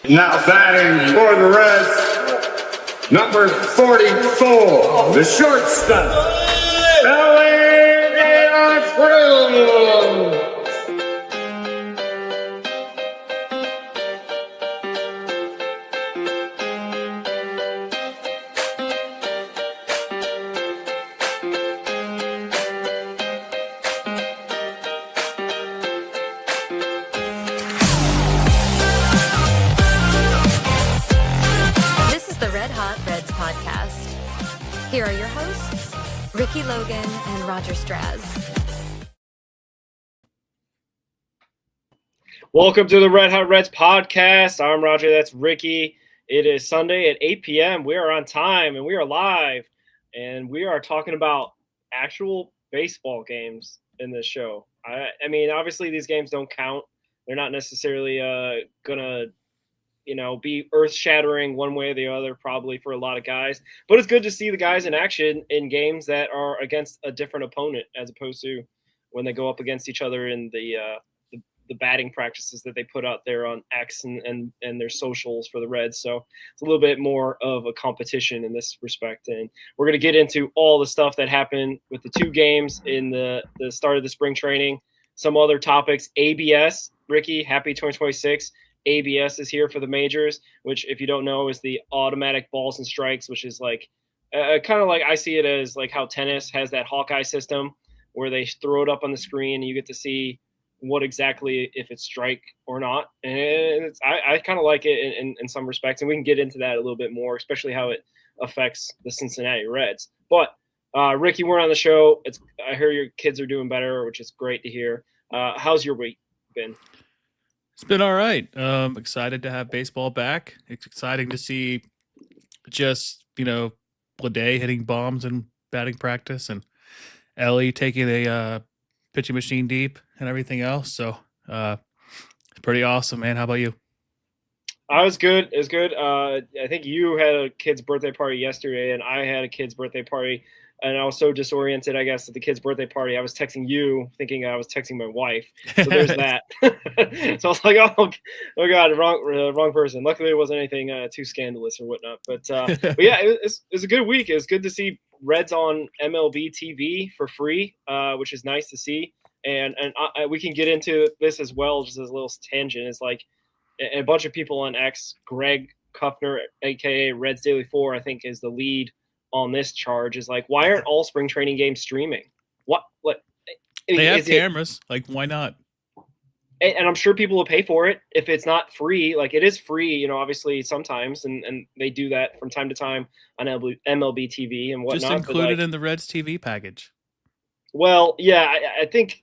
Now batting for the Reds, number 44, the shortstop, Ellie Thrill. Here are your hosts, Ricky Logan and Roger Straz. Welcome to the Red Hot Reds podcast. I'm Roger. That's Ricky. It is Sunday at 8 p.m. We are on time and we are live. And we are talking about actual baseball games in this show. I mean, obviously these games don't count. They're not necessarily going to be earth-shattering one way or the other, probably for a lot of guys. But it's good to see the guys in action in games that are against a different opponent, as opposed to when they go up against each other in the batting practices that they put out there on X and their socials for the Reds. So it's a little bit more of a competition in this respect. And we're going to get into all the stuff that happened with the two games in the start of the spring training, some other topics. ABS, Ricky, happy 2026. ABS is here for the majors, which, if you don't know, is the automatic balls and strikes, which is like kind of like I see it as like how tennis has that Hawkeye system where they throw it up on the screen and you get to see what exactly if it's strike or not. And I kind of like it in some respects, and we can get into that a little bit more, especially how it affects the Cincinnati Reds. But Ricky, we're on the show. I hear your kids are doing better, which is great to hear. How's your week been? It's been all right. Excited to have baseball back. It's exciting to see just, Blade hitting bombs in batting practice and Ellie taking a pitching machine deep and everything else. So it's pretty awesome, man. How about you? I was good. It was good. I think you had a kid's birthday party yesterday, and I had a kid's birthday party. And I was so disoriented, I guess, at the kid's birthday party. I was texting you thinking I was texting my wife. So there's that. So I was like, oh God, wrong person. Luckily, it wasn't anything too scandalous or whatnot. But yeah, it was a good week. It was good to see Reds on MLB TV for free, which is nice to see. And we can get into this as well, just as a little tangent. It's like a bunch of people on X, Greg Kuffner, a.k.a. Reds Daily 4, I think is the lead on this charge, is like, why aren't all spring training games streaming? What they have cameras, like why not? And I'm sure people will pay for it if it's not free. Like, it is free, obviously sometimes, and they do that from time to time on MLB TV and whatnot. Just included in the Reds TV package. Well, yeah, I think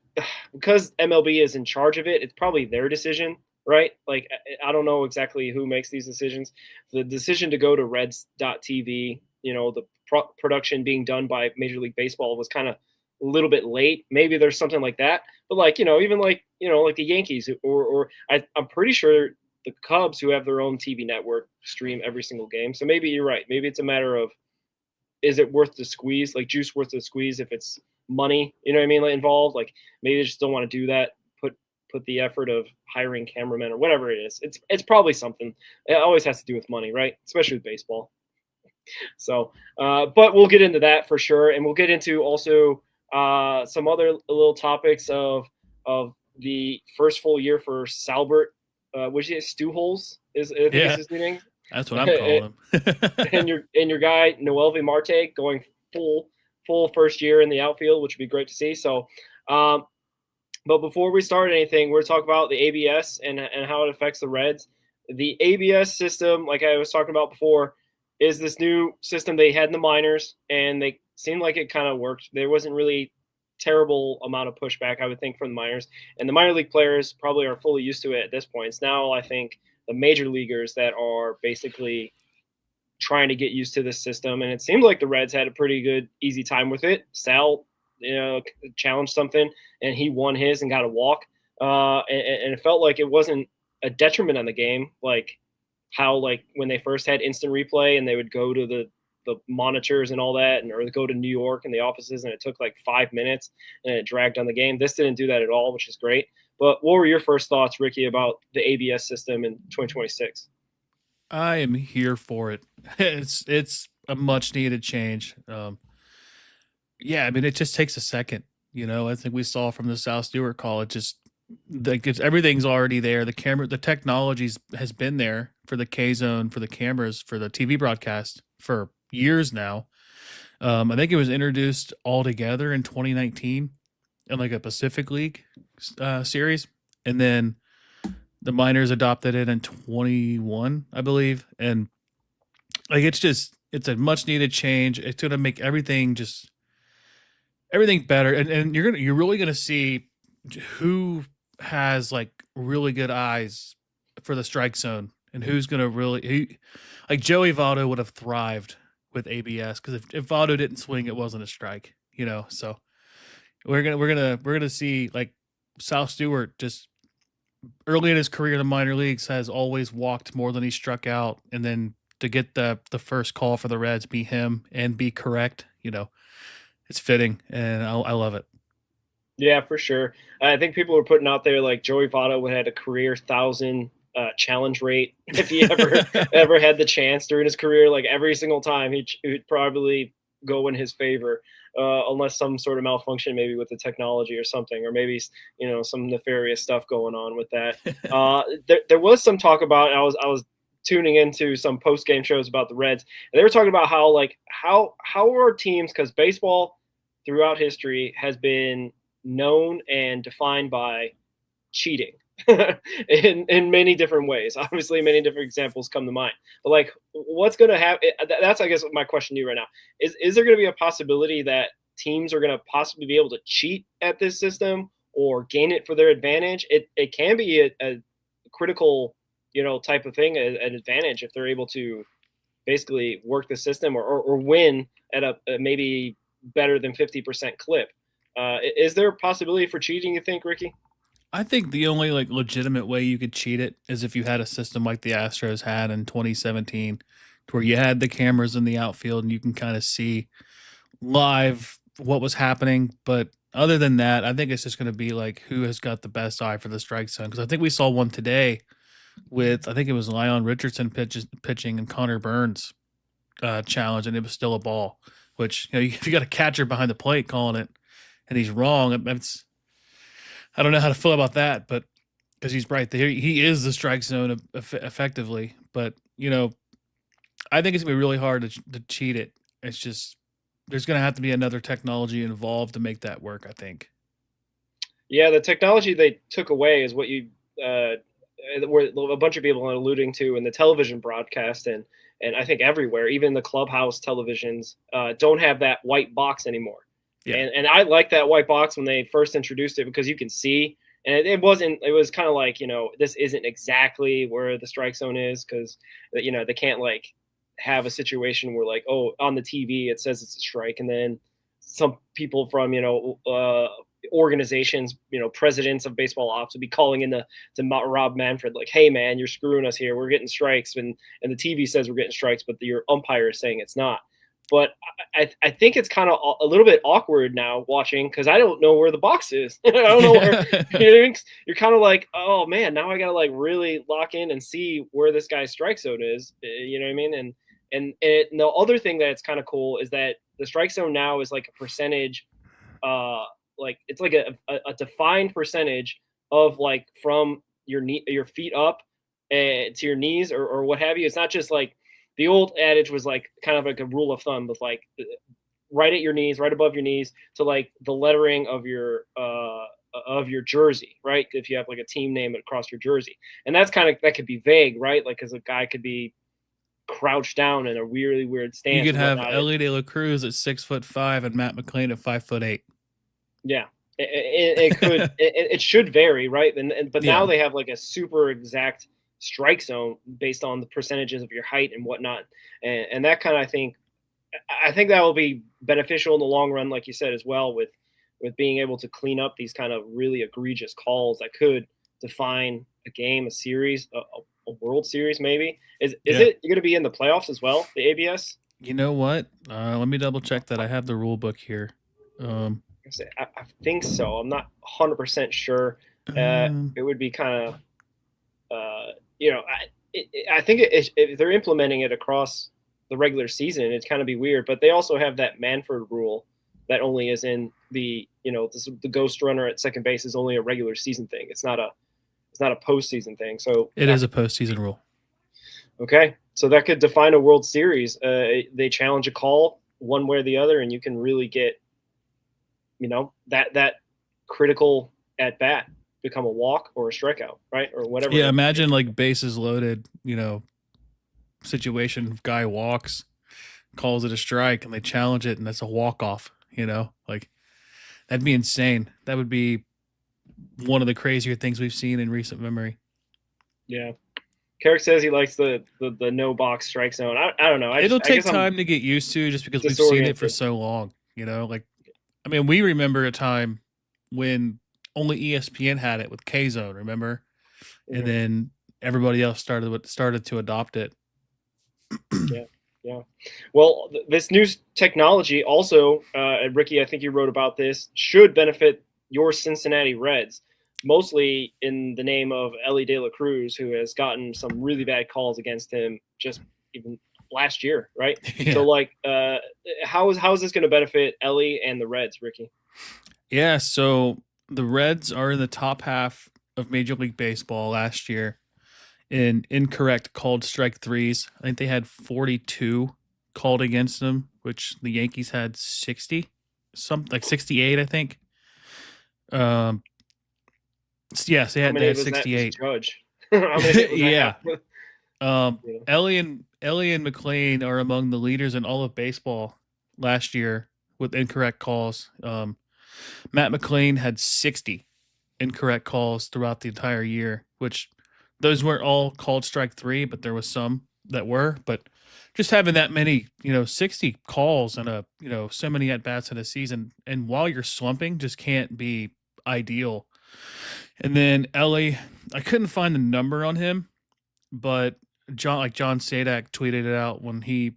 because MLB is in charge of it, it's probably their decision, right? Like, I don't know exactly who makes these decisions. The decision to go to Reds.tv, the production being done by Major League Baseball was kind of a little bit late. Maybe there's something like that. But even like the Yankees or I'm pretty sure the Cubs, who have their own TV network, stream every single game. So maybe you're right. Maybe it's a matter of, is it worth the squeeze? Like, juice worth the squeeze if it's money, like, involved? Like, maybe they just don't want to do that. Put the effort of hiring cameramen or whatever it is. It's probably something. It always has to do with money, right? Especially with baseball. So, but we'll get into that for sure, and we'll get into also some other little topics of the first full year for Salbert. Which is Stewholes is his name. That's what I'm calling him. and your guy Noelvi Marte going full first year in the outfield, which would be great to see. So, but before we start anything, we're talking about the ABS and how it affects the Reds. The ABS system, like I was talking about before, is this new system they had in the minors, and they seemed like it kind of worked. There wasn't really terrible amount of pushback, I would think, from the minors. And the minor league players probably are fully used to it at this point. It's now, I think, the major leaguers that are basically trying to get used to this system. And it seemed like the Reds had a pretty good, easy time with it. Sal, challenged something, and he won his and got a walk. And it felt like it wasn't a detriment on the game, like how, like, when they first had instant replay and they would go to the monitors and all that, or go to New York in the offices, and it took like 5 minutes and it dragged on the game. This didn't do that at all, which is great. But what were your first thoughts, Ricky, about the ABS system in 2026? I am here for it. It's a much needed change. Yeah, I mean, it just takes a second. I think we saw from the South Stewart call. It just like everything's already there. The technologies has been there for the K zone, for the cameras, for the TV broadcast for years now. I think it was introduced all together in 2019 in like a Pacific League series, and then the minors adopted it in 21, I believe, and like it's a much needed change. It's going to make everything better, and you're really gonna see who has like really good eyes for the strike zone and who's gonna like Joey Votto would have thrived with ABS because if Votto didn't swing, it wasn't a strike, So we're gonna see like South Stewart just early in his career in the minor leagues has always walked more than he struck out, and then to get the first call for the Reds be him and be correct, it's fitting, and I love it. Yeah, for sure. I think people were putting out there like Joey Votto would had a career 1,000 challenge rate if he ever had the chance during his career. Like every single time, he'd probably go in his favor, unless some sort of malfunction, maybe with the technology or something, or maybe some nefarious stuff going on with that. There was some talk about. I was tuning into some post game shows about the Reds, and they were talking about how are teams, because baseball throughout history has been known and defined by cheating in many different ways. Obviously, many different examples come to mind. But like, what's going to happen? That's, I guess, my question to you right now. Is there going to be a possibility that teams are going to possibly be able to cheat at this system or gain it for their advantage? It can be a critical, type of thing, an advantage if they're able to basically work the system or win at a maybe better than 50% clip. Is there a possibility for cheating, you think, Ricky? I think the only like legitimate way you could cheat it is if you had a system like the Astros had in 2017, where you had the cameras in the outfield and you can kind of see live what was happening. But other than that, I think it's just going to be like who has got the best eye for the strike zone. Because I think we saw one today with, I think it was Leon Richardson pitching and Connor Burns challenge, and it was still a ball. Which if you got a catcher behind the plate calling it, and he's wrong, I don't know how to feel about that, but because he's right there, he is the strike zone effectively. But I think it's gonna be really hard to cheat it. It's just there's gonna have to be another technology involved to make that work, I think. Yeah, the technology they took away is what you were a bunch of people are alluding to in the television broadcast, and I think everywhere, even the clubhouse televisions, don't have that white box anymore. Yeah. And I like that white box when they first introduced it because you can see, and it was kind of like, this isn't exactly where the strike zone is because, they can't like have a situation where like, oh, on the TV, it says it's a strike. And then some people from, organizations, presidents of baseball ops would be calling in to Rob Manfred, like, hey man, you're screwing us here. We're getting strikes. And the TV says we're getting strikes, but your umpire is saying it's not. But I think it's kind of a little bit awkward now watching because I don't know where the box is. I don't know where you're kind of like, oh man, now I got to like really lock in and see where this guy's strike zone is. You know what I mean? And the other thing that's kind of cool is that the strike zone now is like a percentage, like it's like a defined percentage of like from your feet up to your knees or what have you. It's not just like, the old adage was like kind of like a rule of thumb with like right at your knees, right above your knees to like the lettering of your jersey, right? If you have like a team name across your jersey, and that could be vague, right? Like, cause a guy could be crouched down in a really weird stance. You could have Ellie De La Cruz at 6'5" and Matt McClain at 5'8". Yeah. It could, it should vary. Right. But now they have like a super exact strike zone based on the percentages of your height and whatnot. And that kind of, I think that will be beneficial in the long run, like you said, as well, with being able to clean up these kind of really egregious calls that could define a game, a series, a World Series, maybe. Is it going to be in the playoffs as well, the ABS? You know what? Let me double check that. I have the rule book here. I think so. I'm not 100% sure. It would be kind of, I think if they're implementing it across the regular season, it'd kind of be weird. But they also have that Manfred rule that only is in the the ghost runner at second base is only a regular season thing. It's not a postseason thing. So It is a postseason rule. Okay, so that could define a World Series. They challenge a call one way or the other, and you can really get, that critical at bat become a walk or a strikeout, right, or whatever. Yeah, imagine like bases loaded, situation. Guy walks, calls it a strike, and they challenge it, and that's a walk off. Like that'd be insane. That would be one of the crazier things we've seen in recent memory. Yeah. Carrick says he likes the no box strike zone. I don't know. It'll take time to get used to, just because we've seen it for so long. We remember a time when only ESPN had it with K Zone, remember? Mm-hmm. And then everybody else started to adopt it. Yeah. Well, this new technology also, Ricky, I think you wrote about this, should benefit your Cincinnati Reds, mostly in the name of Elly De La Cruz, who has gotten some really bad calls against him just even last year, right? Yeah. So, how is this going to benefit Elly and the Reds, Ricky? Yeah, so the Reds are in the top half of Major League Baseball last year in incorrect called strike threes. I think they had 42 called against them, which the Yankees had 60, something like 68, I think. Yes, they had 68. Judge. Yeah. Elly and McLean are among the leaders in all of baseball last year with incorrect calls. Matt McLean had 60 incorrect calls throughout the entire year, which those weren't all called strike three, but there was some that were. But just having that many, 60 calls and so many at bats in a season, and while you're slumping, just can't be ideal. And then Elly, I couldn't find the number on him, but John Sadak tweeted it out when he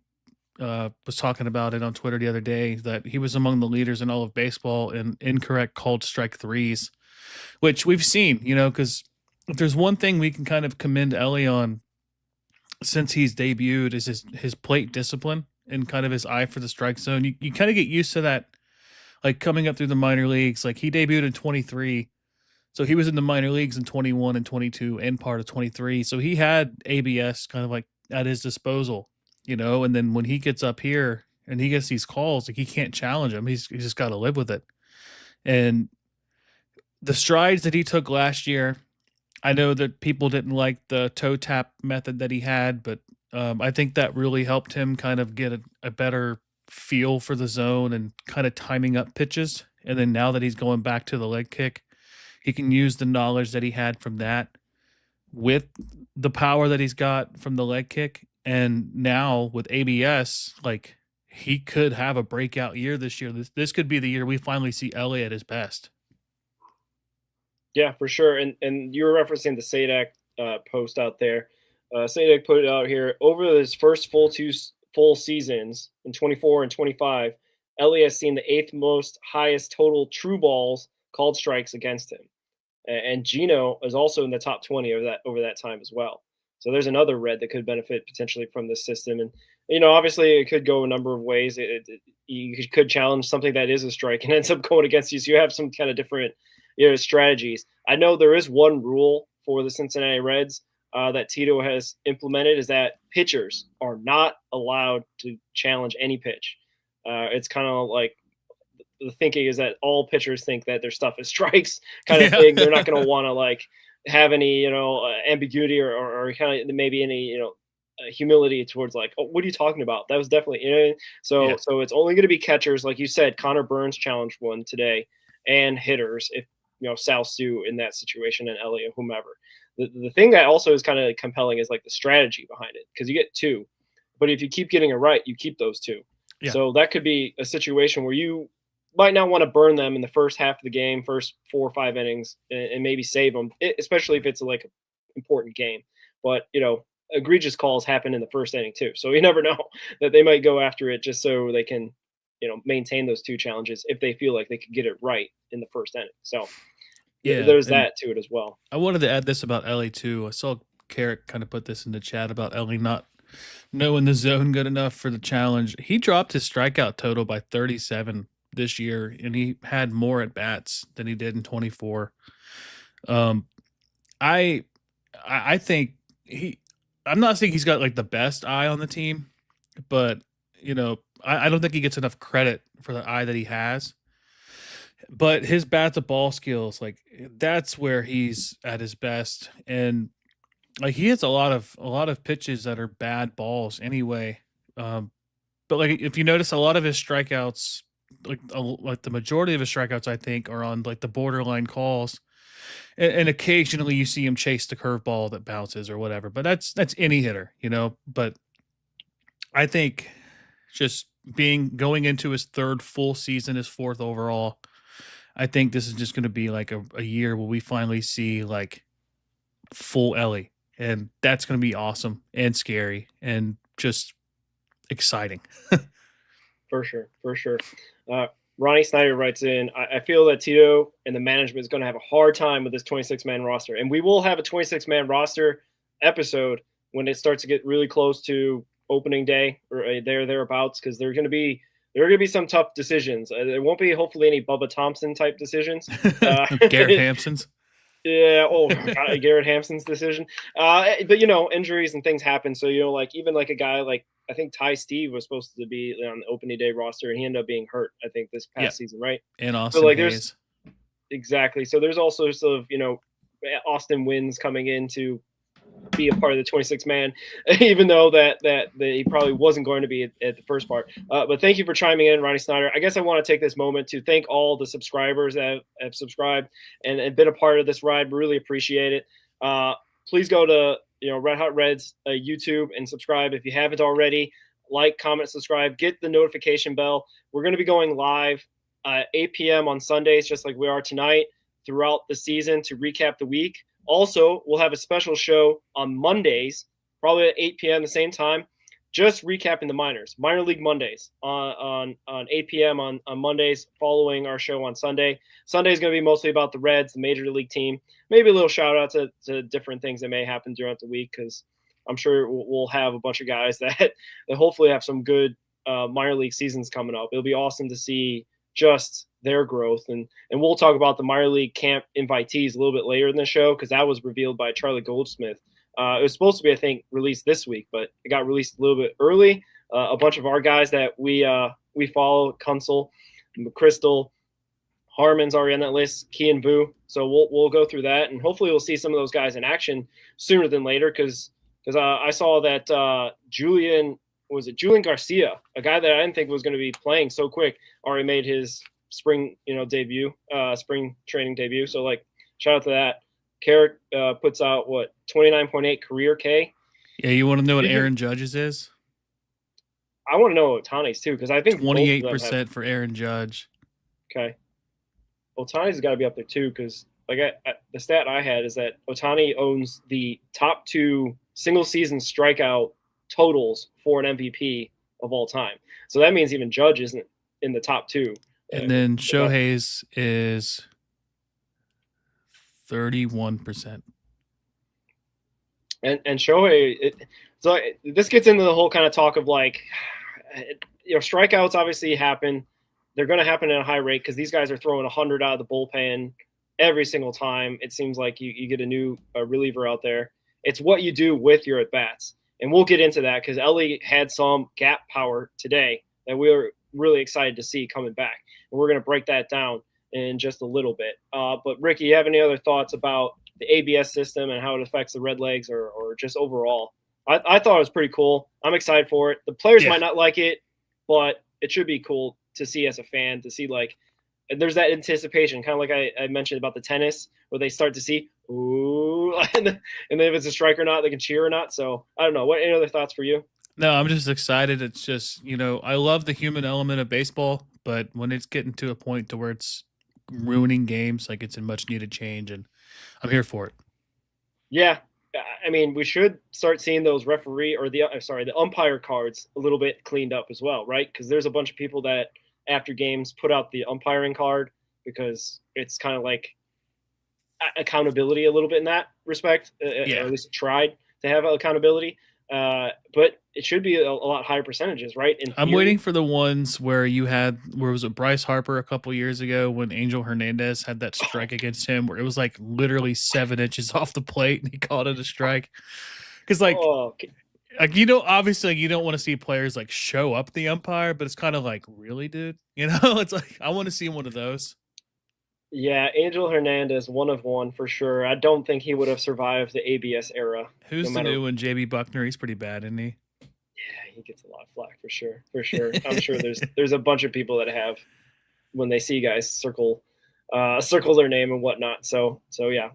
was talking about it on Twitter the other day, that he was among the leaders in all of baseball in incorrect called strike threes, which we've seen, because if there's one thing we can kind of commend Elly on since he's debuted is his plate discipline and kind of his eye for the strike zone. You kind of get used to that, like coming up through the minor leagues. Like he debuted in 23. So he was in the minor leagues in 21 and 22 and part of 23. So he had ABS kind of like at his disposal, and then when he gets up here and he gets these calls, like he can't challenge him. He's just got to live with it. And the strides that he took last year, I know that people didn't like the toe tap method that he had, but I think that really helped him kind of get a better feel for the zone and kind of timing up pitches. And then now that he's going back to the leg kick, he can use the knowledge that he had from that with the power that he's got from the leg kick. And now with ABS, like he could have a breakout year this year. This could be the year we finally see Elly at his best. Yeah, for sure. And you were referencing the Sadak post out there. Sadak put it out here. Over his first two full seasons in 24 and 25, Elly has seen the 8th most highest total true balls called strikes against him. And Gino is also in the top 20 over that time as well. So there's another Red that could benefit potentially from this system. And, obviously it could go a number of ways. You could challenge something that is a strike and ends up going against you. So you have some kind of different strategies. I know there is one rule for the Cincinnati Reds that Tito has implemented, is that pitchers are not allowed to challenge any pitch. It's kind of like the thinking is that all pitchers think that their stuff is strikes kind of thing. They're not going to want to have any, ambiguity or kind of maybe any, humility towards like, oh, what are you talking about? That was definitely, so it's only going to be catchers. Like you said, Connor Burns challenged one today, and hitters if, Sal Sue in that situation and Elly or whomever. The thing that also is kind of compelling is like the strategy behind it, because you get 2, but if you keep getting it right, you keep those 2. Yeah. So that could be a situation where you might not want to burn them in the first half of the game, first 4 or 5 innings, and maybe save them, especially if it's like an important game. But, egregious calls happen in the first inning too. So you never know that they might go after it just so they can, maintain those 2 challenges if they feel like they could get it right in the first inning. So there's that to it as well. I wanted to add this about Elly too. I saw Carrick kind of put this in the chat about Ellie not knowing the zone good enough for the challenge. He dropped his strikeout total by 37 this year, and he had more at bats than he did in 24. I think I'm not saying he's got like the best eye on the team, but I don't think he gets enough credit for the eye that he has. But his bat to ball skills, like that's where he's at his best. And like he hits a lot of pitches that are bad balls anyway. But like if you notice, a lot of his strikeouts, like the majority of his strikeouts, I think, are on like the borderline calls. And occasionally you see him chase the curveball that bounces or whatever. But that's any hitter, But I think just going into his third full season, his fourth overall, I think this is just going to be like a year where we finally see like full Ellie. And that's going to be awesome and scary and just exciting. For sure. Ronnie Snyder writes in, I feel that Tito and the management is going to have a hard time with this 26-man roster. And we will have a 26-man roster episode when it starts to get really close to opening day or thereabouts, because there are going to be some tough decisions. There won't be hopefully any Bubba Thompson type decisions. Garrett Hampson's. Yeah. Oh, God, Garrett Hampson's decision. But injuries and things happen. So like even like a guy like I think Ty Steve was supposed to be on the opening day roster, and he ended up being hurt, I think, this past season, right? And Austin Hayes. Exactly. So there's also sort of Austin Wins coming in to be a part of the 26-man, even though that he probably wasn't going to be at the first part. But thank you for chiming in, Ronnie Snyder. I guess I want to take this moment to thank all the subscribers that have subscribed and been a part of this ride. Really appreciate it. Please go to Red Hot Reds YouTube and subscribe if you haven't already. Like, comment, subscribe, get the notification bell. We're going to be going live 8 p.m. on Sundays, just like we are tonight, throughout the season to recap the week. Also, we'll have a special show on Mondays, probably at 8 p.m. the same time, just recapping the minor league Mondays on 8 p.m. on Mondays, following our show on Sunday. Sunday is going to be mostly about the Reds, the major league team. Maybe a little shout out to different things that may happen throughout the week, because I'm sure we'll have a bunch of guys that hopefully have some good minor league seasons coming up. It'll be awesome to see just their growth. And we'll talk about the minor league camp invitees a little bit later in the show, because that was revealed by Charlie Goldsmith. It was supposed to be, I think, released this week, but it got released a little bit early. A bunch of our guys that we follow, Kunsel, McChrystal, Harmon's already on that list, Key and Vu. So we'll go through that, and hopefully we'll see some of those guys in action sooner than later, because I saw that Julian Garcia, a guy that I didn't think was going to be playing so quick, already made his spring debut, spring training debut. So like shout out to that. Carrick puts out 29.8 career K. Yeah, you want to know what Aaron Judge's is? I want to know Otani's too, because I think 28% for Aaron Judge. Okay. Otani's got to be up there too, because like the stat I had is that Otani owns the top 2 single season strikeout totals for an MVP of all time. So that means even Judge isn't in the top 2. And then Shohei's is 31%. And Shohei, so this gets into the whole kind of talk of like, strikeouts obviously happen. They're going to happen at a high rate because these guys are throwing 100 out of the bullpen every single time. It seems like you get a new reliever out there. It's what you do with your at-bats. And we'll get into that because Ellie had some gap power today that we were really excited to see coming back. And we're going to break that down in just a little bit. But Ricky, you have any other thoughts about the ABS system and how it affects the Redlegs or just overall? I thought it was pretty cool. I'm excited for it. The players might not like it, but it should be cool to see as a fan, to see like there's that anticipation, kind of like I mentioned about the tennis, where they start to see, ooh, and then if it's a strike or not, they can cheer or not. So I don't know. Any other thoughts for you? No, I'm just excited. It's just, I love the human element of baseball, but when it's getting to a point to where it's ruining games, like it's a much needed change, and I'm here for it. Yeah. I mean, we should start seeing those the umpire cards a little bit cleaned up as well, right? Because there's a bunch of people that after games put out the umpiring card because it's kind of like accountability a little bit in that respect, or at least tried. to have accountability. But it should be a lot higher percentages, right? I'm waiting for the ones where was it Bryce Harper a couple years ago when Angel Hernandez had that strike against him where it was like literally 7 inches off the plate and he called it a strike. Because obviously you don't want to see players like show up the umpire, but it's kind of like, really, dude? It's like I want to see one of those. Yeah, Angel Hernandez, one of one for sure. I don't think he would have survived the ABS era. Who's the new one? JB Buckner. He's pretty bad, isn't he? Yeah, he gets a lot of flack for sure. For sure. I'm sure there's a bunch of people that have when they see guys circle their name and whatnot. So yeah.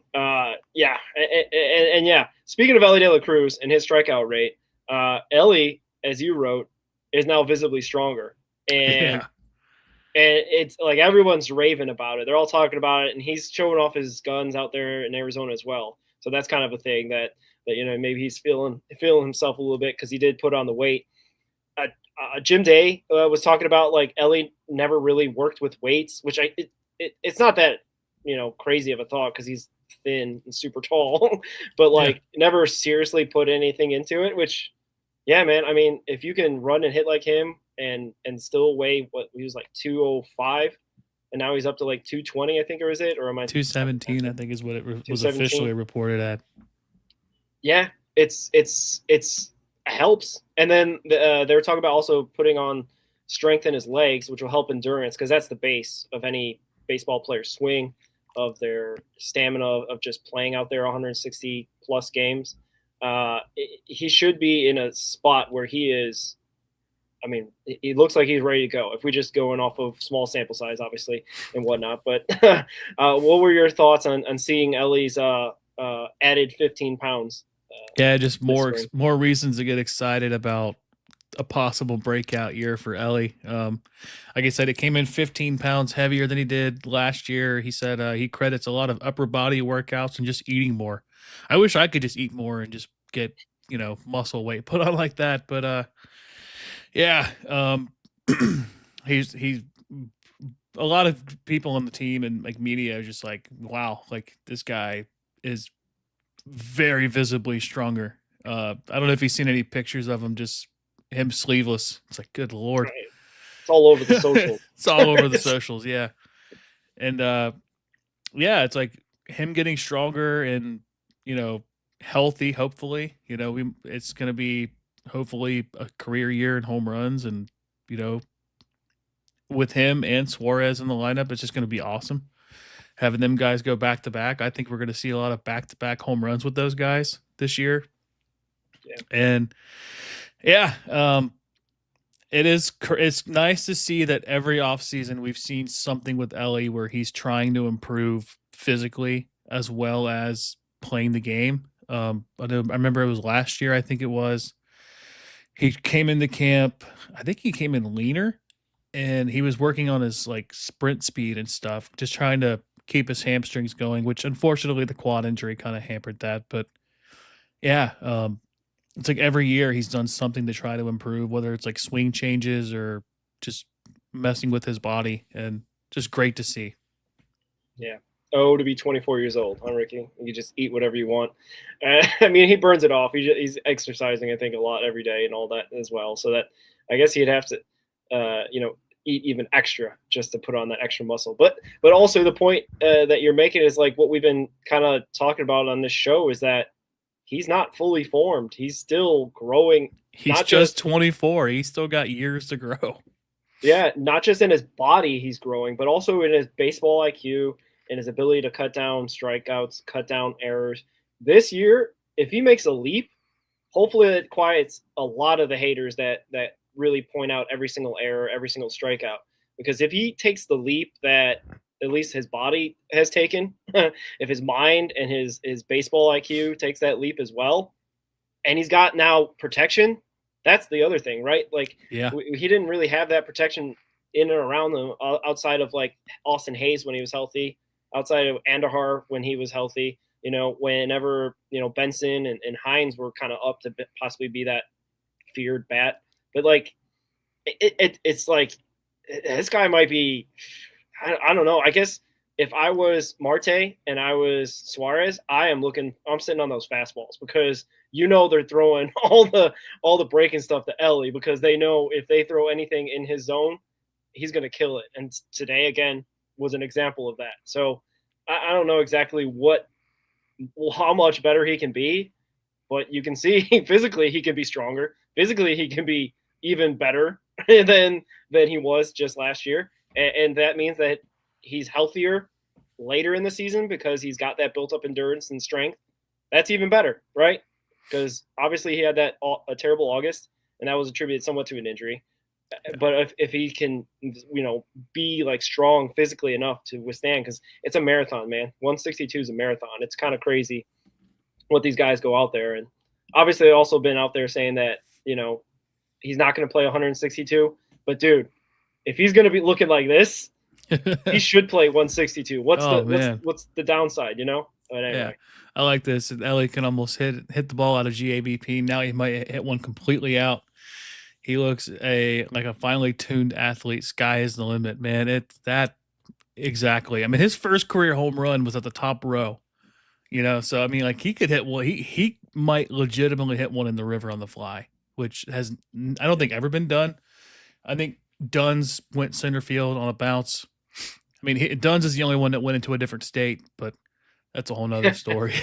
Yeah. And yeah, speaking of Ellie De La Cruz and his strikeout rate, Ellie, as you wrote, is now visibly stronger. And it's like everyone's raving about it. They're all talking about it, and he's showing off his guns out there in Arizona as well. So that's kind of a thing that maybe he's feeling himself a little bit because he did put on the weight. Jim Day was talking about like Ellie never really worked with weights, which it's not that crazy of a thought because he's thin and super tall, but like never seriously put anything into it. Which, yeah, man. I mean, if you can run and hit like him and still weigh what he was like 205, and now he's up to like 220, I think, or is it? Or am I 217? I think is what it was officially reported at. Yeah, it helps. And then they were talking about also putting on strength in his legs, which will help endurance because that's the base of any baseball player's swing, of their stamina, of just playing out there 160 plus games. He should be in a spot where he is. I mean, he looks like he's ready to go. If we just going off of small sample size, obviously, and whatnot. But what were your thoughts on seeing Ellie's added 15 pounds? Just more reasons to get excited about a possible breakout year for Ellie. Like I said, it came in 15 pounds heavier than he did last year. He said he credits a lot of upper body workouts and just eating more. I wish I could just eat more and just get muscle weight put on like that, but yeah, he's a lot of people on the team and like media are just like, wow, like this guy is very visibly stronger. I don't know if you've seen any pictures of him, just him sleeveless. It's like, good Lord. Right. It's all over the socials. It's all over the socials. Yeah. And yeah, it's like him getting stronger and, healthy, hopefully, it's going to be hopefully a career year in home runs. And, with him and Suarez in the lineup, it's just going to be awesome. Having them guys go back to back. I think we're going to see a lot of back to back home runs with those guys this year. Yeah. And yeah, it's nice to see that every offseason we've seen something with Ellie where he's trying to improve physically as well as playing the game. I remember it was last year, I think it was. He came into camp, I think he came in leaner, and he was working on his like sprint speed and stuff, just trying to keep his hamstrings going, which unfortunately the quad injury kind of hampered that. But yeah, it's like every year he's done something to try to improve, whether it's like swing changes or just messing with his body, and just great to see. Yeah. Oh, to be 24 years old, huh, Ricky? You just eat whatever you want. I mean, he burns it off. He's exercising, I think, a lot every day and all that as well. So that I guess he'd have to, eat even extra just to put on that extra muscle. But also the point that you're making is like what we've been kind of talking about on this show is that he's not fully formed. He's still growing. He's just 24. He's still got years to grow. Yeah, not just in his body he's growing, but also in his baseball IQ and his ability to cut down strikeouts, cut down errors. This year, if he makes a leap, hopefully it quiets a lot of the haters that really point out every single error, every single strikeout. Because if he takes the leap that at least his body has taken, if his mind and his baseball IQ takes that leap as well, and he's got now protection, that's the other thing, right? Like, yeah, he didn't really have that protection in and around them outside of like Austin Hayes when he was healthy, outside of Andahar when he was healthy, whenever, Benson and Hines were kind of up to possibly be that feared bat. But like, it's like, this guy might be, I don't know. I guess if I was Marte and I was Suarez, I'm sitting on those fastballs because they're throwing all the breaking stuff to Ellie because they know if they throw anything in his zone, he's going to kill it. And today again was an example of that. So I don't know exactly how much better he can be, but you can see physically he can be stronger. Physically he can be even better than he was just last year, and that means that he's healthier later in the season because he's got that built-up endurance and strength. That's even better, right? Because obviously he had a terrible August, and that was attributed somewhat to an injury. But if he can, be like strong physically enough to withstand, because it's a marathon, man. 162 is a marathon. It's kind of crazy what these guys go out there, and obviously they've also been out there saying that he's not going to play 162. But dude, if he's going to be looking like this, he should play 162. What's the downside? But anyway. Yeah, I like this. Ellie can almost hit the ball out of GABP. Now he might hit one completely out. He looks like a finely tuned athlete. Sky is the limit, man. Exactly. I mean, his first career home run was at the top row. So I mean, like he could hit one. He might legitimately hit one in the river on the fly, which has I don't think ever been done. I think Dunn's went center field on a bounce. I mean, Dunn's is the only one that went into a different state, but that's a whole nother story.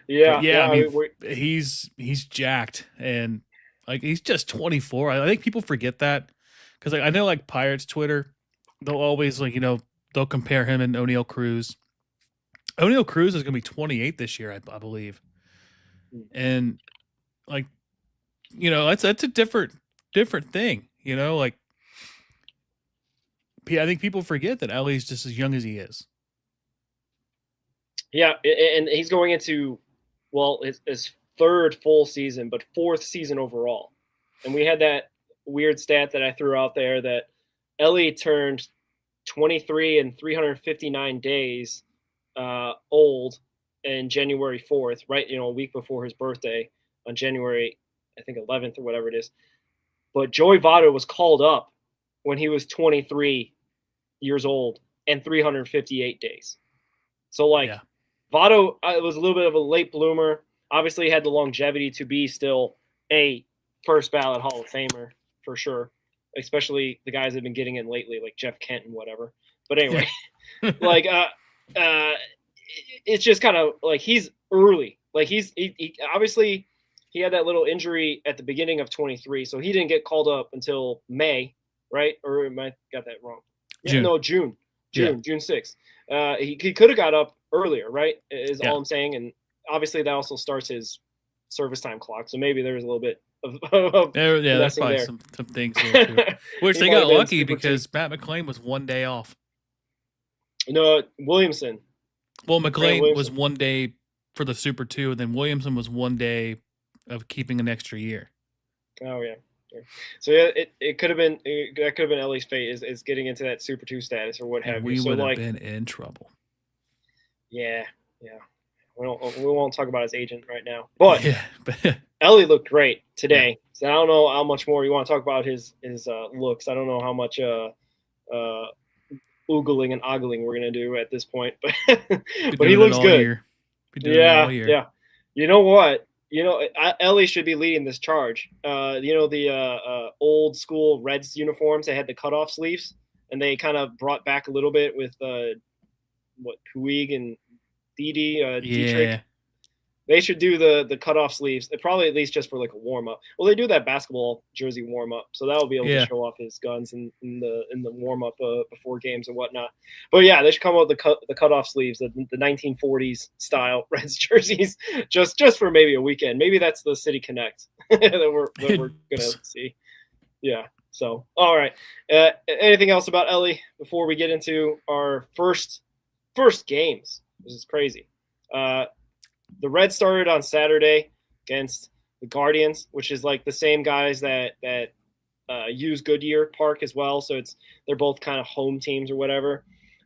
Yeah. I mean, he's jacked, and like he's just 24. I think people forget that because I know like Pirates Twitter, they'll always they'll compare him and O'Neal Cruz. O'Neal Cruz is going to be 28 this year, I believe, and like that's a different thing. Like I think people forget that Ellie's just as young as he is. Yeah, and he's going into his third full season, but fourth season overall. And we had that weird stat that I threw out there that Ellie turned 23 and 359 days old in January 4th, right? A week before his birthday on January, I think 11th or whatever it is. But Joey Votto was called up when he was 23 years old and 358 days. So Votto was a little bit of a late bloomer. Obviously, he had the longevity to be still a first ballot Hall of Famer for sure, especially the guys that have been getting in lately, like Jeff Kent and whatever. But anyway, it's just kind of like he's early. Like he obviously he had that little injury at the beginning of 23, so he didn't get called up until May, right? Or am I got that wrong? June. No, June 6th. He could have got up earlier, right? Is all I'm saying. And obviously that also starts his service time clock. So maybe there's a little bit of there's probably some things there too. Which they got lucky because Matt McClain was one day off. No, Williamson. Well, McClain was one day for the Super 2, and then Williamson was one day of keeping an extra year. Oh yeah. So yeah, it could have been that could have been Ellie's fate is getting into that Super 2 status or what have you. We would have been in trouble. Yeah. We won't talk about his agent right now. But Ellie looked great today. Yeah. So I don't know how much more you want to talk about his looks. I don't know how much oogling and ogling we're gonna do at this point, but he looks good. Yeah. You know what? Ellie should be leading this charge. The old school Reds uniforms, they had the cutoff sleeves, and they kind of brought back a little bit with Puig and Dietrich. They should do the cutoff sleeves, probably at least just for like a warm up. Well, they do that basketball jersey warm up, so that will be able to show off his guns in the warm up before games and whatnot. But yeah, they should come out with the cutoff sleeves, the 1940s style Reds jerseys, just for maybe a weekend. Maybe that's the City Connect that we're gonna see. Yeah. So all right. Anything else about Ellie before we get into our first games? This is crazy. The Reds started on Saturday against the Guardians, which is like the same guys that use Goodyear Park as well. So they're both kind of home teams or whatever.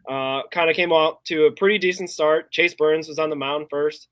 Kind of came out to a pretty decent start. Chase Burns was on the mound first.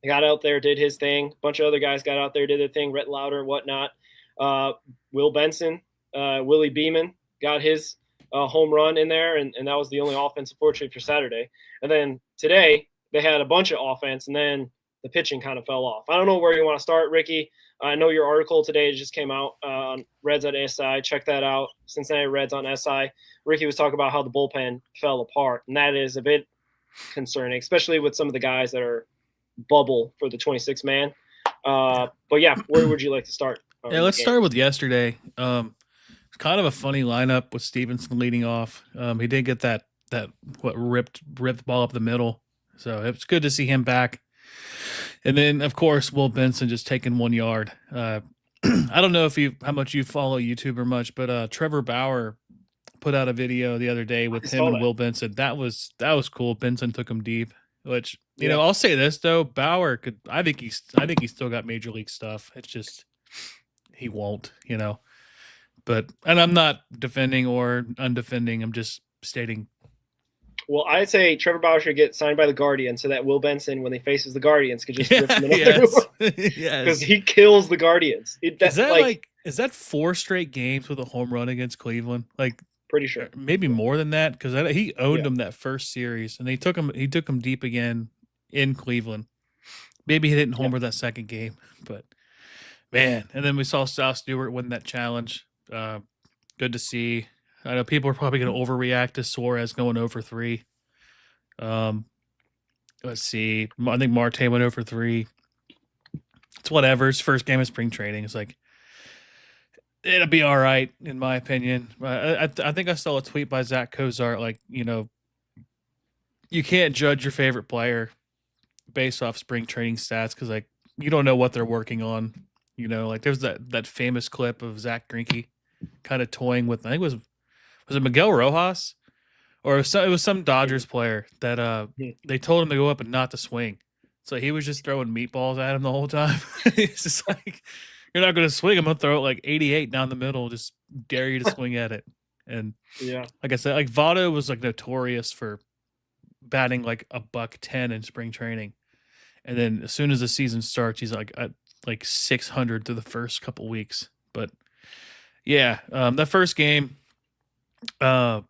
He got out there, did his thing. A bunch of other guys got out there, did their thing. Rhett Lauder, whatnot. Will Benson, Willie Beeman got his home run in there, and that was the only offense, unfortunately, for Saturday. And then today they had a bunch of offense, and then the pitching kind of fell off. I don't know where you want to start, Ricky. I know your article today just came out on Reds at SI. Check that out, Cincinnati Reds on SI. Ricky was talking about how the bullpen fell apart, and that is a bit concerning, especially with some of the guys that are bubble for the 26-man. But yeah, where would you like to start? Yeah, let's start with yesterday. Kind of a funny lineup with Stevenson leading off. He did get that ripped ball up the middle, so it's good to see him back. And then, of course, Will Benson just taking 1 yard. I don't know how much you follow YouTube or much, but Trevor Bauer put out a video the other day with him and Will Benson. That was cool. Benson took him deep, which you know, I'll say this though, Bauer could. I think he's still got major league stuff. It's just he won't, you know. But I'm not defending or undefending. I'm just stating. Well, I'd say Trevor Bauer should get signed by the Guardians so that Will Benson, when he faces the Guardians, could just rip him up because he kills the Guardians. Is that 4 straight games with a home run against Cleveland? Like, pretty sure, maybe more than that, because he owned them that first series, and he took him deep again in Cleveland. Maybe he didn't homer that second game, but man, and then we saw South Stewart win that challenge. Good to see. I know people are probably going to overreact to Suarez going 0 for 3. Let's see. I think Marte went 0 for 3. It's whatever. It's first game of spring training. It's like, it'll be all right, in my opinion. I think I saw a tweet by Zach Cozart, like, you know, you can't judge your favorite player based off spring training stats because, like, you don't know what they're working on. You know, like, there's that famous clip of Zach Greinke kind of toying with, I think was it Miguel Rojas? Or it was some Dodgers player that they told him to go up and not to swing. So he was just throwing meatballs at him the whole time. He's just like, you're not going to swing. I'm going to throw it like 88 down the middle. Just dare you to swing at it. And like I said, like Votto was like notorious for batting like $110 in spring training. And then as soon as the season starts, he's like at like 600 through the first couple weeks. But yeah, that first game, I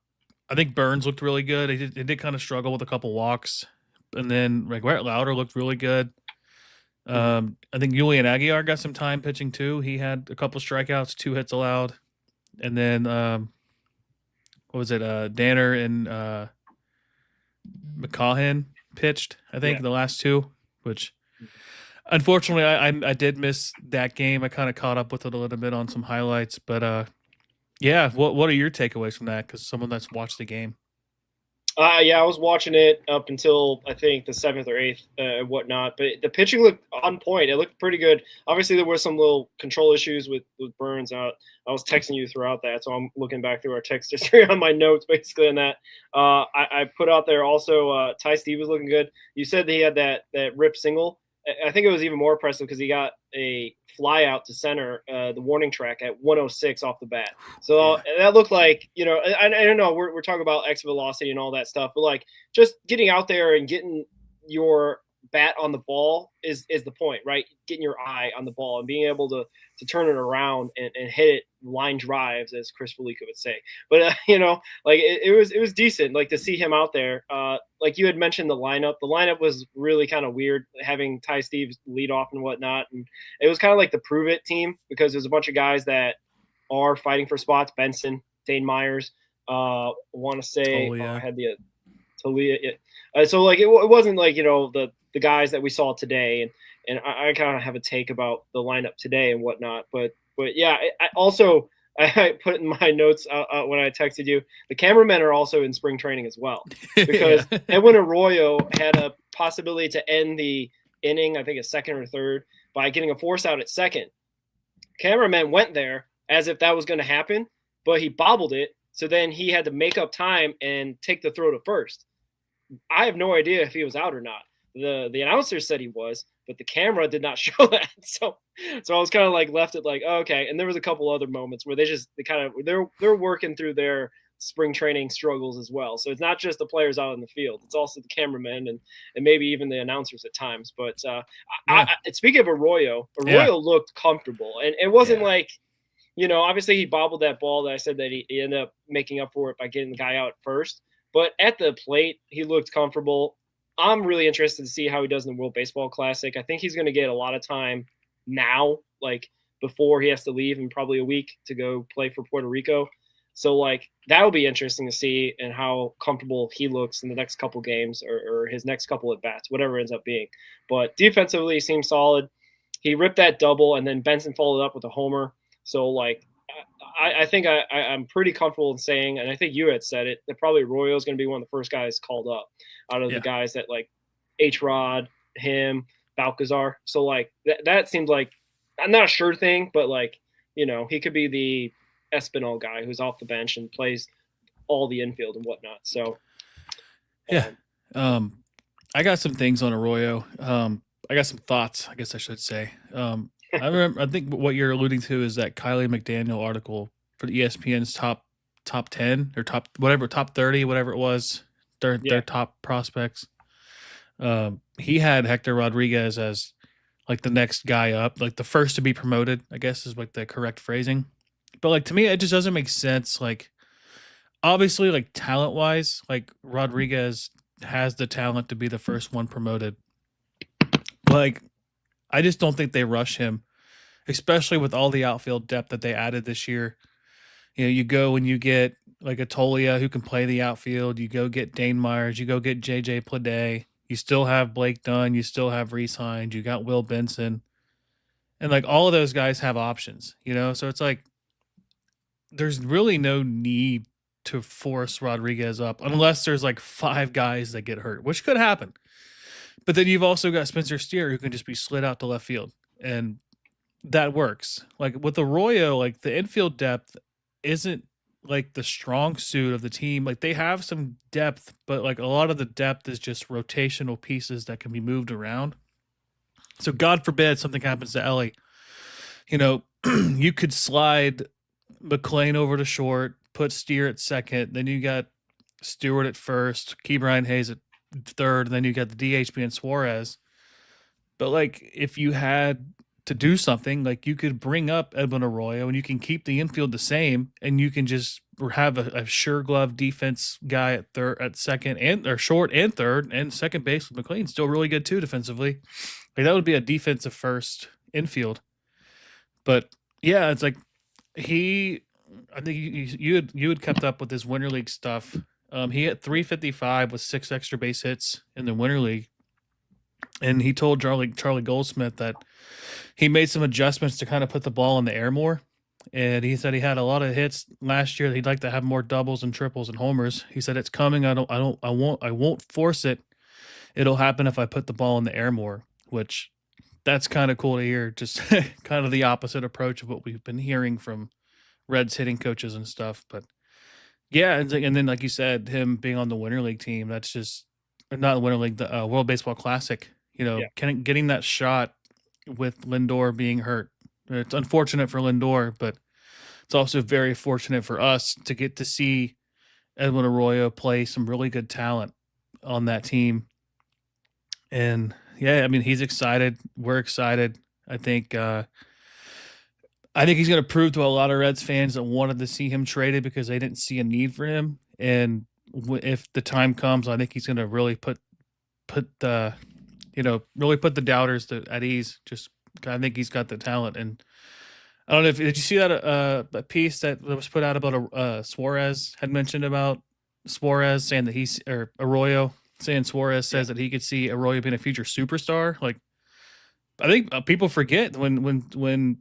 think Burns looked really good. He did kind of struggle with a couple walks. And then like Brett Lauder looked really good. I think Julian Aguilar got some time pitching too. He had a couple strikeouts, 2 hits allowed. And then what was it? Danner and McCaughan pitched, I think, the last 2, which unfortunately I did miss that game. I kind of caught up with it a little bit on some highlights, but yeah, what are your takeaways from that? Because someone that's watched the game. Yeah, I was watching it up until I think the 7th or 8th and whatnot. But the pitching looked on point. It looked pretty good. Obviously, there were some little control issues with Burns. I was texting you throughout that, so I'm looking back through our text history on my notes basically on that. I put out there also Ty Steve was looking good. You said that he had that rip single. I think it was even more impressive because he got a fly out to center the warning track at 106 off the bat. So that looked like, you know, I don't know, we're talking about X velocity and all that stuff, but like just getting out there and getting your bat on the ball is the point, right? Getting your eye on the ball and being able to turn it around and hit it line drives, as Chris Felica would say. But you know, like it was decent, like to see him out there. Like you had mentioned the lineup was really kind of weird, having Ty Steve lead off and whatnot, and it was kind of like the prove it team because there's a bunch of guys that are fighting for spots. Benson, Dane Myers, want to say I had the Talia. So like it wasn't like, you know, the guys that we saw today, and I kind of have a take about the lineup today and whatnot. But yeah, I put in my notes when I texted you, the cameramen are also in spring training as well, because Edwin Arroyo had a possibility to end the inning, I think a second or third, by getting a force out at second. Cameraman went there as if that was going to happen, but he bobbled it. So then he had to make up time and take the throw to first. I have no idea if he was out or not. The announcer said he was, but the camera did not show that. So I was kind of like left it like, oh, okay. And there was a couple other moments where they're working through their spring training struggles as well. So it's not just the players out in the field; it's also the cameramen and maybe even the announcers at times. But speaking of Arroyo looked comfortable, and it wasn't like, obviously he bobbled that ball that I said that he ended up making up for it by getting the guy out first. But at the plate, he looked comfortable. I'm really interested to see how he does in the World Baseball Classic. I think he's going to get a lot of time now, like before he has to leave in probably a week to go play for Puerto Rico. So, like, that'll be interesting to see and how comfortable he looks in the next couple games or his next couple at bats, whatever it ends up being. But defensively, he seems solid. He ripped that double, and then Benson followed up with a homer. So, like, I think I'm pretty comfortable in saying, and I think you had said it, that probably Royo is going to be one of the first guys called up out of the guys that, like, H-Rod, him, Balcazar. So, like, that seems like not a sure thing, but, like, he could be the Espinal guy who's off the bench and plays all the infield and whatnot. So, I got some things on Arroyo. I got some thoughts, I guess I should say. I think what you're alluding to is that Kylie McDaniel article for the ESPN's top 10 or top 30, whatever it was, their top prospects. He had Hector Rodriguez as like the next guy up, like the first to be promoted, I guess is like the correct phrasing. But like to me, it just doesn't make sense. Like obviously, like talent wise, like Rodriguez has the talent to be the first one promoted. Like I just don't think they rush him, especially with all the outfield depth that they added this year. You go and you get like a Tolia who can play the outfield. You go get Dane Myers. You go get JJ Plade. You still have Blake Dunn. You still have Reese Hines. You got Will Benson. And like all of those guys have options, So it's like there's really no need to force Rodriguez up unless there's like 5 guys that get hurt, which could happen. But then you've also got Spencer Steer who can just be slid out to left field. And that works. Like with Arroyo, like the infield depth isn't like the strong suit of the team. Like they have some depth, but like a lot of the depth is just rotational pieces that can be moved around. So God forbid something happens to Ellie. You could slide McLean over to short, put Steer at second, then you got Stewart at first, Ke'Bryan Hayes at third, and then you got the DH being Suarez. But like if you had to do something, like you could bring up Edwin Arroyo and you can keep the infield the same, and you can just have a sure glove defense guy at third, at second, or short and third, and second base with McLean still really good too defensively. Like that would be a defensive first infield. But yeah, it's like I think you had kept up with his winter league stuff. He hit 355 with 6 extra base hits in the winter league. And he told Charlie Goldsmith that he made some adjustments to kind of put the ball in the air more. And he said he had a lot of hits last year. He'd like to have more doubles and triples and homers. He said it's coming. I won't force it. It'll happen if I put the ball in the air more, which that's kind of cool to hear. Just kind of the opposite approach of what we've been hearing from Reds hitting coaches and stuff. But yeah, and then like you said, him being on the winter league team, that's just not the winter league, the World Baseball Classic. Getting that shot with Lindor being hurt. It's unfortunate for Lindor, but it's also very fortunate for us to get to see Edwin Arroyo play some really good talent on that team. And yeah, I mean, he's excited. We're excited. I think he's going to prove to a lot of Reds fans that wanted to see him traded because they didn't see a need for him. And if the time comes, I think he's going to really put the doubters at ease. I think he's got the talent. And I don't know did you see that a piece that was put out about Suarez had mentioned about Suarez saying that Arroyo saying Suarez says that he could see Arroyo being a future superstar. Like, I think people forget when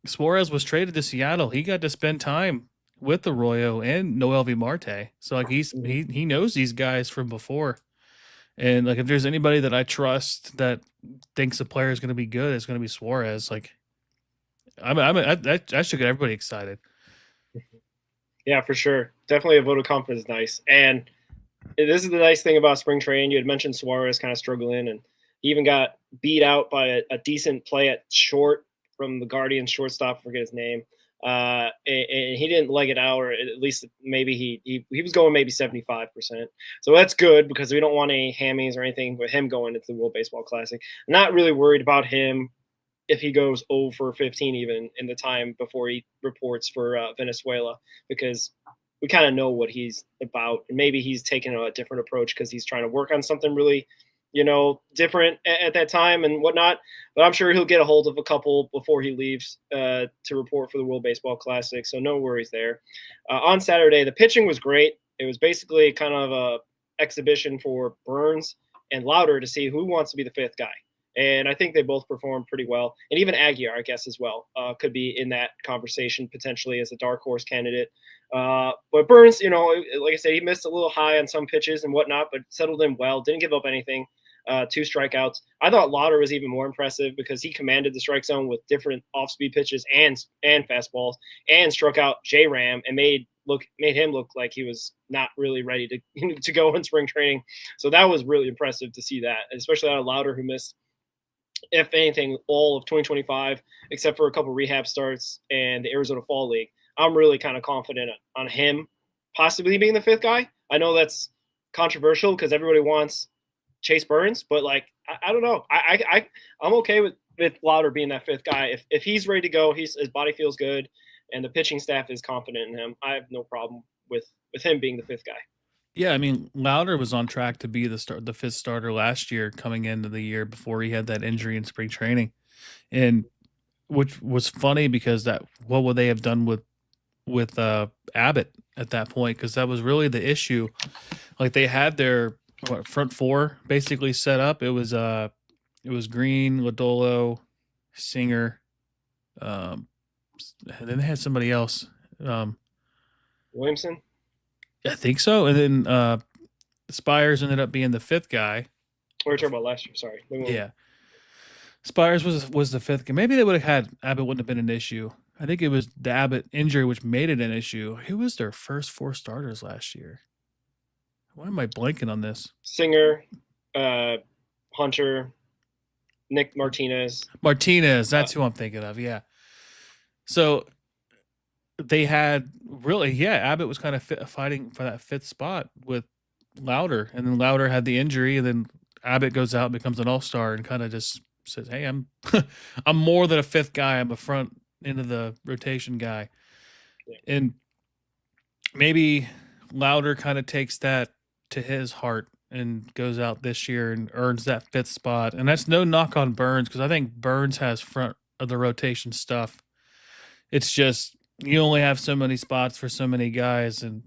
Suarez was traded to Seattle, he got to spend time with Arroyo and Noelvi Marte. So like he knows these guys from before. And like if there's anybody that I trust that thinks the player is going to be good, it's going to be Suarez. Like that should get everybody excited. Yeah, for sure. Definitely a vote of confidence is nice. And this is the nice thing about spring training. You had mentioned Suarez kind of struggling, and he even got beat out by a decent play at short from the Guardians shortstop. I forget his name. And he didn't leg it out, or at least maybe he was going maybe 75%. So that's good because we don't want any hammies or anything with him going into the World Baseball Classic. I'm not really worried about him if he goes 0 for 15 even in the time before he reports for Venezuela, because we kind of know what he's about. And maybe he's taking a different approach because he's trying to work on something really, different at that time and whatnot. But I'm sure he'll get a hold of a couple before he leaves to report for the World Baseball Classic. So no worries there. On Saturday, the pitching was great. It was basically kind of a exhibition for Burns and Louder to see who wants to be the fifth guy. And I think they both performed pretty well. And even Aguiar, I guess, as well, could be in that conversation potentially as a dark horse candidate. But Burns, like I said, he missed a little high on some pitches and whatnot, but settled in well, didn't give up anything. 2 strikeouts. I thought Lauder was even more impressive because he commanded the strike zone with different off-speed pitches and fastballs, and struck out J-Ram and made him look like he was not really ready to go in spring training. So that was really impressive to see that, especially out of Lauder, who missed, if anything, all of 2025, except for a couple rehab starts and the Arizona Fall League. I'm really kind of confident on him possibly being the fifth guy. I know that's controversial because everybody wants Chase Burns, but I don't know. I'm okay with Louder being that fifth guy. If he's ready to go, his body feels good, and the pitching staff is confident in him, I have no problem with him being the fifth guy. Yeah, I mean, Louder was on track to be the fifth starter last year coming into the year before he had that injury in spring training. And which was funny because what would they have done with Abbott at that point? Because that was really the issue. Like, they had their front four basically set up. It was Green, Lodolo, Singer, and then they had somebody else. Williamson? I think so. And then Spires ended up being the fifth guy. We were talking about last year, sorry. Yeah. Spires was the fifth guy. Maybe they would have had Abbott wouldn't have been an issue. I think it was the Abbott injury which made it an issue. Who was their first 4 starters last year? Why am I blanking on this? Singer, Hunter, Nick Martinez. That's who I'm thinking of, yeah. So they had Abbott was kind of fighting for that fifth spot with Louder, and then Louder had the injury, and then Abbott goes out and becomes an all-star and kind of just says, hey, I'm I'm more than a fifth guy. I'm a front end of the rotation guy. Yeah. And maybe Louder kind of takes that to his heart and goes out this year and earns that fifth spot. And that's no knock on Burns, because I think Burns has front of the rotation stuff. It's just you only have so many spots for so many guys, and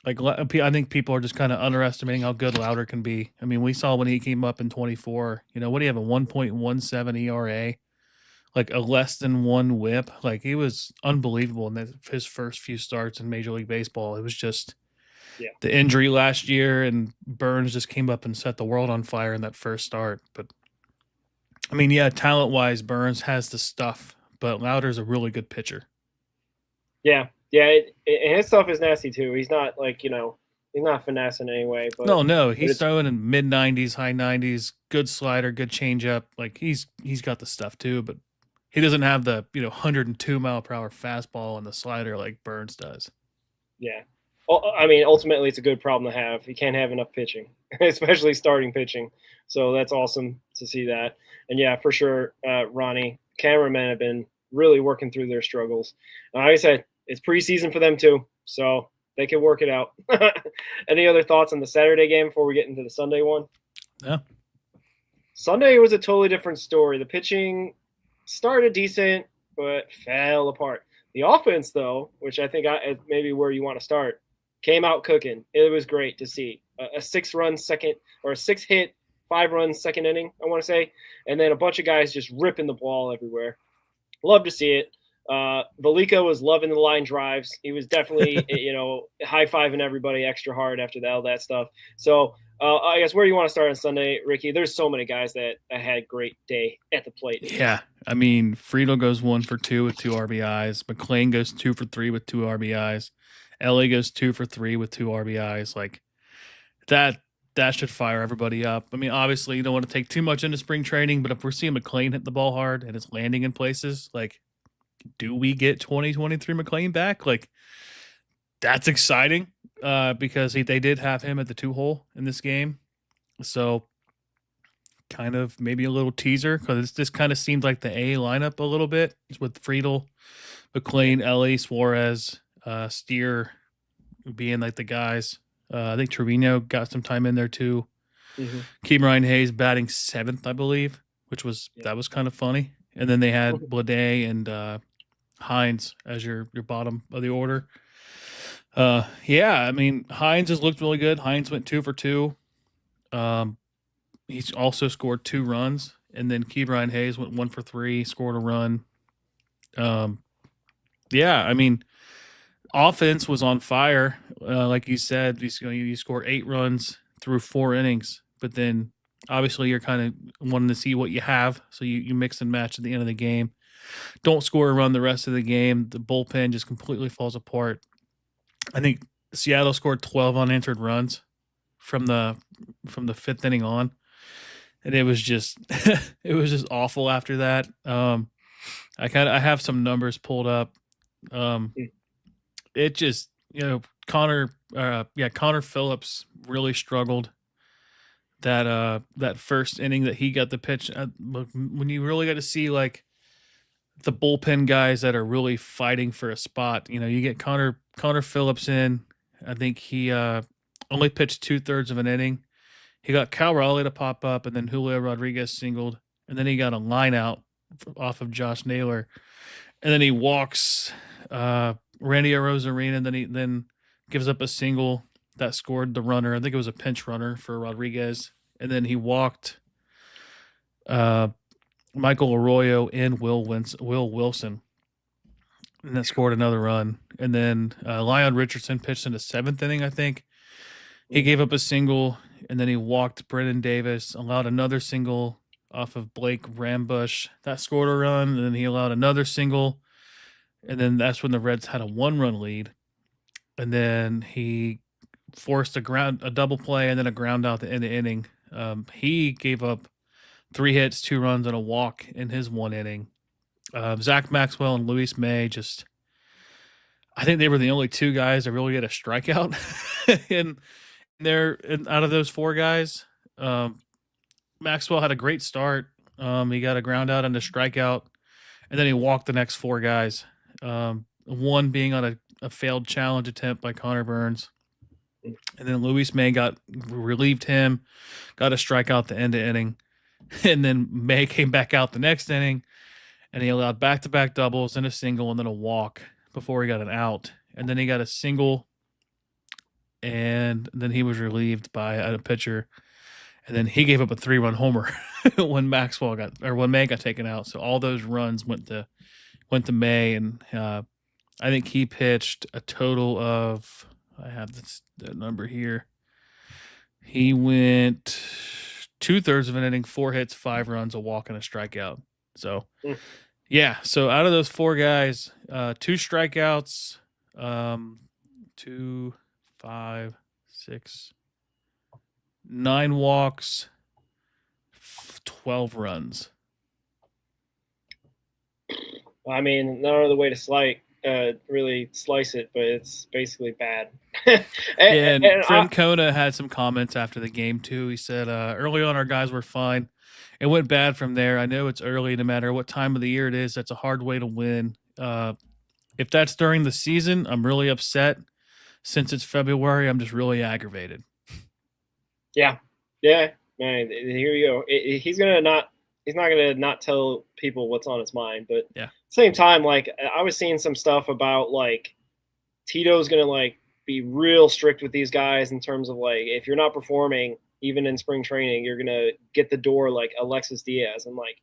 I think people are just kind of underestimating how good Louder can be. I mean, we saw when he came up in 24, what do you have, a 1.17 ERA, like a less than 1 whip. Like, he was unbelievable in his first few starts in Major League Baseball. It was just the injury last year, and Burns just came up and set the world on fire in that first start. But, I mean, yeah, talent-wise, Burns has the stuff, but Louder's a really good pitcher. Yeah. Yeah, and his stuff is nasty too. He's not he's not finessing anyway. But no, he's throwing in mid-90s, high 90s, good slider, good changeup. Like, he's got the stuff too, but he doesn't have the 102 mile per hour fastball and the slider like Burns does. Yeah, I mean, ultimately it's a good problem to have. You can't have enough pitching, especially starting pitching. So that's awesome to see that. And yeah, for sure, Ronnie, cameramen have been really working through their struggles. Like I said, it's preseason for them too, so they can work it out. Any other thoughts on the Saturday game before we get into the Sunday one? Yeah. Sunday was a totally different story. The pitching started decent, but fell apart. The offense, though, which I think maybe where you want to start, came out cooking. It was great to see a 6-run second, or a 6-hit, 5-run second inning, I want to say, and then a bunch of guys just ripping the ball everywhere. Love to see it. Velica was loving the line drives. He was definitely, high-fiving everybody extra hard after all that stuff. So I guess where do you want to start on Sunday, Ricky? There's so many guys that had a great day at the plate. Yeah. I mean, Friedel goes 1 for 2 with 2 RBIs. McClain goes 2 for 3 with 2 RBIs. Ellie goes 2 for 3 with 2 RBIs. Like, that should fire everybody up. I mean, obviously, you don't want to take too much into spring training, but if we're seeing McClain hit the ball hard and it's landing in places, like, do we get 2023 McClain back? Like, that's exciting because they did have him at the 2-hole in this game. So kind of maybe a little teaser because this kind of seemed like the A lineup a little bit with Friedel, McLean, Ellie, Suarez, Steer being like the guys. I think Trevino got some time in there too. Mm-hmm. Keem Hayes batting 7th, I believe, which was that was kind of funny. And then they had Blade and Hines as your bottom of the order. I mean, Hines has looked really good. Hines went 2 for 2. He's also scored 2 runs, and then Keem Hayes went 1 for 3, scored a run. I mean, offense was on fire. Like you said, you scored 8 runs through 4 innings, but then obviously you're kind of wanting to see what you have, so you mix and match at the end of the game. Don't score a run the rest of the game. The bullpen just completely falls apart. I think Seattle scored 12 unanswered runs from the 5th inning on, and it was just awful after that. I have some numbers pulled up. It just Connor Phillips really struggled that first inning that he got the pitch. When you really got to see like the bullpen guys that are really fighting for a spot, you get Connor Phillips in. I think he only pitched 2/3 of an inning. He got Cal Raleigh to pop up, and then Julio Rodriguez singled, and then he got a line out off of Josh Naylor, and then he walks Randy Arozarena, and then he gives up a single that scored the runner. I think it was a pinch runner for Rodriguez, and then he walked Michael Arroyo and Will Wilson, and that scored another run. And then Leon Richardson pitched in the 7th inning, I think. He gave up a single, and then he walked Brennan Davis, allowed another single off of Blake Rambush. That scored a run, and then he allowed another single, and then that's when the Reds had a 1-run lead. And then he forced a double play and then a ground out at the end of the inning. He gave up 3 hits, 2 runs, and a walk in his 1 inning. Zach Maxwell and Luis May I think they were the only 2 guys that really get a strikeout. and out of those 4 guys, Maxwell had a great start. He got a ground out and a strikeout, and then he walked the next 4 guys. One being on a failed challenge attempt by Connor Burns. And then Luis May relieved him, got a strikeout at the end of the inning. And then May came back out the next inning, and he allowed back-to-back doubles and a single and then a walk before he got an out. And then he got a single, and then he was relieved by a pitcher. And then he gave up a 3-run homer when May got taken out. So all those runs went to May, and I think he pitched a total of, I have the number here. He went 2/3 of an inning, 4 hits, 5 runs, a walk, and a strikeout. So, so out of those 4 guys, 2 strikeouts, 2, 5, 6, 9 walks, 12 runs. I mean, no other way to really slice it, but it's basically bad. and Francona had some comments after the game too. He said, early on our guys were fine. It went bad from there. I know it's early, no matter what time of the year it is. That's a hard way to win. If that's during the season, I'm really upset. Since it's February, I'm just really aggravated. Yeah, man. Here you go. He's not gonna not tell people what's on his mind, but yeah. At the same time, like I was seeing some stuff about like Tito's gonna like be real strict with these guys in terms of like if you're not performing even in spring training, you're gonna get the door like Alexis Diaz. And like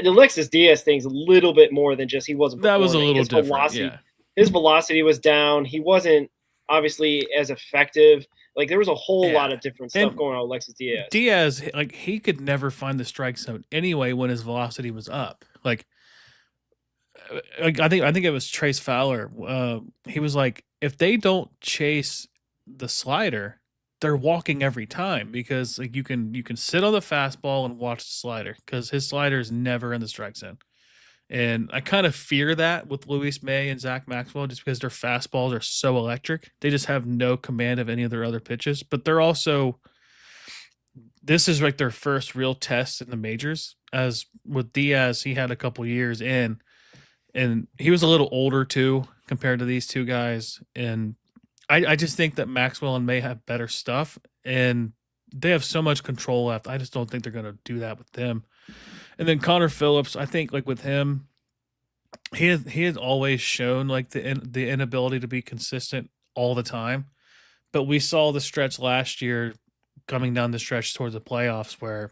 the Alexis Diaz thing's a little bit more than just he wasn't performing. That was a little his different. Velocity, his velocity was down. He wasn't obviously as effective. Like there was a whole lot of different stuff going on with Alexis Diaz. Diaz, like he could never find the strike zone anyway when his velocity was up. Like I think it was Trace Fowler. He was like, if they don't chase the slider, they're walking every time because like you can sit on the fastball and watch the slider because his slider is never in the strike zone. And I kind of fear that with Luis May and Zach Maxwell just because their fastballs are so electric. They just have no command of any of their other pitches, but they're also this is like their first real test in the majors. As with Diaz, he had a couple years in, and he was a little older too compared to these two guys. And I just think that Maxwell and May have better stuff, and they have so much control left. I just don't think they're going to do that with them. And then Connor Phillips, I think like with him, he has always shown like the inability to be consistent all the time. But we saw the stretch last year coming down the stretch towards the playoffs where,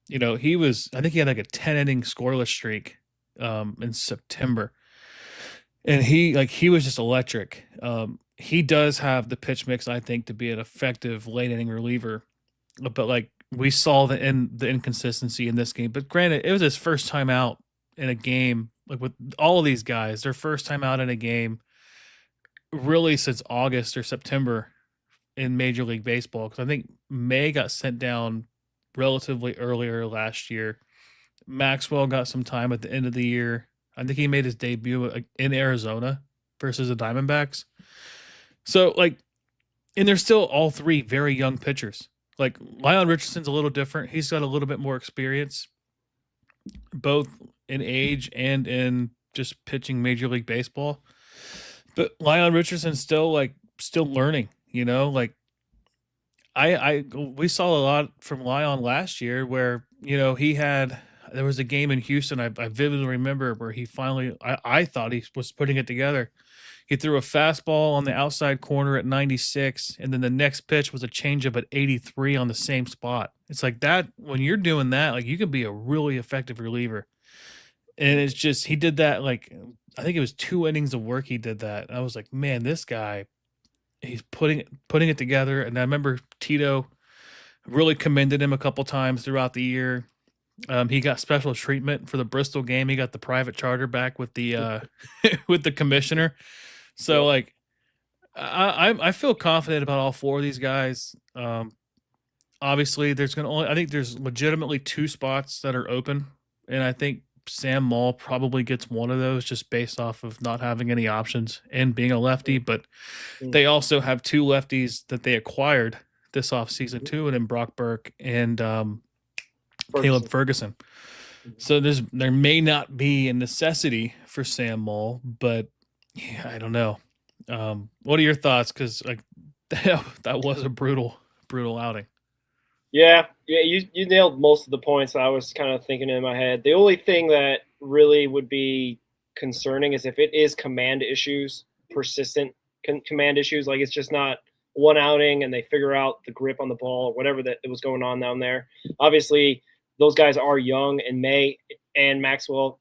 I think he had like a 10 inning scoreless streak in September. And he was just electric. He does have the pitch mix, I think, to be an effective late inning reliever. But like we saw the inconsistency in this game. But granted, it was his first time out in a game, like with all of these guys, their first time out in a game really since August or September in Major League Baseball. Because I think May got sent down relatively earlier last year. Maxwell got some time at the end of the year. I think he made his debut in Arizona versus the Diamondbacks. So, like, and they're still all three very young pitchers. Like, Lyon Richardson's a little different. He's got a little bit more experience, both in age and in just pitching Major League Baseball. But Lyon Richardson's still learning, like, we saw a lot from Lyon last year where, there was a game in Houston. I vividly remember where he finally, I thought he was putting it together. He threw a fastball on the outside corner at 96, and then the next pitch was a changeup at 83 on the same spot. It's like that, when you're doing that, like you can be a really effective reliever. And it's just, he did that, like, I think it was 2 innings of work he did that. And I was like, man, this guy, he's putting it together. And I remember Tito really commended him a couple times throughout the year. He got special treatment for the Bristol game. He got the private charter back with the with the commissioner. So like, I feel confident about all 4 of these guys. Obviously, I think there's legitimately 2 spots that are open, and I think Sam Maul probably gets one of those just based off of not having any options and being a lefty. But they also have 2 lefties that they acquired this offseason too, and in Brock Burke and Caleb Ferguson. So there may not be a necessity for Sam Maul, but yeah, I don't know. What are your thoughts? Because like that was a brutal outing. Yeah, you nailed most of the points I was kind of thinking in my head. The only thing that really would be concerning is if it is command issues, persistent command issues, like it's just not one outing and they figure out the grip on the ball or whatever that was going on down there. Obviously, those guys are young, and May and Maxwell,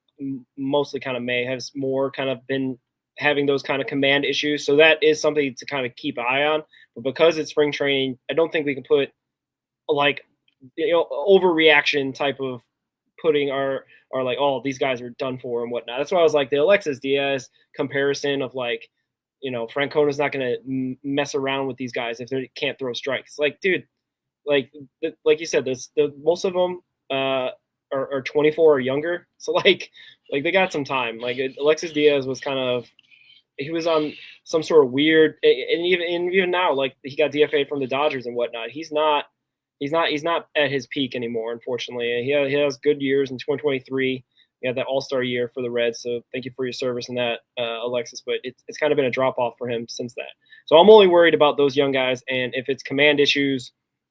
mostly kind of May, has more kind of been having those kind of command issues. So that is something to kind of keep an eye on. But because it's spring training, I don't think we can put like, overreaction type of putting our like, oh, these guys are done for and whatnot. That's why I was like the Alexis Diaz comparison of like, Francona's not going to mess around with these guys if they can't throw strikes. Like, dude, like you said, most of them are 24 or younger. So like they got some time. Like Alexis Diaz was he was on some sort of weird, and even now, like he got DFA'd from the Dodgers and whatnot. He's not at his peak anymore, unfortunately. He has good years in 2023. He had that All-Star year for the Reds, so thank you for your service in that, Alexis. But it's kind of been a drop-off for him since that. So I'm only worried about those young guys and if it's command issues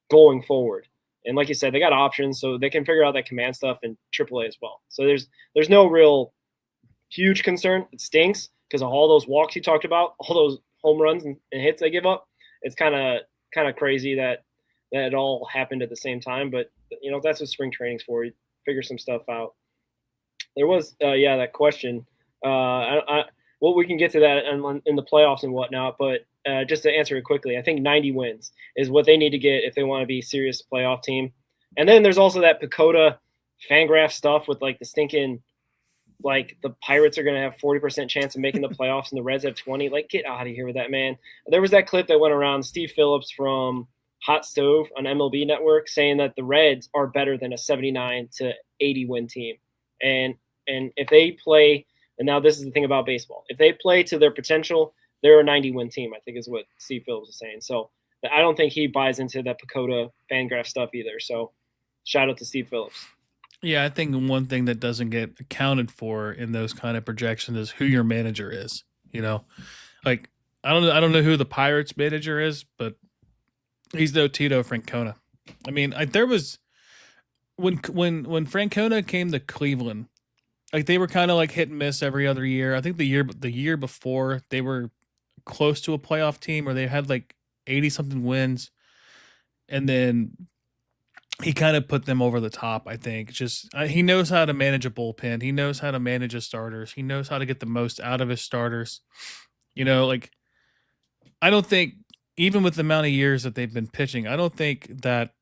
going forward. And like you said, they got options, so they can figure out that command stuff in AAA as well. So there's no real huge concern. It stinks because of all those walks you talked about, all those home runs and hits they give up. It's kind of crazy that it all happened at the same time. But, that's what spring training's for. You figure some stuff out. There was, that question. Well, we can get to that in the playoffs and whatnot. But just to answer it quickly, I think 90 wins is what they need to get if they want to be a serious playoff team. And then there's also that Pacoda Fangraph stuff with like the stinking, like the Pirates are going to have 40% chance of making the playoffs and the Reds have 20. Like, get out of here with that, man. There was that clip that went around, Steve Phillips from Hot Stove on MLB Network saying that the Reds are better than a 79 to 80 win team. And if they play, and now this is the thing about baseball, if they play to their potential, they're a 90 win team, I think is what Steve Phillips is saying. So I don't think he buys into that Pacoda Fangraph stuff either. So shout out to Steve Phillips. Yeah, I think one thing that doesn't get accounted for in those kind of projections is who your manager is. Like I don't know who the Pirates manager is, but he's no Tito Francona. I mean, there was when Francona came to Cleveland, like they were kind of like hit and miss every other year. I think the year before they were close to a playoff team, or they had like 80 something wins, and then he kind of put them over the top. I think he knows how to manage a bullpen. He knows how to manage his starters. He knows how to get the most out of his starters. Like I don't think, even with the amount of years that they've been pitching, I don't think that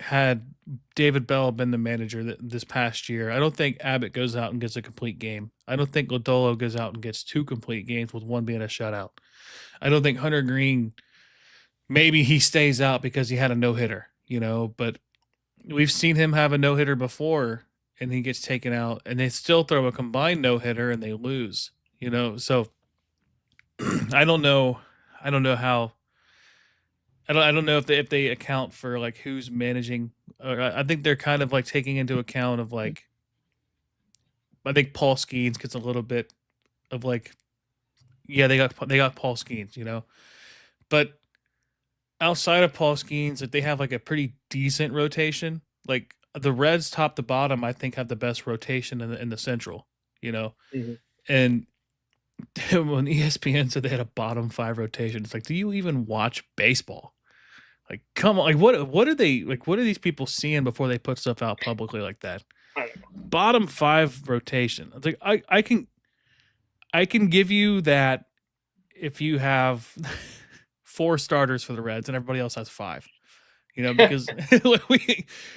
had David Bell been the manager this past year, I don't think Abbott goes out and gets a complete game. I don't think Lodolo goes out and gets 2 complete games with one being a shutout. I don't think Hunter Green, maybe he stays out because he had a no-hitter, but we've seen him have a no-hitter before and he gets taken out, and they still throw a combined no-hitter and they lose, so I don't know how. I don't know if they account for like who's managing. I think they're kind of like taking into account of like. I think Paul Skeens gets a little bit of like, yeah, they got Paul Skeens, but outside of Paul Skeens, that they have like a pretty decent rotation. Like the Reds, top to bottom, I think have the best rotation in the Central, Mm-hmm. and. When ESPN said they had a bottom 5 rotation, it's like, do you even watch baseball? Like, come on, like what are they like? What are these people seeing before they put stuff out publicly like that? Bottom 5 rotation. It's like I can give you that if you have 4 starters for the Reds and everybody else has 5, because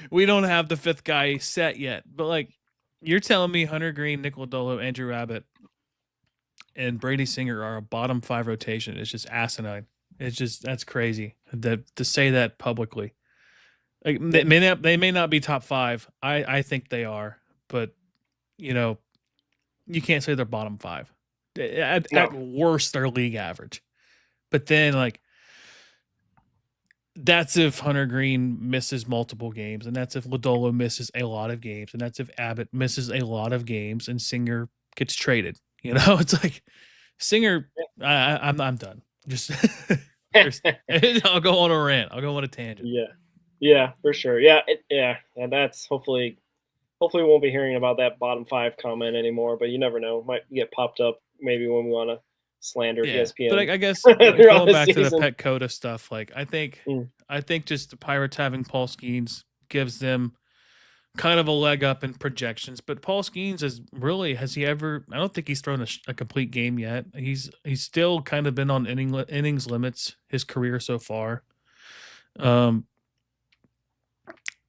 we don't have the 5th guy set yet. But like, you're telling me Hunter Green, Nick Lodolo, Andrew Abbott, and Brady Singer are a bottom 5 rotation. It's just asinine. That's crazy to say that publicly. Like, they may not be top 5. I think they are, but you can't say they're bottom 5. At worst, they're league average. But then like, that's if Hunter Green misses multiple games, and that's if Lodolo misses a lot of games, and that's if Abbott misses a lot of games, and Singer gets traded. It's like Singer. I'm done. Just I'll go on a rant. I'll go on a tangent. Yeah, for sure. And that's hopefully we won't be hearing about that bottom 5 comment anymore. But you never know; might get popped up maybe when we want to slander ESPN. But I guess going back to the Pet Coda stuff, like I think just the Pirates having Paul Skeens gives them kind of a leg up in projections. But Paul Skeens has he ever? I don't think he's thrown a complete game yet. He's still kind of been on innings limits his career so far.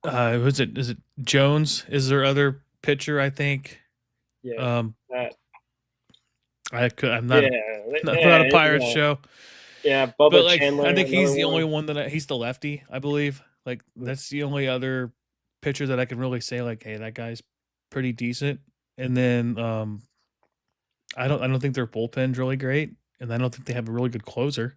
Is it Jones? Is there other pitcher? I think. Yeah. I'm not a Pirates show. Yeah, Bubba but like Chandler, I think he's the only one he's the lefty, I believe. Like that's the only other pitcher that I can really say like, hey, that guy's pretty decent. And then I don't think their bullpen's really great, and I don't think they have a really good closer.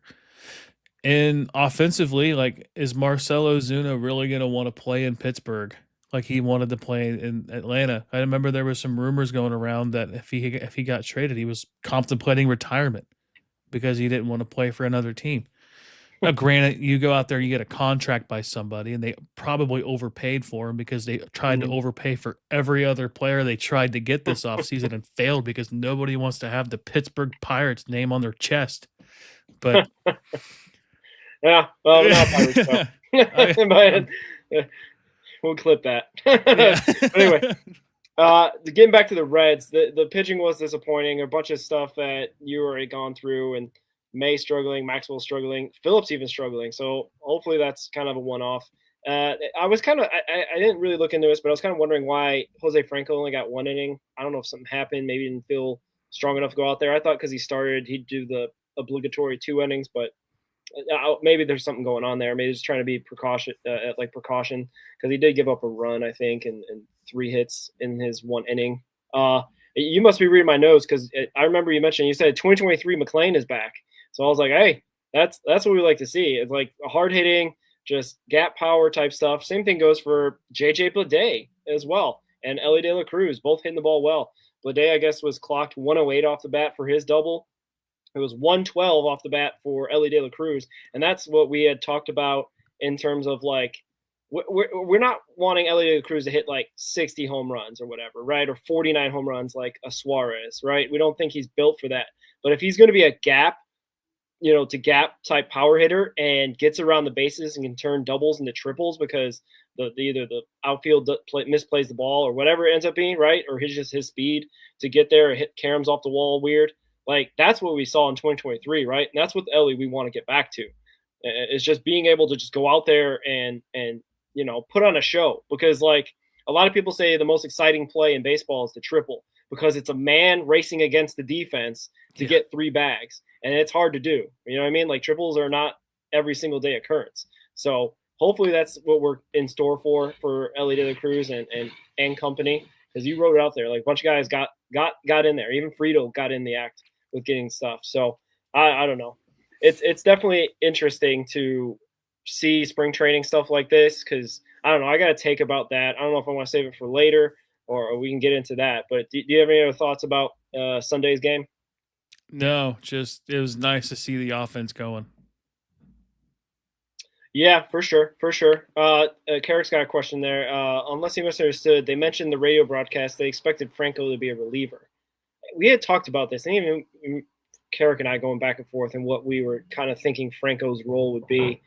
And offensively, like, is Marcell Ozuna really going to want to play in Pittsburgh like he wanted to play in Atlanta? I remember there was some rumors going around that if he got traded, he was contemplating retirement because he didn't want to play for another team. Now, granted, you go out there and you get a contract by somebody, and they probably overpaid for him because they tried to overpay for every other player they tried to get this offseason and failed because nobody wants to have the Pittsburgh Pirates name on their chest. But yeah, well, not Pirates, but we'll clip that. Anyway, getting back to the Reds, the pitching was disappointing. A bunch of stuff that you already gone through, and May struggling, Maxwell struggling, Phillips even struggling. So hopefully that's kind of a one-off. I was kind of I didn't really look into this, but I was kind of wondering why Jose Franco only got 1 inning. I don't know if something happened. Maybe he didn't feel strong enough to go out there. I thought because he started, he'd do the obligatory 2 innings, but maybe there's something going on there. Maybe he's trying to be precaution because he did give up a run, I think, and 3 hits in his 1 inning. You must be reading my notes because I remember you mentioned, you said 2023 McLean is back. So I was like, hey, That's what we like to see. It's like a hard hitting, just gap power type stuff. Same thing goes for JJ Bleday as well, and Ellie De La Cruz, both hitting the ball well. Bleday, I guess, was clocked 108 off the bat for his double. It was 112 off the bat for Ellie De La Cruz, and that's what we had talked about in terms of like we're not wanting Ellie De La Cruz to hit like 60 home runs or whatever, right? Or 49 home runs like a Suarez, right? We don't think he's built for that. But if he's going to be a gap, to gap type power hitter and gets around the bases and can turn doubles into triples because either the outfield misplays the ball or whatever it ends up being, right? Or his speed to get there and hit caroms off the wall weird. Like that's what we saw in 2023, right? And that's what Ellie we want to get back to. It's just being able to just go out there and put on a show, because like a lot of people say the most exciting play in baseball is the triple because it's a man racing against the defense to get 3 bags, and it's hard to do. You know what I mean? Like triples are not every single day occurrence. So hopefully that's what we're in store for Ellie De La Cruz and company, because you wrote it out there. Like a bunch of guys got in there. Even Friedel got in the act with getting stuff. So I don't know. It's definitely interesting to see spring training stuff like this, because I don't know. I got a take about that. I don't know if I want to save it for later or we can get into that. But do you have any other thoughts about Sunday's game? No, just it was nice to see the offense going. Yeah, for sure. Carrick's got a question there. Unless he misunderstood, they mentioned the radio broadcast. They expected Franco to be a reliever. We had talked about this, and even Carrick and I going back and forth and what we were kind of thinking Franco's role would be.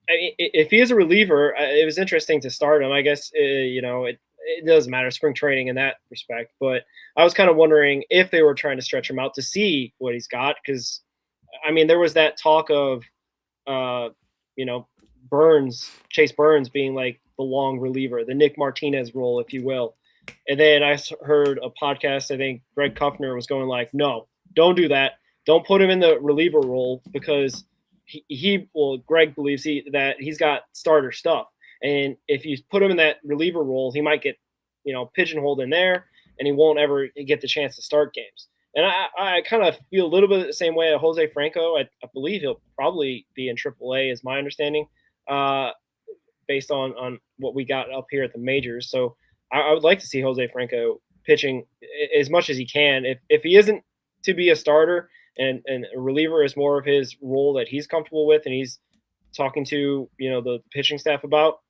If he is a reliever, it was interesting to start him. I guess, it doesn't matter, spring training in that respect. But I was kind of wondering if they were trying to stretch him out to see what he's got. Because, I mean, there was that talk of, Chase Burns being like the long reliever, the Nick Martinez role, if you will. And then I heard a podcast, I think Greg Kuffner was going like, no, don't do that. Don't put him in the reliever role because Greg believes that he's got starter stuff. And if you put him in that reliever role, he might get, pigeonholed in there and he won't ever get the chance to start games. And I kind of feel a little bit the same way at Jose Franco. I believe he'll probably be in AAA is my understanding, based on what we got up here at the majors. So I would like to see Jose Franco pitching as much as he can. If he isn't to be a starter and a reliever is more of his role that he's comfortable with and he's talking to, the pitching staff about,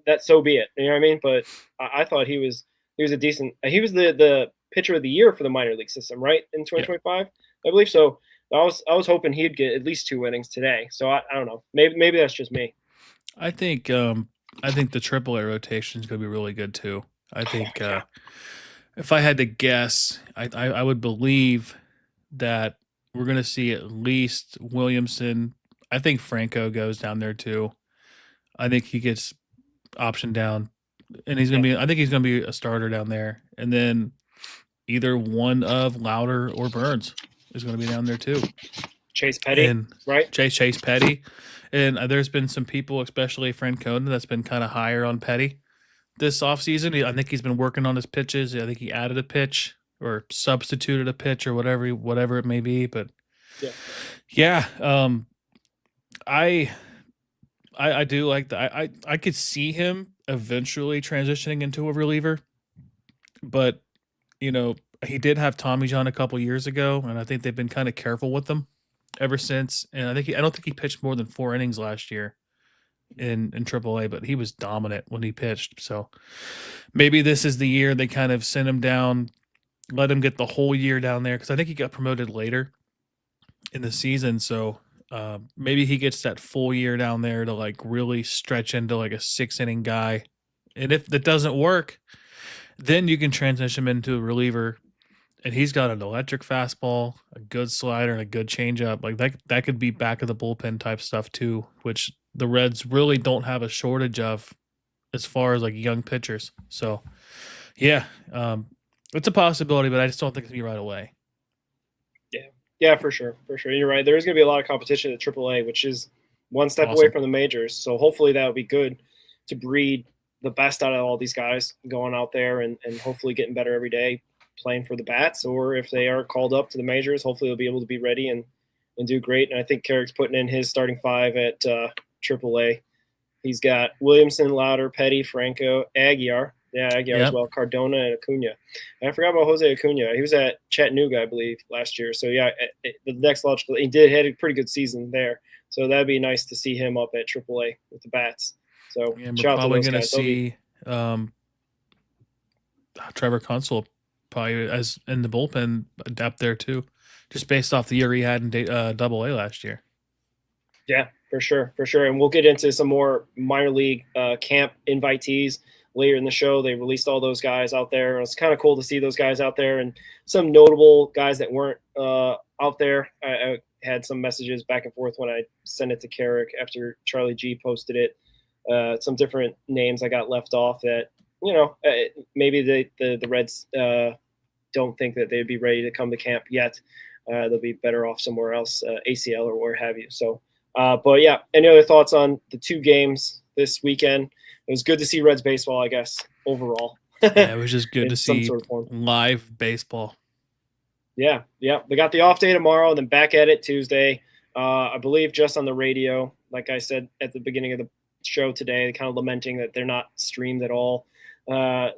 that so be it. You know what I mean? But I thought he was a decent – he was the pitcher of the year for the minor league system, right, in 2025? Yeah. I believe so. I was hoping he'd get at least 2 innings today. So I don't know. Maybe that's just me. I think the AAA rotation is going to be really good too. I think if I had to guess, I would believe that we're going to see at least Williamson. I think Franco goes down there too. I think he gets optioned down, and he's going to be. I think he's going to be a starter down there, and then either one of Louder or Burns is going to be down there too. Chase Petty, right? Chase Petty, and there's been some people, especially Francona, that's been kind of higher on Petty this offseason. I think he's been working on his pitches. I think he added a pitch or substituted a pitch or whatever it may be. But yeah, I do like that. I could see him eventually transitioning into a reliever, but he did have Tommy John a couple years ago, and I think they've been kind of careful with him ever since. And I don't think he pitched more than 4 innings last year in AAA, but he was dominant when he pitched. So maybe this is the year they kind of send him down, let him get the whole year down there, because I think he got promoted later in the season. So maybe he gets that full year down there to like really stretch into like a 6-inning guy. And if that doesn't work, then you can transition him into a reliever. And he's got an electric fastball, a good slider, and a good changeup. Like that could be back of the bullpen type stuff too, which the Reds really don't have a shortage of as far as like young pitchers. So yeah, it's a possibility, but I just don't think it's gonna be right away. Yeah, for sure. You're right. There is going to be a lot of competition at AAA, which is one step away from the majors. So hopefully that would be good to breed the best out of all these guys going out there and hopefully getting better every day, playing for the bats. Or if they are called up to the majors, hopefully they'll be able to be ready and and do great. And I think Carrick's putting in his starting 5 at AAA. He's got Williamson, Lauder, Petty, Franco, Aguiar. Yeah, Aguiar as well, Cardona, and Acuna. And I forgot about Jose Acuna. He was at Chattanooga, I believe, last year. So, yeah, the next logical – he had a pretty good season there. So that would be nice to see him up at AAA with the bats. So, we're probably going to see Trevor Consul probably as in the bullpen up there too, just based off the year he had in Double-A last year. Yeah, for sure. And we'll get into some more minor league camp invitees later in the show. They released all those guys out there. It's kind of cool to see those guys out there, and some notable guys that weren't out there. I had some messages back and forth when I sent it to Carrick after Charlie G posted it. Some different names I got left off that, maybe the Reds don't think that they'd be ready to come to camp yet. They'll be better off somewhere else, ACL or where have you. So, but yeah, any other thoughts on the 2 games this weekend? It was good to see Reds baseball, I guess, overall. Yeah, it was just good to see sort of live baseball. Yeah. They got the off day tomorrow, and then back at it Tuesday. I believe just on the radio, like I said at the beginning of the show today, kind of lamenting that they're not streamed at all. I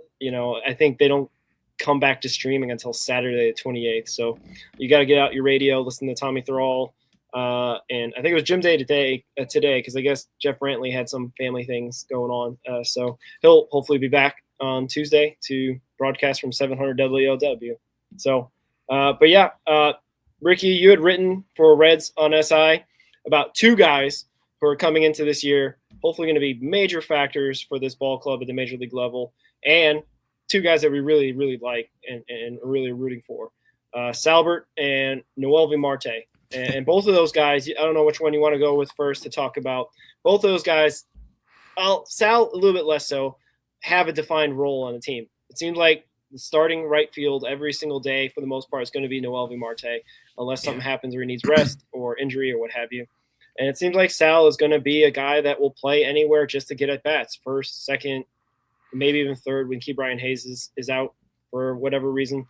think they don't come back to streaming until Saturday the 28th. So you got to get out your radio, listen to Tommy Thrall. And I think it was Jim Day today, because I guess Jeff Brantley had some family things going on. So he'll hopefully be back on Tuesday to broadcast from 700 WLW. So, but yeah, Ricky, you had written for Reds on SI about 2 guys who are coming into this year, hopefully going to be major factors for this ball club at the major league level, and 2 guys that we really, really like and really rooting for, Salbert and Noelvi Marte. And both of those guys, I don't know which one you want to go with first to talk about. Both of those guys, Sal a little bit less so, have a defined role on the team. It seems like the starting right field every single day for the most part is going to be Noelvi Marte, unless something happens where he needs rest or injury or what have you. And it seems like Sal is going to be a guy that will play anywhere just to get at bats, first, second, maybe even third when Key Brian Hayes is out for whatever reason.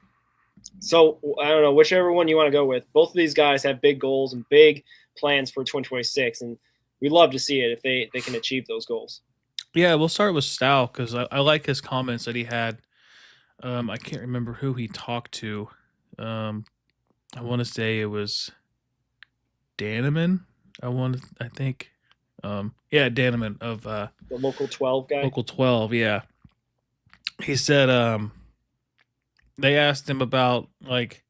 So I don't know, whichever one you want to go with. Both of these guys have big goals and big plans for 2026, and we'd love to see it if they can achieve those goals. Yeah, we'll start with Sal because I like his comments that he had. I can't remember who he talked to. I want to say it was Daneman. I think. Yeah, Daneman of the Local 12 guy. Local 12, yeah. He said they asked him about like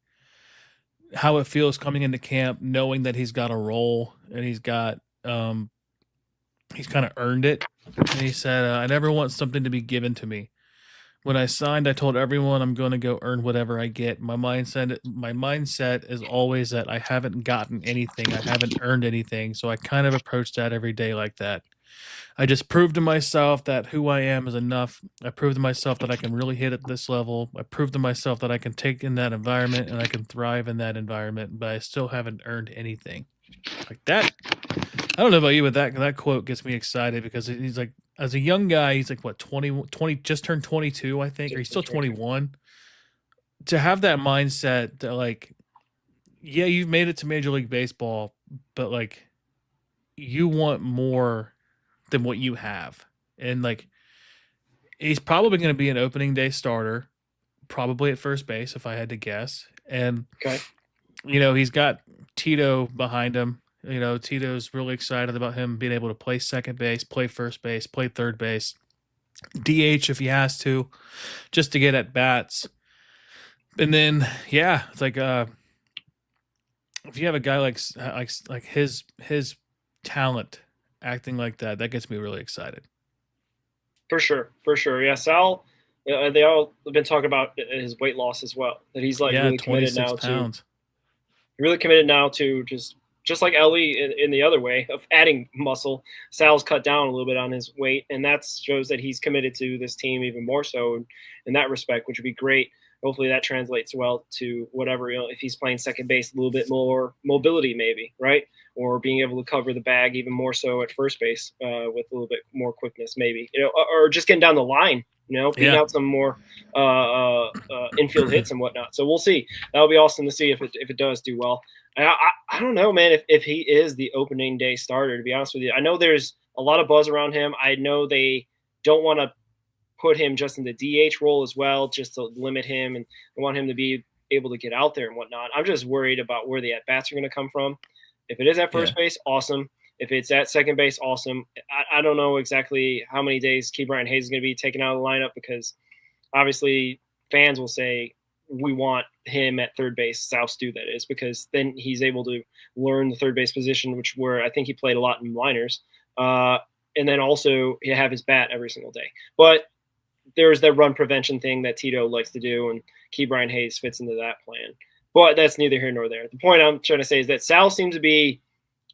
how it feels coming into camp, knowing that he's got a role and he's got he's kind of earned it. And he said, I never want something to be given to me. When I signed, I told everyone I'm going to go earn whatever I get. My mindset is always that I haven't gotten anything. I haven't earned anything. So I kind of approach that every day like that. I just proved to myself that who I am is enough. I proved to myself that I can really hit at this level. I proved to myself that I can take in that environment and I can thrive in that environment, but I still haven't earned anything. Like that. I don't know about you, but that quote gets me excited because he's like, as a young guy, he's like, what, 20, just turned 22, I think, or he's still 21. To have that mindset that, like, yeah, you've made it to Major League Baseball, but, like, you want more than what you have. And, like, he's probably going to be an opening day starter, probably at first base, if I had to guess. And, he's got Tito behind him. Tito's really excited about him being able to play second base, play first base, play third base, DH if he has to, just to get at bats. And then, yeah, it's like if you have a guy like his talent acting like that, that gets me really excited. For sure. Yeah, Sal, they all have been talking about his weight loss as well. That he's really committed now pounds. Really committed now to just like Ellie in the other way of adding muscle. Sal's cut down a little bit on his weight, and that shows that he's committed to this team even more so in that respect, which would be great. Hopefully that translates well to whatever, if he's playing second base, a little bit more mobility maybe, right? Or being able to cover the bag even more so at first base with a little bit more quickness maybe, or just getting down the line, beating out some more infield hits and whatnot. So we'll see. That'll be awesome to see if it does do well. I I don't know, man, if he is the opening day starter, to be honest with you. I know there's a lot of buzz around him. I know they don't want to put him just in the DH role as well, just to limit him, and they want him to be able to get out there and whatnot. I'm just worried about where the at-bats are going to come from. If it is at first base, awesome. If it's at second base, awesome. I don't know exactly how many days Ke'Bryan Hayes is going to be taken out of the lineup, because obviously fans will say we want him at third base, South Stew that is, because then he's able to learn the third base position, where I think he played a lot in minors. And then also he have his bat every single day. But there's that run prevention thing that Tito likes to do, and Ke'Bryan Hayes fits into that plan. But that's neither here nor there. The point I'm trying to say is that Sal seems to be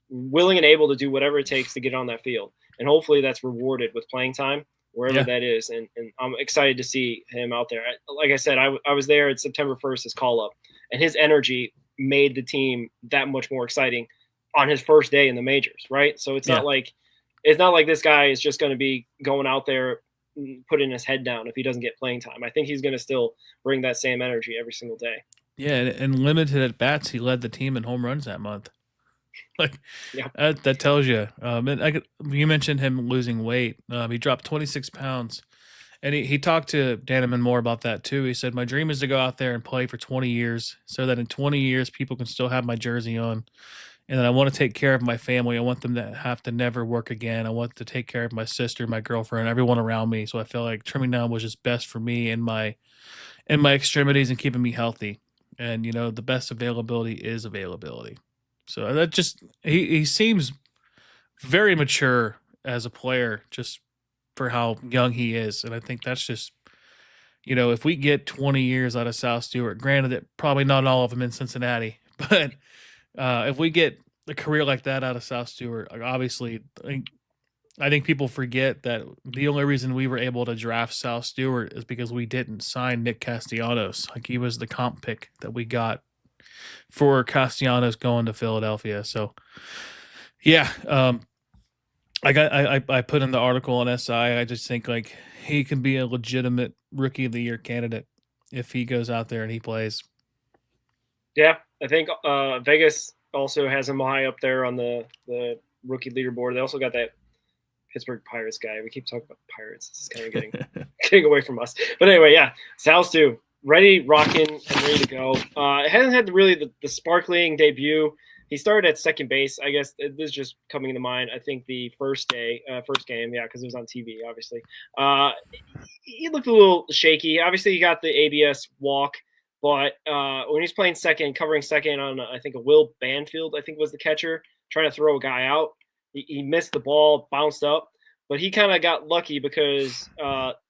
willing and able to do whatever it takes to get on that field. And hopefully that's rewarded with playing time, wherever that is. And I'm excited to see him out there. Like I said, I was there at September 1st, his call-up, and his energy made the team that much more exciting on his first day in the majors, right? So it's not like this guy is just going to be going out there putting his head down if he doesn't get playing time. I think he's going to still bring that same energy every single day. Yeah, and limited at bats, he led the team in home runs that month. Like, that tells you. And you mentioned him losing weight. He dropped 26 pounds, and he talked to Danneman more about that too. He said, "My dream is to go out there and play for 20 years, so that in 20 years people can still have my jersey on. And then I want to take care of my family. I want them to have to never work again. I want to take care of my sister, my girlfriend, everyone around me. So I feel like trimming down was just best for me and my extremities and keeping me healthy. And the best availability is availability." So that just he seems very mature as a player, just for how young he is. And I think that's just if we get 20 years out of South Stewart, granted that probably not all of them in Cincinnati, but if we get a career like that out of South Stewart, like obviously, I think people forget that the only reason we were able to draft South Stewart is because we didn't sign Nick Castellanos. Like, he was the comp pick that we got for Castellanos going to Philadelphia. So, yeah, I put in the article on SI. I just think like he can be a legitimate Rookie of the Year candidate if he goes out there and he plays. Yeah, I think Vegas also has him high up there on the rookie leaderboard. They also got that Pittsburgh Pirates guy. We keep talking about the Pirates. This is kind of getting away from us. But anyway, yeah, Sal's too. Ready, rocking, and ready to go. It hasn't had really the sparkling debut. He started at second base. I guess this is just coming to mind. I think the first game, because it was on TV, obviously. He looked a little shaky. Obviously, he got the ABS walk. But when he's playing second, covering second on, I think, a Will Banfield, I think was the catcher, trying to throw a guy out. He missed the ball, bounced up. But he kind of got lucky because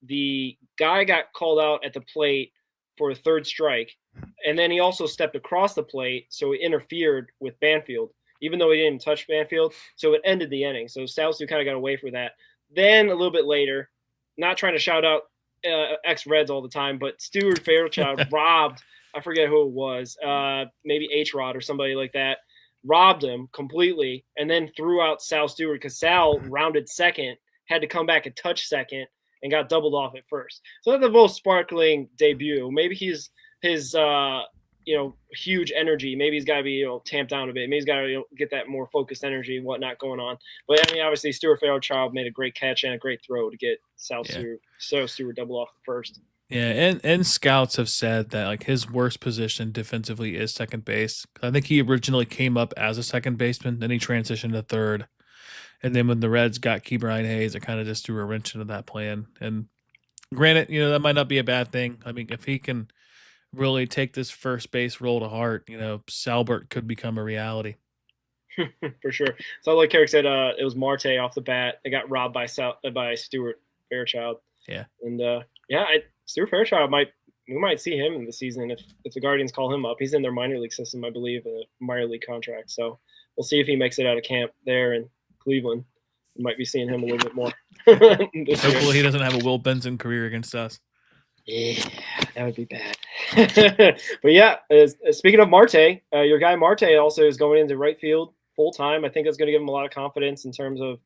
the guy got called out at the plate for a third strike. And then he also stepped across the plate, so it interfered with Banfield, even though he didn't touch Banfield. So it ended the inning. So Salsu kind of got away for that. Then a little bit later, not trying to shout out ex-Reds all the time, but Stuart Fairchild robbed, I forget who it was, maybe H-Rod or somebody like that, robbed him completely and then threw out Sal Stewart because Sal rounded second, had to come back and touch second, and got doubled off at first. So that's the most sparkling debut. Maybe his huge energy, maybe he's got to be tamped down a bit. Maybe he's got to get that more focused energy and whatnot going on. But I mean, obviously Stuart Fairchild made a great catch and a great throw to get Stewart double off at first. Yeah, and scouts have said that like his worst position defensively is second base. I think he originally came up as a second baseman, then he transitioned to third. And then when the Reds got Ke'Bryan Hayes, it kind of just threw a wrench into that plan. And granted, that might not be a bad thing. I mean, if he can really take this first base role to heart, Salbert could become a reality. For sure. So like Carrick said, it was Marte off the bat. They got robbed by Stuart Fairchild. Yeah. And Stuart Fairchild we might see him in the season if the Guardians call him up. He's in their minor league system, I believe, a minor league contract. So we'll see if he makes it out of camp there in Cleveland. We might be seeing him a little bit more. Hopefully he doesn't have a Will Benson career against us. Yeah, that would be bad. But yeah, speaking of Marte, your guy Marte also is going into right field full time. I think that's going to give him a lot of confidence in terms of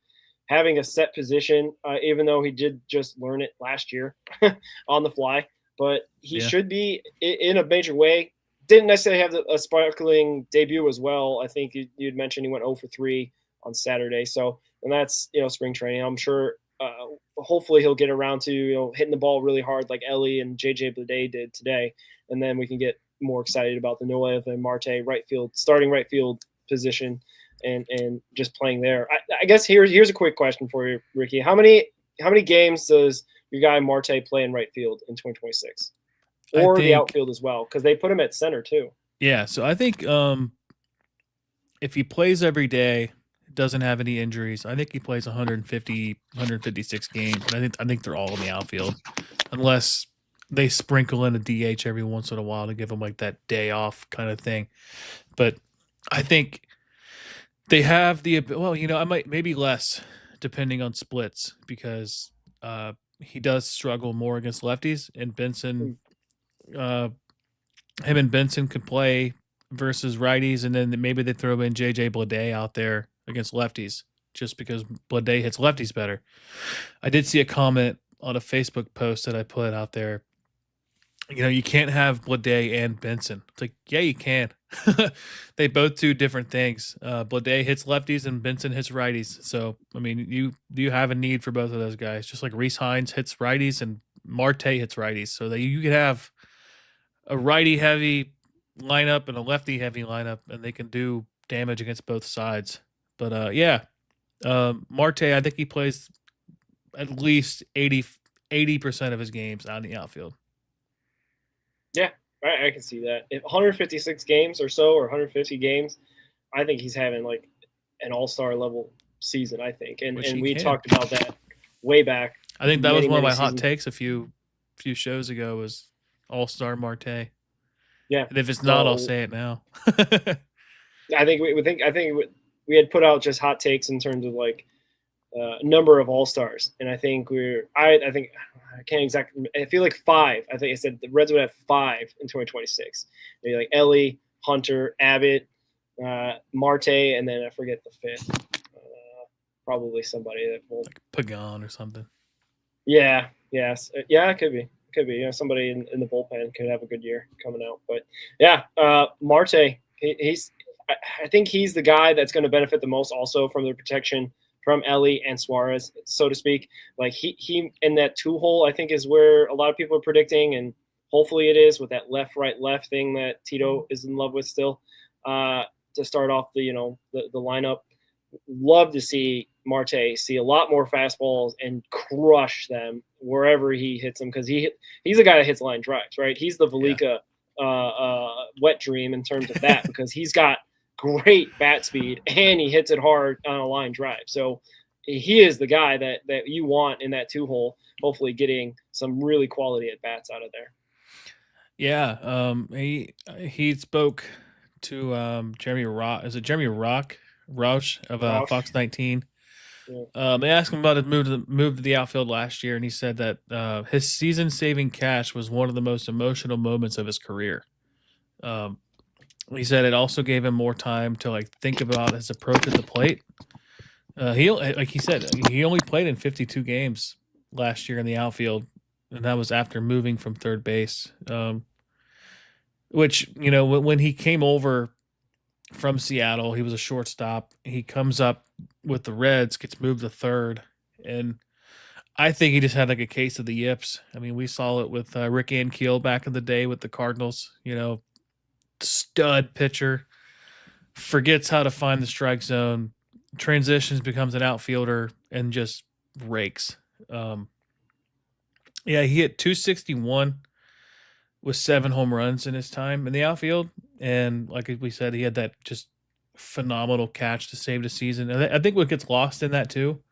having a set position, even though he did just learn it last year on the fly. But he should be in a major way didn't necessarily have a sparkling debut as well. I think you'd mentioned he went 0 for 3 on Saturday. So, and that's, spring training. I'm sure hopefully he'll get around to, hitting the ball really hard like Ellie and JJ Bleday did today. And then we can get more excited about the Noah and Marte starting right field position and just playing there. I guess here's a quick question for you, Ricky. How many games does your guy Marte play in right field in 2026? Or the outfield as well, because they put him at center too. Yeah, so I think if he plays every day, doesn't have any injuries, I think he plays 156 games. And I think they're all in the outfield, unless they sprinkle in a DH every once in a while to give him like that day off kind of thing. But I think they have I might maybe less depending on splits, because he does struggle more against lefties, and Benson. Him and Benson could play versus righties, and then maybe they throw in JJ Bleday out there against lefties just because Bleday hits lefties better. I did see a comment on a Facebook post that I put out there. You can't have Bleday and Benson. It's like, yeah, you can. They both do different things. Bleday hits lefties and Benson hits righties. So, I mean, you have a need for both of those guys. Just like Reese Hines hits righties and Marte hits righties. So that you could have a righty-heavy lineup and a lefty-heavy lineup, and they can do damage against both sides. But, Marte, I think he plays at least 80% of his games out in the outfield. Yeah, I can see that. If 156 games or so, or 150 games, I think he's having like an all-star level season, I think. And we talked about that way back. I think that was one of my hot takes a few shows ago, was all-star Marte. Yeah. And if it's not, I'll say it now. I think we had put out just hot takes in terms of like number of all-stars, and I think I can't exactly. I feel like 5. I think I said the Reds would have 5 in 2026. Maybe like Ellie, Hunter, Abbott, Marte, and then I forget the 5th. Probably somebody that will, like Pagan or something. Yeah. Yes. Yeah. It could be. Somebody in the bullpen could have a good year coming out. But yeah, Marte, I think he's the guy that's going to benefit the most also from the protection from Ellie and Suarez, so to speak. Like he in that 2-hole, I think, is where a lot of people are predicting, and hopefully it is, with that left, right, left thing that Tito is in love with still, to start off the lineup. Love to see Marte see a lot more fastballs and crush them wherever he hits them, because he's a guy that hits line drives, right? He's the Velika wet dream in terms of that, because he's got great bat speed and he hits it hard on a line drive. So he is the guy that you want in that 2-hole, hopefully getting some really quality at bats out of there. Yeah, he spoke to Jeremy Rock. Is it Jeremy Rauch of Fox 19? Yeah. They asked him about his move to the outfield last year, and he said that his season-saving catch was one of the most emotional moments of his career. He said it also gave him more time to think about his approach at the plate. He said, he only played in 52 games last year in the outfield, and that was after moving from third base. Which, when he came over from Seattle, he was a shortstop. He comes up with the Reds, gets moved to third, and I think he just had a case of the yips. I mean, we saw it with Rick Ankiel back in the day with the Cardinals. Stud pitcher, forgets how to find the strike zone, transitions, becomes an outfielder, and just rakes. He hit 261 with 7 home runs in his time in the outfield, and like we said, he had that just phenomenal catch to save the season. And I think what gets lost in that too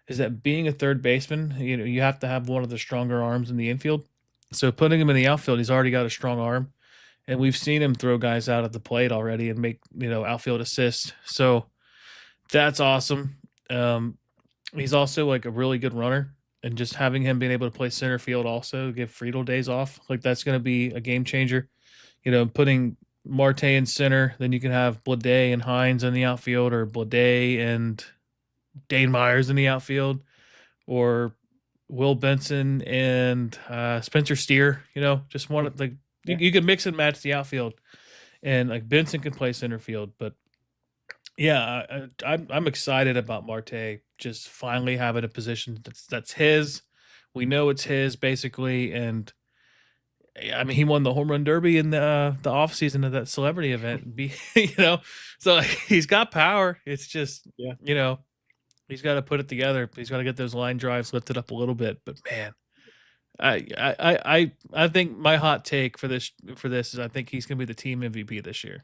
is that being a third baseman, you have to have one of the stronger arms in the infield. So putting him in the outfield, he's already got a strong arm. And we've seen him throw guys out at the plate already and make, outfield assists. So that's awesome. He's also a really good runner, and just having him being able to play center field also, give Friedel days off, that's going to be a game changer. Putting Marte in center, then you can have Bleday and Hines in the outfield, or Bleday and Dane Myers in the outfield, or Will Benson and Spencer Steer. Just one of You can mix and match the outfield, and like Benson can play center field. But yeah, I'm excited about Marte just finally having a position that's his. We know it's his basically, and I mean he won the home run derby in the off season of that celebrity event. So like, he's got power. It's just he's got to put it together. He's got to get those line drives lifted up a little bit. But man, I think my hot take for this is I think he's gonna be the team MVP this year.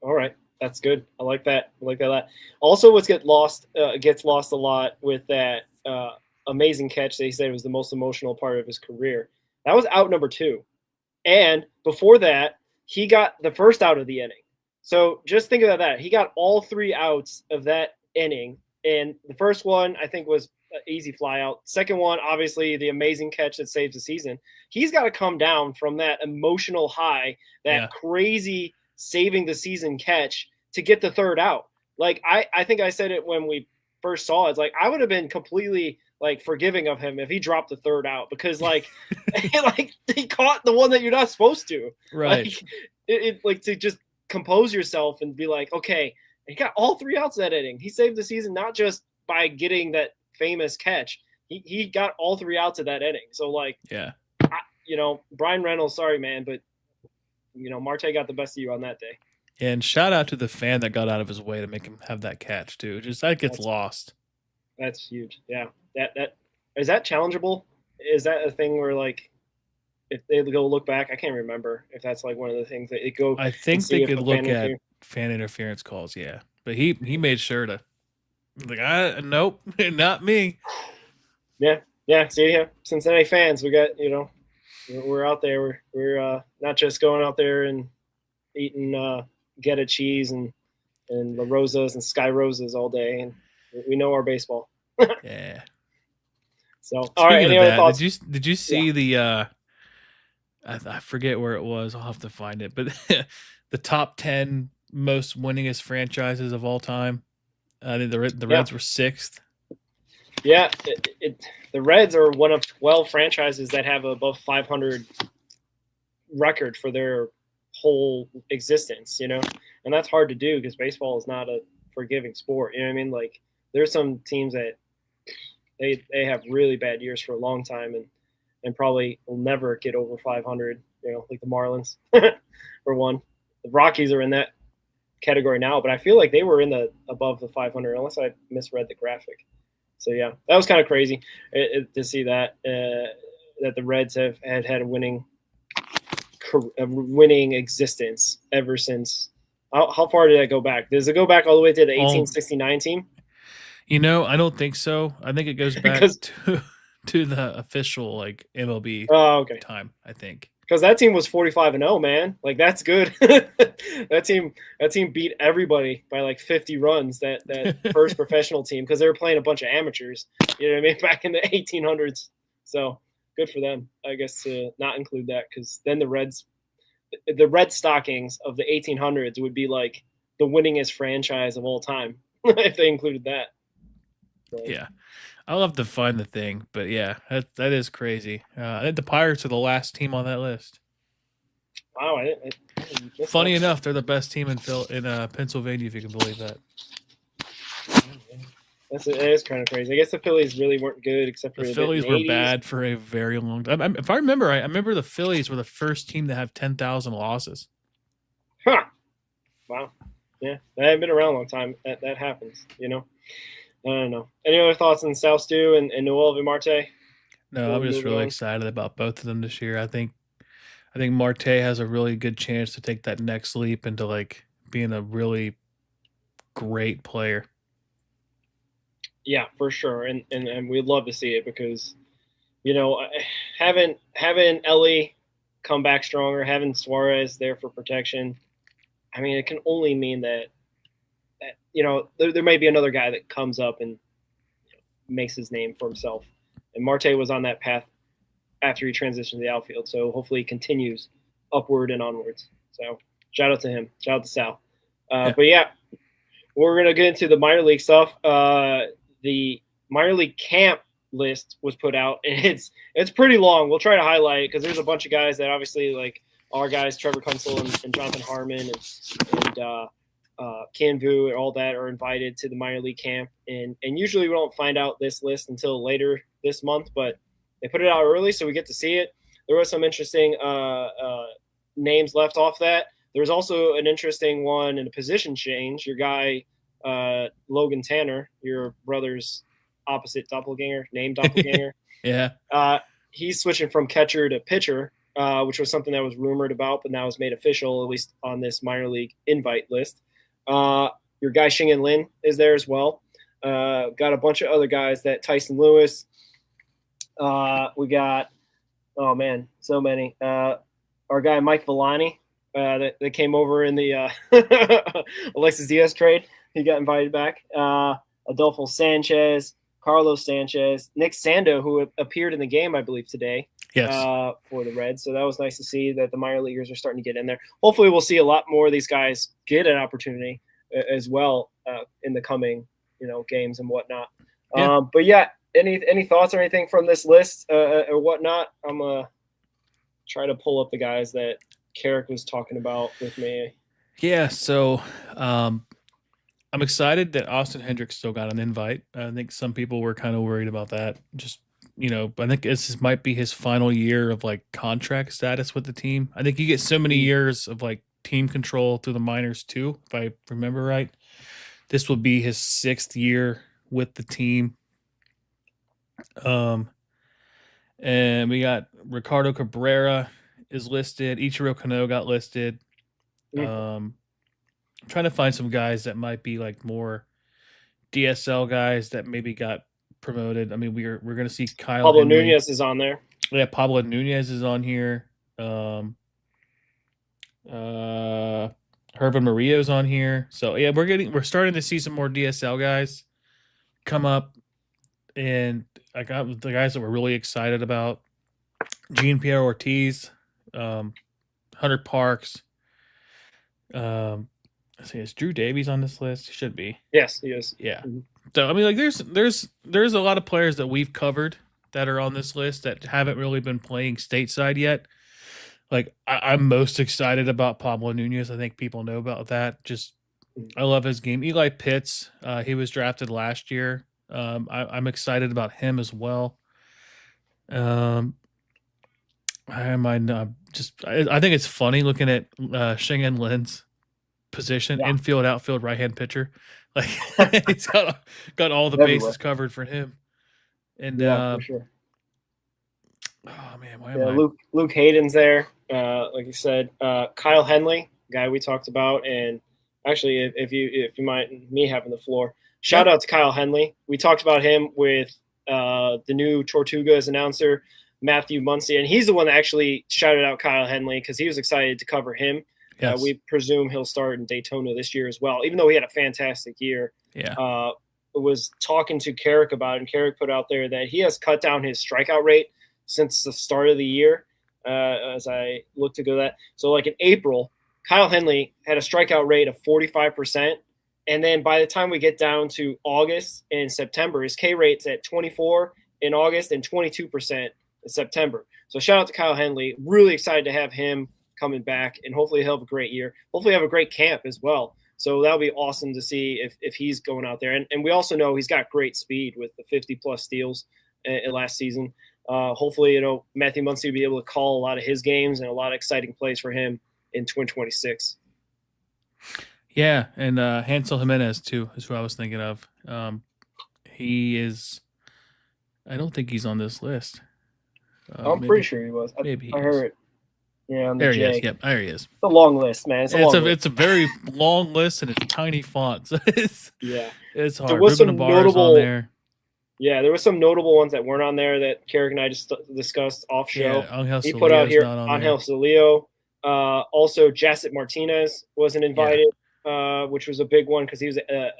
All right, that's good. I like that. I like that a lot. Also, what's gets lost a lot with that amazing catch. They said it was the most emotional part of his career. That was out number 2, and before that, he got the first out of the inning. So just think about that. He got all 3 outs of that inning, and the first one I think was an easy fly out. Second one, obviously, the amazing catch that saves the season. He's got to come down from that emotional high, that crazy saving the season catch to get the third out. Like I think I said it when we first saw it. It's like I would have been completely like forgiving of him if he dropped the third out because like like he caught the one that you're not supposed to. Right. Like, like to just compose yourself and be like, okay, he got all 3 outs that inning. He saved the season not just by getting that famous catch. He got all 3 outs of that inning. So like, Brian Reynolds, sorry man, but Marte got the best of you on that day. And shout out to the fan that got out of his way to make him have that catch too. Just that gets lost. That's huge. Yeah. That is that challengeable? Is that a thing where like if they go look back, I can't remember if that's like one of the things that it go. I think they could look at fan interference calls, yeah. But he made sure to like nope, not me. Yeah. See, Cincinnati fans, we got we're out there. We're not just going out there and eating Gouda cheese and La Rosas and Sky Roses all day, and we know our baseball. Yeah. So, Speaking all right. Any other thoughts? Did you see the? I forget where it was. I'll have to find it. But the top 10 most winningest franchises of all time. I think the Reds were 6th. Yeah, the Reds are one of 12 franchises that have above 500 record for their whole existence, and that's hard to do because baseball is not a forgiving sport. You know what I mean? Like there's some teams that they have really bad years for a long time and probably will never get over 500, like the Marlins for one. The Rockies are in that category now, but I feel like they were above the 500 unless I misread the graphic. So yeah, that was kind of crazy to see that the Reds have had a winning existence ever since. How far did that go back? Does it go back all the way to the 1869 team? I don't think so. I think it goes back to the official like MLB time. I think because that team was 45-0, man. Like that's good. that team beat everybody by like 50 runs. That first professional team because they were playing a bunch of amateurs. You know what I mean? Back in the 1800s. So good for them, I guess, to not include that because then the Red Stockings of the 1800s would be like the winningest franchise of all time if they included that. So. Yeah. I'll have to find the thing, but yeah, that is crazy. I think the Pirates are the last team on that list. Wow! Funny enough, they're the best team in Pennsylvania, if you can believe that. That is kind of crazy. I guess the Phillies really weren't good, except for the Phillies were bad for a very long time. If I remember right, I remember the Phillies were the first team to have 10,000 losses. Huh! Wow. Yeah, they haven't been around a long time. That happens, I don't know. Any other thoughts on Sal Stu and Noel Marte? No, I'm just really excited about both of them this year. I think Marte has a really good chance to take that next leap into like being a really great player. Yeah, for sure, and we'd love to see it because, having Ellie come back stronger, having Suarez there for protection, I mean, it can only mean that there may be another guy that comes up and makes his name for himself. And Marte was on that path after he transitioned to the outfield. So hopefully he continues upward and onwards. So shout out to him. Shout out to Sal. But yeah, we're going to get into the minor league stuff. The minor league camp list was put out, and it's pretty long. We'll try to highlight it because there's a bunch of guys that obviously like our guys, Trevor Kunsel and Jonathan Harmon and Can Vu and all that are invited to the minor league camp. And usually we don't find out this list until later this month, but they put it out early, so we get to see it. There was some interesting names left off that. There's also an interesting one in a position change. Your guy, Logan Tanner, your brother's opposite doppelganger, named doppelganger. Yeah. He's switching from catcher to pitcher, which was something that was rumored about, but now is made official, at least on this minor league invite list. Your guy Shingen Lin is there as well. Got a bunch of other guys that Tyson Lewis. We got, oh man, so many. Our guy Mike Villani that came over in the Alexis Diaz trade. He got invited back. Adolfo Sanchez, Carlos Sanchez, Nick Sando, who appeared in the game, I believe, today. Yes. For the Reds. So that was nice to see that the minor leaguers are starting to get in there. Hopefully we'll see a lot more of these guys get an opportunity as well in the coming, games and whatnot. Yeah. But yeah, any thoughts or anything from this list or whatnot? I'm going to try to pull up the guys that Carrick was talking about with me. Yeah. So I'm excited that Austin Hendricks still got an invite. I think some people were kind of worried about that. Just, I think this might be his final year of like contract status with the team. I think you get so many years of like team control through the minors too, if I remember right. This will be his 6th year with the team. And we got Ricardo Cabrera is listed. Ichiro Kano got listed. I'm trying to find some guys that might be like more DSL guys that maybe got promoted. I mean, we're going to see Kyle Pablo Henry. Nunez is on there. Yeah, Pablo Nunez is on here. Hervin Murillo's on here. So yeah, we're starting to see some more DSL guys come up, and I got the guys that we're really excited about: Jean Pierre Ortiz, Hunter Parks. Let's see, is Drew Davies on this list? He should be. Yes, he is. Yeah. Mhm. So I mean, like, there's a lot of players that we've covered that are on this list that haven't really been playing stateside yet. Like, I'm most excited about Pablo Nunez. I think people know about that. Just, I love his game. Eli Pitts, he was drafted last year. I'm excited about him as well. I think it's funny looking at Shingen Lin's position, infield, outfield, right-hand pitcher. Like, he's got all the bases covered for him. And for sure. Oh man, why am I? Luke Hayden's there, like you said. Kyle Henley, guy we talked about, and actually, if you mind me having the floor, shout out to Kyle Henley. We talked about him with the new Tortugas announcer, Matthew Muncy, and he's the one that actually shouted out Kyle Henley because he was excited to cover him. Yes. We presume he'll start in Daytona this year as well, even though he had a fantastic year. Yeah. Was talking to Carrick about it, and Carrick put out there that he has cut down his strikeout rate since the start of the year, as I look to go that. So like in April, Kyle Henley had a strikeout rate of 45%. And then by the time we get down to August and September, his K rate's at 24 in August and 22% in September. So shout out to Kyle Henley. Really excited to have him coming back, and hopefully he'll have a great year. Hopefully have a great camp as well. So that'll be awesome to see if he's going out there. And we also know he's got great speed with the 50-plus steals last season. Hopefully, Matthew Muncy will be able to call a lot of his games and a lot of exciting plays for him in 2026. Yeah, and Hansel Jimenez too is who I was thinking of. He is. I don't think he's on this list. I'm pretty sure he was. Maybe I heard it. Yeah, on the there J. he is. Yep, there he is. It's a long list, man. It's a very long list, and it's tiny fonts. It's hard. There was some notable on there. Yeah, there were some notable ones that weren't on there that Carrick and I just discussed off show. Yeah, Angel he put out here Angel Celio. Also, Jacet Martinez wasn't invited, which was a big one because he was a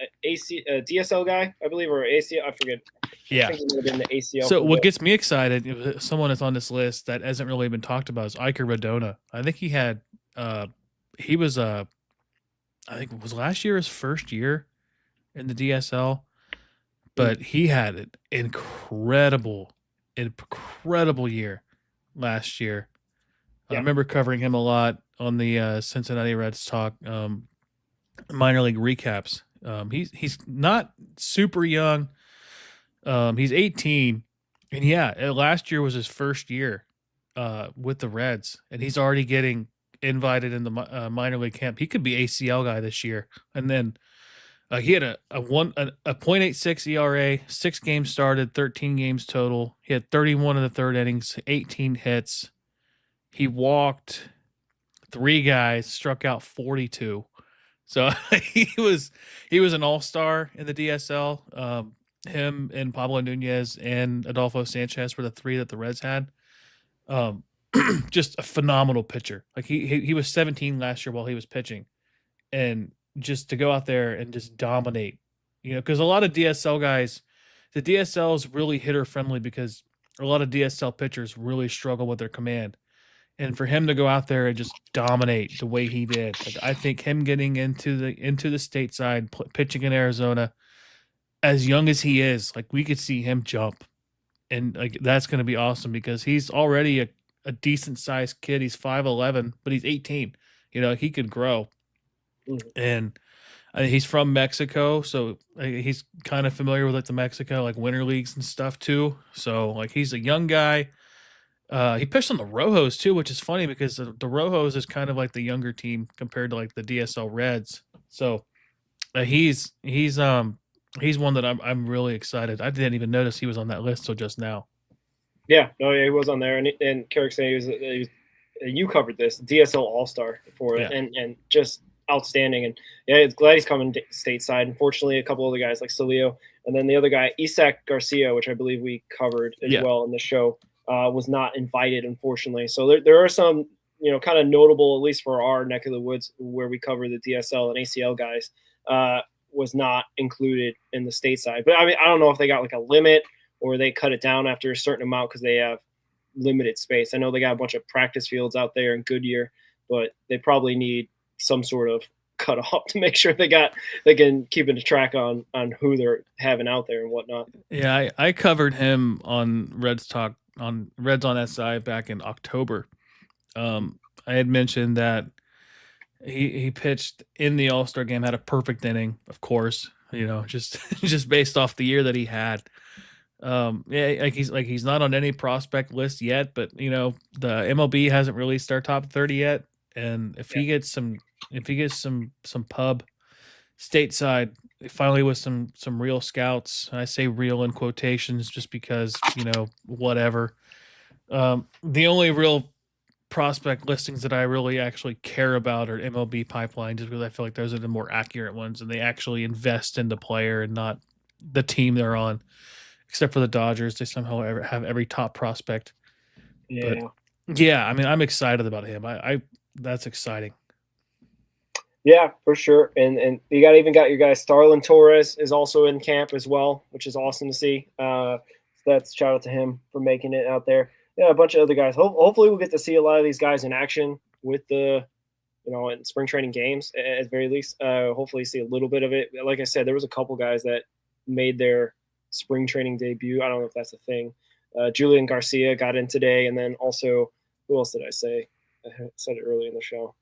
DSL guy, I believe, or ACL. I forget. Yeah. I think he would have been the ACL. So what gets me excited, someone that's on this list that hasn't really been talked about, is Iker Radona. I think he had, I think it was last year his first year in the DSL. but he had an incredible year last year. I Yeah. remember covering him a lot on the Cincinnati Reds Talk minor league recaps. He's not super young. He's 18, and last year was his first year with the Reds, and he's already getting invited in the minor league camp. He could be ACL guy this year. And then he had a .86 ERA, 6 games started, 13 games total. He had 31 in the third innings, 18 hits. He walked 3 guys, struck out 42. So he was an all-star in the DSL. Him and Pablo Nunez and Adolfo Sanchez were the 3 that the Reds had. Just a phenomenal pitcher. Like he was 17 last year while he was pitching, and just to go out there and just dominate, because a lot of DSL guys, the DSL is really hitter friendly because a lot of DSL pitchers really struggle with their command. And for him to go out there and just dominate the way he did, like, I think him getting into the stateside, pitching in Arizona, as young as he is, like, we could see him jump, and like that's going to be awesome because he's already a decent sized kid. He's 5'11", but he's 18. He could grow, and he's from Mexico, so he's kind of familiar with like the Mexico like winter leagues and stuff too. So like he's a young guy. He pitched on the Rojos too, which is funny because the Rojos is kind of like the younger team compared to like the DSL Reds. So he's one that I'm really excited. I didn't even notice he was on that list till just now. Yeah, he was on there, and Carrick said he was you covered this DSL All-Star for it, and just outstanding. And it's glad he's coming stateside. Unfortunately, a couple other guys like Salio, and then the other guy Isaac Garcia, which I believe we covered as well in the show. Was not invited, unfortunately. So there are some, kind of notable, at least for our neck of the woods where we cover the DSL and ACL guys, was not included in the stateside. But I mean, I don't know if they got like a limit or they cut it down after a certain amount because they have limited space. I know they got a bunch of practice fields out there in Goodyear, but they probably need some sort of cut off to make sure they can keep it a track on who they're having out there and whatnot. Yeah, I covered him on Reds Talk on Reds on SI back in October. I had mentioned that he pitched in the All-Star game, had a perfect inning, of course, just based off the year that he had. He's not on any prospect list yet, but the MLB hasn't released our top 30 yet. And if he gets some pub stateside, finally with some real scouts, I say real in quotations just because, whatever. The only real prospect listings that I really actually care about are MLB pipeline, just because I feel like those are the more accurate ones and they actually invest in the player and not the team they're on. Except for the Dodgers, they somehow have every top prospect. Yeah. But I mean, I'm excited about him. That's exciting. Yeah, for sure. And you got your guy Starlin Torres is also in camp as well, which is awesome to see. So that's shout out to him for making it out there. Yeah, a bunch of other guys. Hopefully we'll get to see a lot of these guys in action with the, in spring training games at very least. Hopefully see a little bit of it. Like I said, there was a couple guys that made their spring training debut. I don't know if that's a thing. Julian Garcia got in today, and then also who else did I say? I said it early in the show.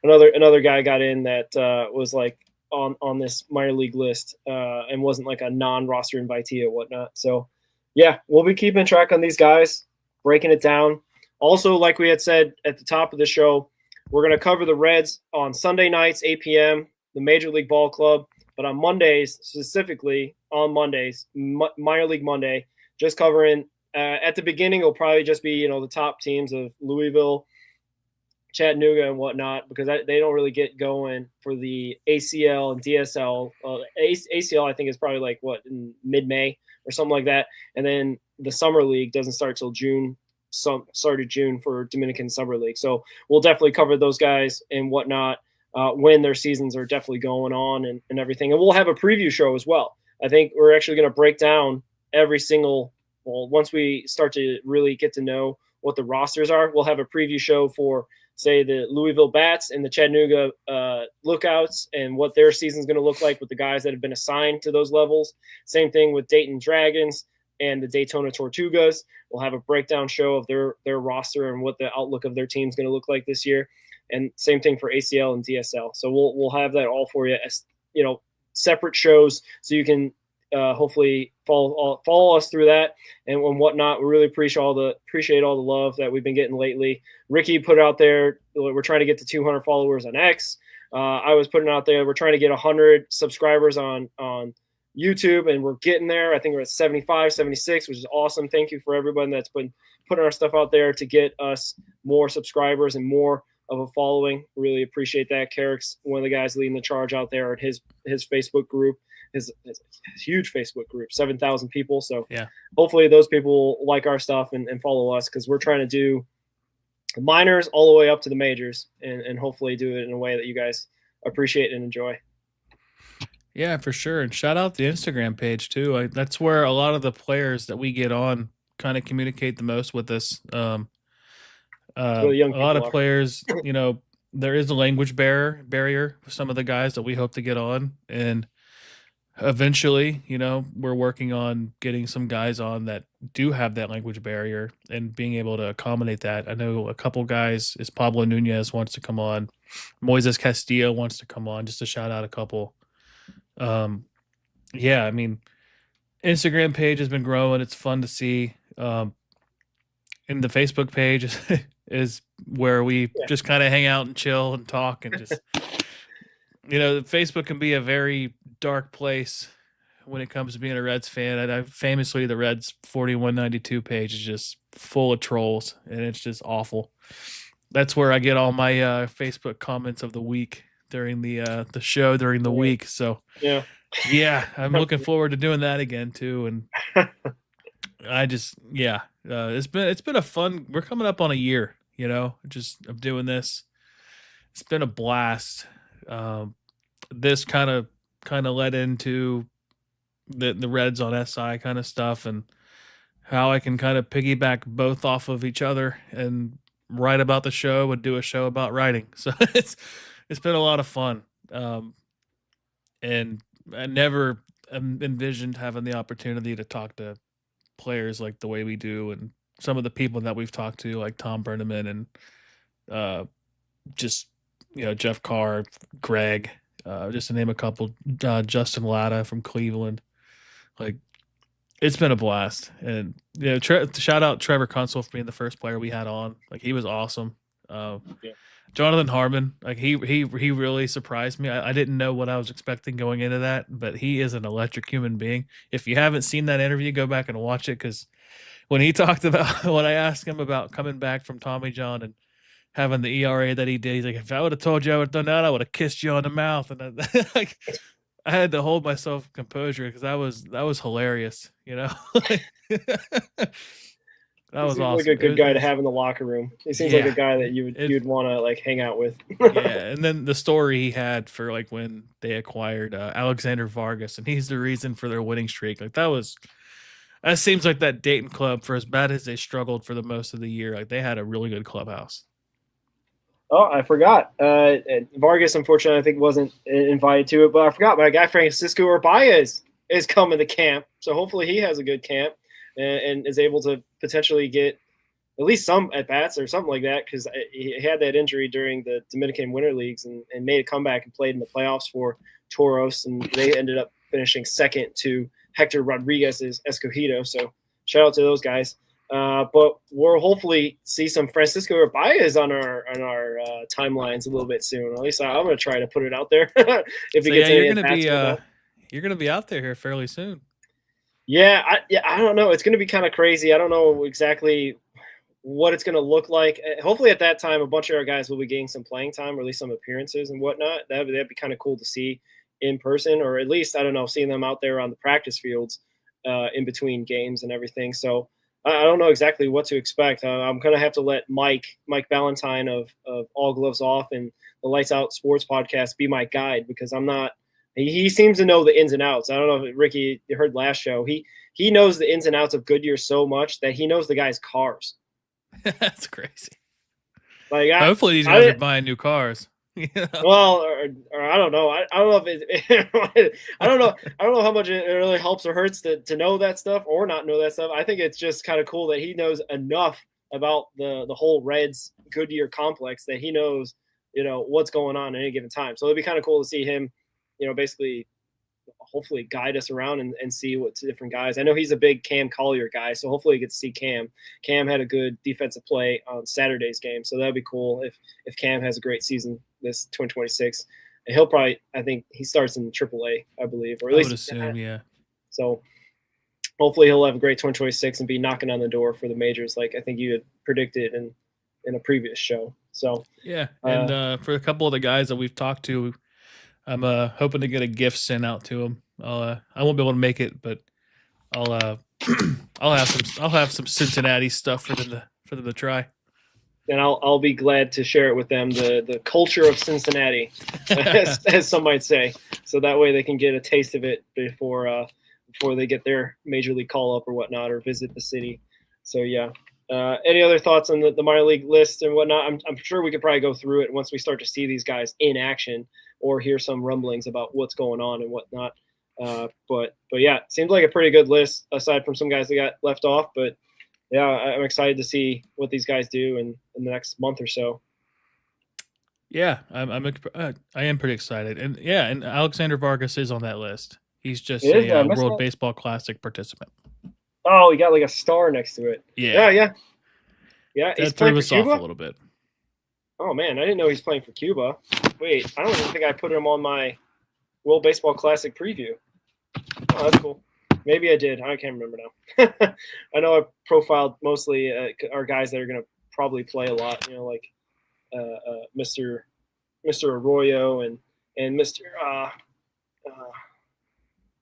another guy got in that was like on this minor league list and wasn't like a non-roster invitee or whatnot. So yeah, we'll be keeping track on these guys, breaking it down. Also, like we had said at the top of the show, we're going to cover the Reds on Sunday nights, 8 p.m., the Major League Ball Club. But on Mondays, specifically on Mondays, Minor League Monday, just covering at the beginning, it'll probably just be, the top teams of Louisville, Chattanooga, and whatnot, because they don't really get going for the ACL and DSL. ACL, I think, is probably like, in mid-May or something like that. And then the Summer League doesn't start till June, started June for Dominican Summer League. So we'll definitely cover those guys and whatnot. When their seasons are definitely going on and everything. And we'll have a preview show as well. I think we're actually going to break down every single – once we start to really get to know what the rosters are. We'll have a preview show for, say, the Louisville Bats and the Chattanooga Lookouts and what their season's going to look like with the guys that have been assigned to those levels. Same thing with Dayton Dragons and the Daytona Tortugas. We'll have a breakdown show of their roster and what the outlook of their team's going to look like this year. And same thing for ACL and DSL. So we'll have that all for you as, separate shows, so you can hopefully follow us through that and whatnot. We really appreciate all the love that we've been getting lately. Ricky put out there, we're trying to get to 200 followers on X. I was putting out there, we're trying to get 100 subscribers on YouTube, and we're getting there. I think we're at 75, 76, which is awesome. Thank you for everyone that's been putting our stuff out there to get us more subscribers and more of a following. Really appreciate that. Carrick's one of the guys leading the charge out there at his Facebook group, his huge Facebook group, 7,000 people. So yeah, hopefully those people will like our stuff and follow us, because we're trying to do the minors all the way up to the majors, and hopefully do it in a way that you guys appreciate and enjoy. Yeah, for sure. And shout out the Instagram page too. That's where a lot of the players that we get on kind of communicate the most with us. A lot of players, there is a language barrier for some of the guys that we hope to get on, and eventually, we're working on getting some guys on that do have that language barrier and being able to accommodate that. I know a couple guys, is Pablo Nunez wants to come on, Moises Castillo wants to come on, just to shout out a couple. Yeah, I mean, Instagram page has been growing. It's fun to see. And the Facebook page is where we just kind of hang out and chill and talk and just, Facebook can be a very dark place when it comes to being a Reds fan. And famously, the Reds 4192 page is just full of trolls, and it's just awful. That's where I get all my Facebook comments of the week during the show during the week. So yeah, I'm looking forward to doing that again too. And I just, it's been a fun, we're coming up on a year, just of doing this. It's been a blast. This kind of led into the Reds on SI kind of stuff, and how I can kind of piggyback both off of each other and write about the show and do a show about writing. So it's been a lot of fun. And I never envisioned having the opportunity to talk to players like the way we do, and some of the people that we've talked to, like Tom Brenneman and just, Jeff Carr, Greg, just to name a couple, Justin Latta from Cleveland. Like, it's been a blast. And, shout out Trevor Kunsel for being the first player we had on. Like, he was awesome. Jonathan Harmon, like he really surprised me. I didn't know what I was expecting going into that, but he is an electric human being. If you haven't seen that interview, go back and watch it, because when he talked about, when I asked him about coming back from Tommy John and having the ERA that he did, he's like, if I would have told you I would have done that, I would have kissed you on the mouth. And I had to hold myself composure, because that was hilarious, That was awesome. Like a good guy to have in the locker room. He seems like a guy that you'd want to like hang out with. And then the story he had for like when they acquired Alexander Vargas, and he's the reason for their winning streak. Like that seems like that Dayton club, for as bad as they struggled for the most of the year, like they had a really good clubhouse. Oh, I forgot. Vargas, unfortunately, I think wasn't invited to it, but I forgot. My guy Francisco Urbaez is coming to camp, so hopefully he has a good camp and is able to potentially get at least some at-bats or something like that, because he had that injury during the Dominican Winter Leagues and made a comeback and played in the playoffs for Toros, and they ended up finishing second to Hector Rodriguez's Escogido. So shout out to those guys. But we'll hopefully see some Francisco Urbaez on our timelines a little bit soon. At least I'm going to try to put it out there. If he gets you're going to be out there here fairly soon. Yeah, I don't know. It's going to be kind of crazy. I don't know exactly what it's going to look like. Hopefully at that time, a bunch of our guys will be getting some playing time, or at least some appearances and whatnot. That'd be kind of cool to see in person, or at least, I don't know, seeing them out there on the practice fields in between games and everything. So I don't know exactly what to expect. I'm going to have to let Mike Ballantyne of All Gloves Off and the Lights Out Sports podcast be my guide, because I'm not. He seems to know the ins and outs. I don't know if Ricky, you heard last show. He knows the ins and outs of Goodyear so much that he knows the guys' cars. That's crazy. Like, hopefully these guys are buying new cars. Well, or I don't know. I don't know if I don't know. I don't know how much it really helps or hurts to know that stuff or not know that stuff. I think it's just kind of cool that he knows enough about the whole Reds Goodyear complex that he knows, what's going on at any given time. So it'd be kind of cool to see him, basically hopefully guide us around and see what's different guys. I know he's a big Cam Collier guy, so hopefully we get to see Cam. Cam had a good defensive play on Saturday's game, so that'd be cool if Cam has a great season this 2026. And he'll probably, I think he starts in AAA, I believe, or at least I would assume, yeah. So hopefully he'll have a great 2026 and be knocking on the door for the majors, like I think you had predicted in a previous show. So yeah, and for a couple of the guys that we've talked to, I'm hoping to get a gift sent out to them. I won't be able to make it, but I'll have some Cincinnati stuff for them to try. And I'll be glad to share it with them, the culture of Cincinnati, as some might say, so that way they can get a taste of it before they get their major league call up or whatnot or visit the city. So yeah. Any other thoughts on the minor league list and whatnot? I'm sure we could probably go through it once we start to see these guys in action or hear some rumblings about what's going on and whatnot. But yeah, it seems like a pretty good list aside from some guys that got left off. But yeah, I'm excited to see what these guys do in the next month or so. Yeah, I am pretty excited, and yeah, and Alexander Vargas is on that list. He's just a World Baseball Classic participant. Oh, he got like a star next to it. Yeah. That threw us off a little bit. Oh man, I didn't know he's playing for Cuba. Wait, I don't even think I put him on my World Baseball Classic preview. Oh, that's cool. Maybe I did. I can't remember now. I know I profiled mostly our guys that are going to probably play a lot. Like Mr. Arroyo and Mr.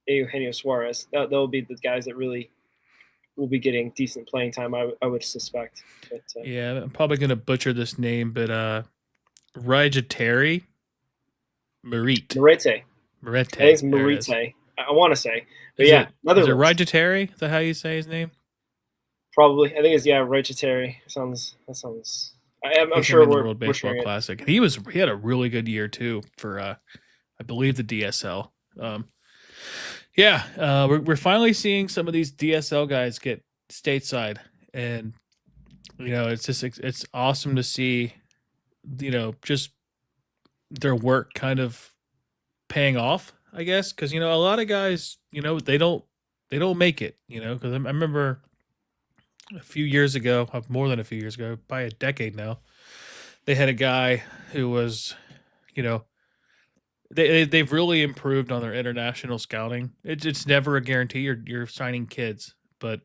Eugenio Suarez. They'll be the guys that really will be getting decent playing time, I would suspect. But, yeah, I'm probably going to butcher this name, but Rajateri Marite. I think it's Marite. I want to say. But is it Rajateri? Is that how you say his name? Probably. I think it's Rajateri. That sounds. I'm sure we're World Baseball Classic. He had a really good year too for I believe the DSL. Yeah, we're finally seeing some of these DSL guys get stateside, and it's awesome to see, just their work kind of paying off, I guess, because a lot of guys, they don't make it, because I remember a few years ago, more than a few years ago, by a decade now, they had a guy who was, they've really improved on their international scouting. It's never a guarantee you're signing kids, but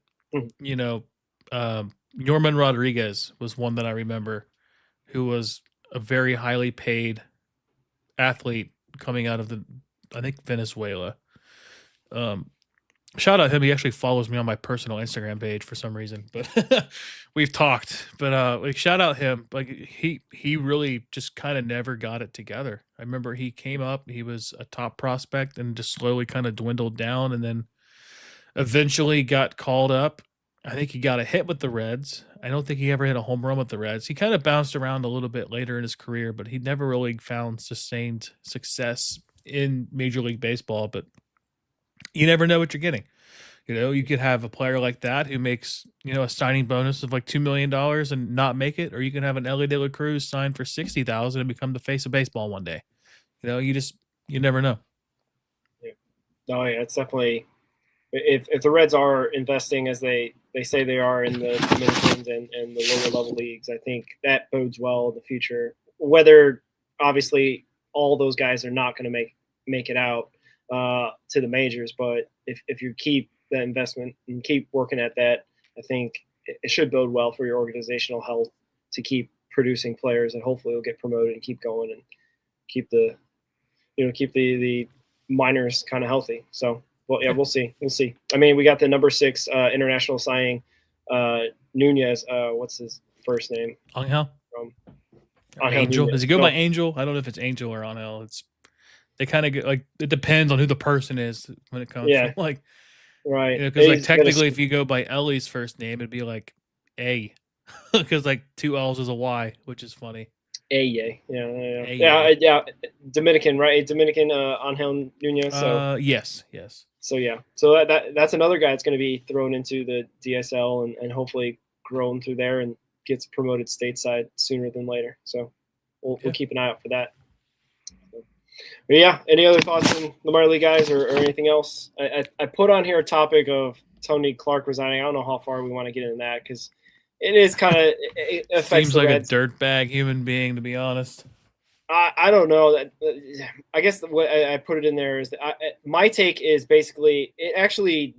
Norman Rodriguez was one that I remember, who was a very highly paid athlete coming out of I think Venezuela. Shout out him. He actually follows me on my personal Instagram page for some reason, but we've talked. But shout out him. Like he really just kind of never got it together. I remember he came up, he was a top prospect and just slowly kind of dwindled down, and then eventually got called up. I think he got a hit with the Reds. I don't think he ever hit a home run with the Reds. He kind of bounced around a little bit later in his career, but he never really found sustained success in Major League Baseball. But you never know what you're getting. You could have a player like that who makes, a signing bonus of like $2 million and not make it, or you can have an Ellie De La Cruz sign for $60,000 and become the face of baseball one day. You never know. Yeah. Oh yeah, it's definitely, if the Reds are investing as they say they are in the Dominicans and the lower level leagues, I think that bodes well in the future. Whether obviously all those guys are not going to make it out to the majors, but if you keep that investment and keep working at that, I think it should bode well for your organizational health to keep producing players, and hopefully will get promoted and keep going and keep the minors kind of healthy. So, well, yeah, we'll see. I mean, we got the number 6 international signing, Nunez. What's his first name? Angel. Angel. Does he go by Angel? I don't know if it's Angel or Angel. They kind of get like, it depends on who the person is when it comes to like, right. Because technically if you go by Ellie's first name, it'd be like A. because like 2 L's is a Y, which is funny. Yeah. Aye. Yeah. Dominican, right? Dominican Angel Nunez. So Yes. so yeah. So that's another guy that's going to be thrown into the DSL and hopefully grown through there and gets promoted stateside sooner than later. So we'll keep an eye out for that. But yeah, any other thoughts on the minor league guys or anything else? I put on here a topic of Tony Clark resigning. I don't know how far we want to get into that because it is kind of it affects Seems the like Reds. a dirtbag human being, to be honest. I don't know. I guess what I put it in there is that my take is basically it actually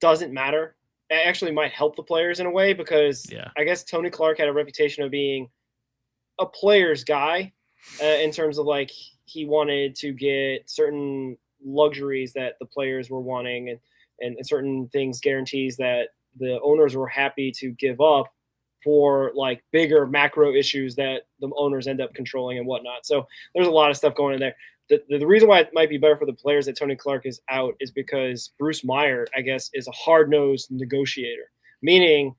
doesn't matter. It actually might help the players in a way because I guess Tony Clark had a reputation of being a player's guy in terms of like he wanted to get certain luxuries that the players were wanting and certain things, guarantees that the owners were happy to give up for like bigger macro issues that the owners end up controlling and whatnot. So there's a lot of stuff going in there. The reason why it might be better for the players that Tony Clark is out is because Bruce Meyer, I guess, is a hard-nosed negotiator, meaning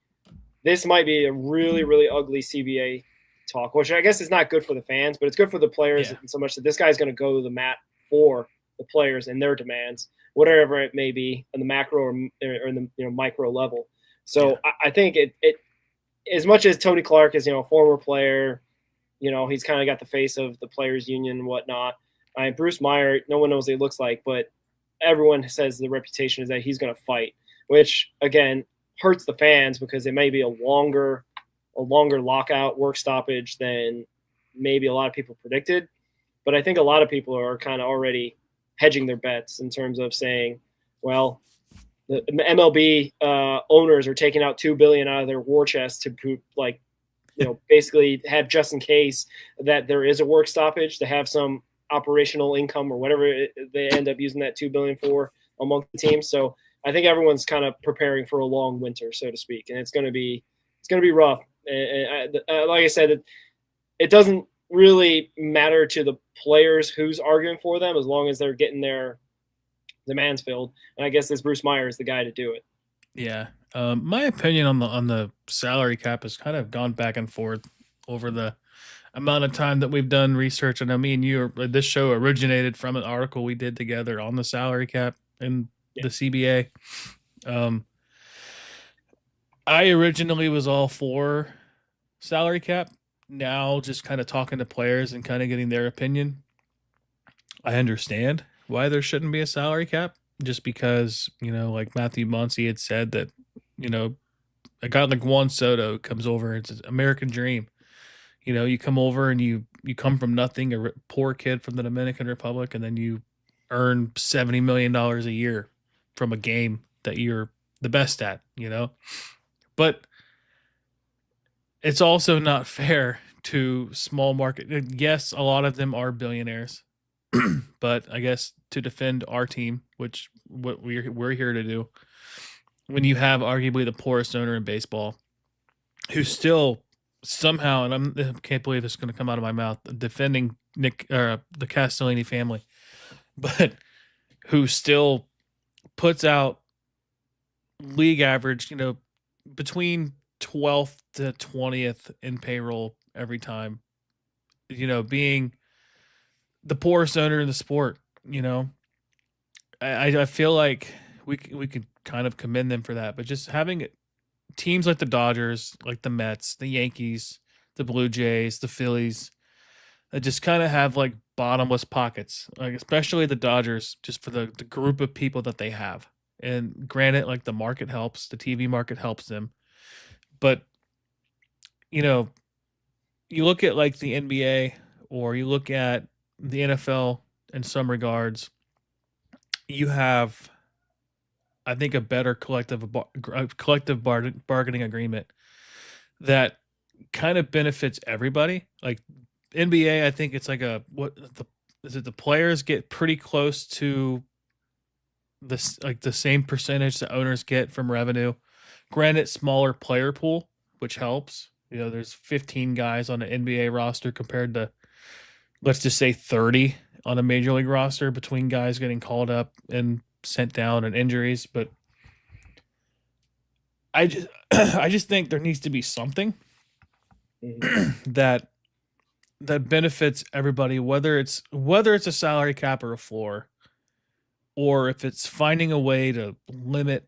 this might be a really, really ugly CBA talk, which I guess is not good for the fans, but it's good for the players so much that this guy's going to go to the mat for the players and their demands, whatever it may be, on the macro or in the micro level. So I think it as much as Tony Clark is a former player, he's kind of got the face of the players' union and whatnot. Bruce Meyer, no one knows what he looks like, but everyone says the reputation is that he's going to fight, which again hurts the fans because it may be a longer lockout, work stoppage than maybe a lot of people predicted. But I think a lot of people are kind of already hedging their bets in terms of saying, well, the MLB owners are taking out $2 billion out of their war chest to basically have just in case that there is a work stoppage to have some operational income or whatever they end up using that $2 billion for among the teams. So I think everyone's kind of preparing for a long winter, so to speak, and it's going to be rough. And like I said, it doesn't really matter to the players who's arguing for them as long as they're getting their demands filled. And I guess this Bruce Meyer is the guy to do it. Yeah. My opinion on the salary cap has kind of gone back and forth over the amount of time that we've done research. And I mean, this show originated from an article we did together on the salary cap and the CBA. I originally was all for salary cap. Now just kind of talking to players and kind of getting their opinion, I understand why there shouldn't be a salary cap, just because, like Matthew Muncy had said that, a guy like Juan Soto comes over, it's an American dream. You come over and you come from nothing, a poor kid from the Dominican Republic, and then you earn $70 million a year from a game that you're the best at, But it's also not fair to small market. Yes, a lot of them are billionaires, but I guess to defend our team, which what we're here to do, when you have arguably the poorest owner in baseball, who still somehow, and I can't believe this is going to come out of my mouth, defending the Castellini family, but who still puts out league average, between 12th to 20th in payroll every time, being the poorest owner in the sport, I feel like we could kind of commend them for that, but just having teams like the Dodgers, like the Mets, the Yankees, the Blue Jays, the Phillies, that just kind of have like bottomless pockets, like especially the Dodgers, just for the group of people that they have. And granted, like the market helps, the TV market helps them, but you look at like the NBA or you look at the NFL in some regards, you have, I think, a better collective bargaining agreement that kind of benefits everybody. Like NBA, I think it's like the players get pretty close to this, like the same percentage the owners get from revenue. Granted, smaller player pool, which helps. There's 15 guys on an NBA roster compared to, let's just say, 30 on a major league roster, between guys getting called up and sent down and injuries. But I just I just think there needs to be something that benefits everybody, whether it's a salary cap or a floor, or if it's finding a way to limit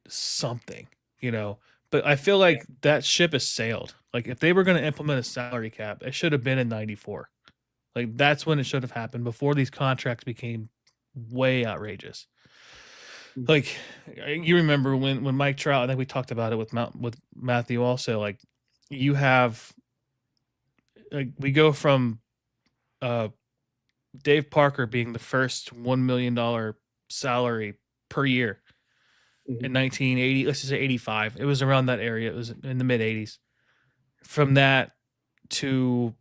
something, you know. But I feel like that ship has sailed. Like if they were going to implement a salary cap, it should have been in '94. Like that's when it should have happened, before these contracts became way outrageous. Like you remember when Mike Trout, I think we talked about it with Matthew also. Like you have, like we go from Dave Parker being the first $1 million salary per year in 1980. Let's just say 85. It was around that area. It was in the mid 80s. From that to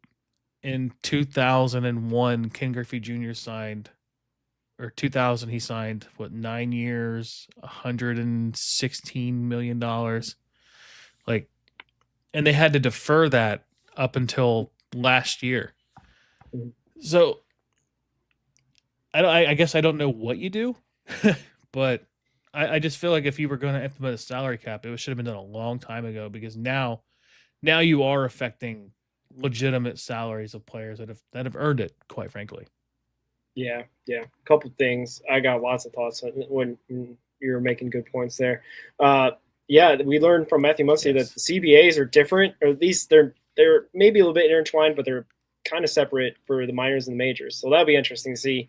in 2001, Ken Griffey Jr. signed, or 2000, he signed 9 years, $116 million. Like, and they had to defer that up until last year. So I guess I don't know what you do, but I just feel like if you were going to implement a salary cap, it should have been done a long time ago, because now you are affecting legitimate salaries of players that have earned it, quite frankly. Yeah. A couple things. I got lots of thoughts when you're making good points there. We learned from Matthew Muncy that the CBAs are different, or at least they're maybe a little bit intertwined, but they're kind of separate for the minors and the majors. So that'll be interesting to see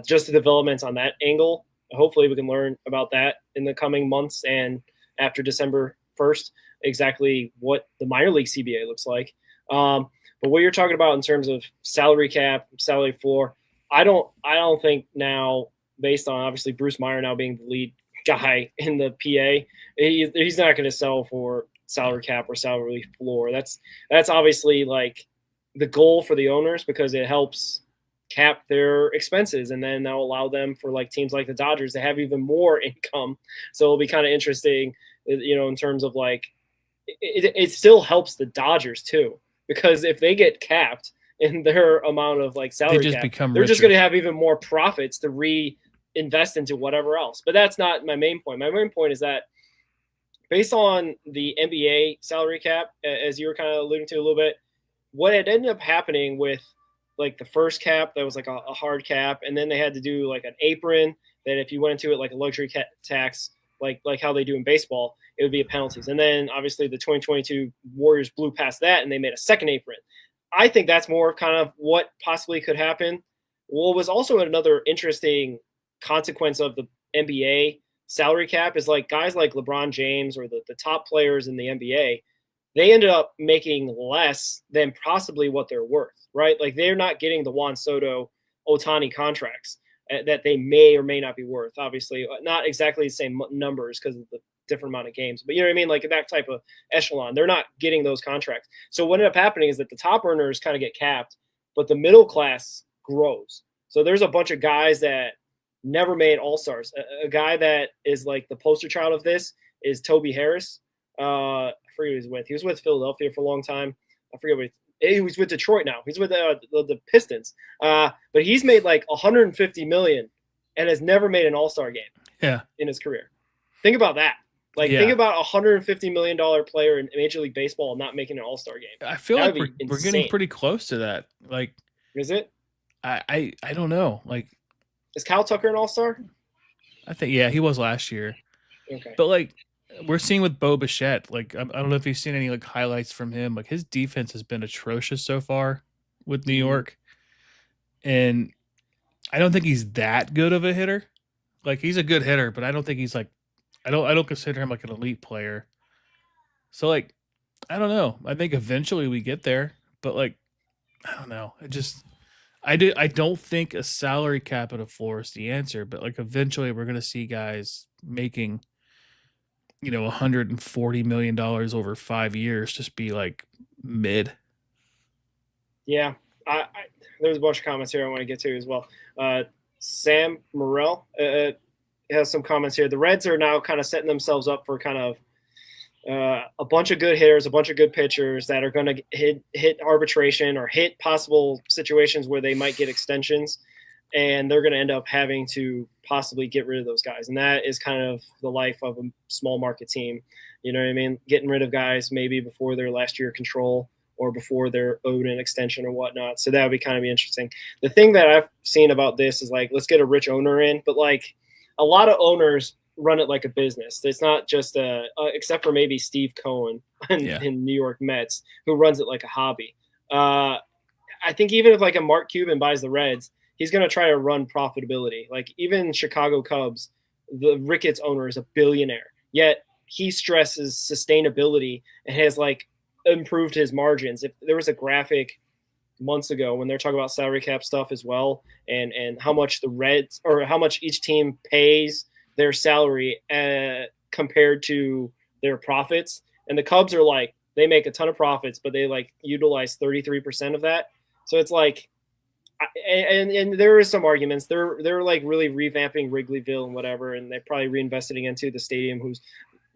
just the developments on that angle. Hopefully we can learn about that in the coming months and after December 1st, exactly what the minor league CBA looks like. But what you're talking about in terms of salary cap, salary floor, I don't think now, based on obviously Bruce Meyer now being the lead guy in the PA, he's not going to sell for salary cap or salary floor. That's obviously like the goal for the owners, because it helps cap their expenses, and then that'll allow them, for like teams like the Dodgers, to have even more income. So it'll be kind of interesting, in terms of like it still helps the Dodgers too, because if they get capped in their amount of like salary cap, they're just going to have even more profits to reinvest into whatever else. But that's not my main point. My main point is that based on the NBA salary cap, as you were kind of alluding to a little bit, what had ended up happening with like the first cap, that was like a hard cap, and then they had to do like an apron that if you went into it like a luxury tax, like how they do in baseball, it would be a penalties. And then obviously the 2022 Warriors blew past that and they made a second apron. I think that's more kind of what possibly could happen. What was also another interesting consequence of the NBA salary cap is like guys like LeBron James or the top players in the NBA, they ended up making less than possibly what they're worth, right? Like they're not getting the Juan Soto, Ohtani contracts that they may or may not be worth. Obviously, not exactly the same numbers because of the different amount of games, but you know what I mean? Like that type of echelon, they're not getting those contracts. So what ended up happening is that the top earners kind of get capped, but the middle class grows. So there's a bunch of guys that never made All-Stars. A guy that is like the poster child of this is Toby Harris. I forget who he's with. He was with Philadelphia for a long time. I forget what he was with Detroit now. He's with the Pistons. But he's made like $150 million and has never made an All-Star game in his career. Think about that. Think about $150 million player in Major League Baseball not making an All-Star game. I feel like we're getting pretty close to that. Like, is it? I don't know. Like, is Kyle Tucker an All-Star? I think he was last year. Okay, but like we're seeing with Bo Bichette, like I don't know if you've seen any like highlights from him. Like his defense has been atrocious so far with New York, and I don't think he's that good of a hitter. Like he's a good hitter, but I don't think he's like I don't consider him like an elite player. So like I don't know. I think eventually we get there, but like I don't know. I don't think a salary cap at a floor is the answer, but like eventually we're gonna see guys making $140 million over 5 years just be like mid. Yeah, there's a bunch of comments here I want to get to as well. Sam Morrell has some comments here. The Reds are now kind of setting themselves up for kind of a bunch of good hitters, a bunch of good pitchers that are going to hit arbitration or hit possible situations where they might get extensions. and they're going to end up having to possibly get rid of those guys. And that is kind of the life of a small market team. You know what I mean? Getting rid of guys maybe before their last year of control or before they're owed an extension or whatnot. So that would be kind of interesting. The thing that I've seen about this is like, let's get a rich owner in, but like a lot of owners run it like a business. It's not just except for maybe Steve Cohen in New York Mets, who runs it like a hobby. I think even if like a Mark Cuban buys the Reds, he's going to try to run profitability. Like even Chicago Cubs, the Ricketts owner is a billionaire, yet he stresses sustainability and has like improved his margins. If there was a graphic months ago when they're talking about salary cap stuff as well, and how much the Reds or how much each team pays their salary compared to their profits, and the Cubs are like, they make a ton of profits, but they like utilize 33% of that. So it's like, and there is some arguments. They're like really revamping Wrigleyville and whatever, and they're probably reinvesting into the stadium, who's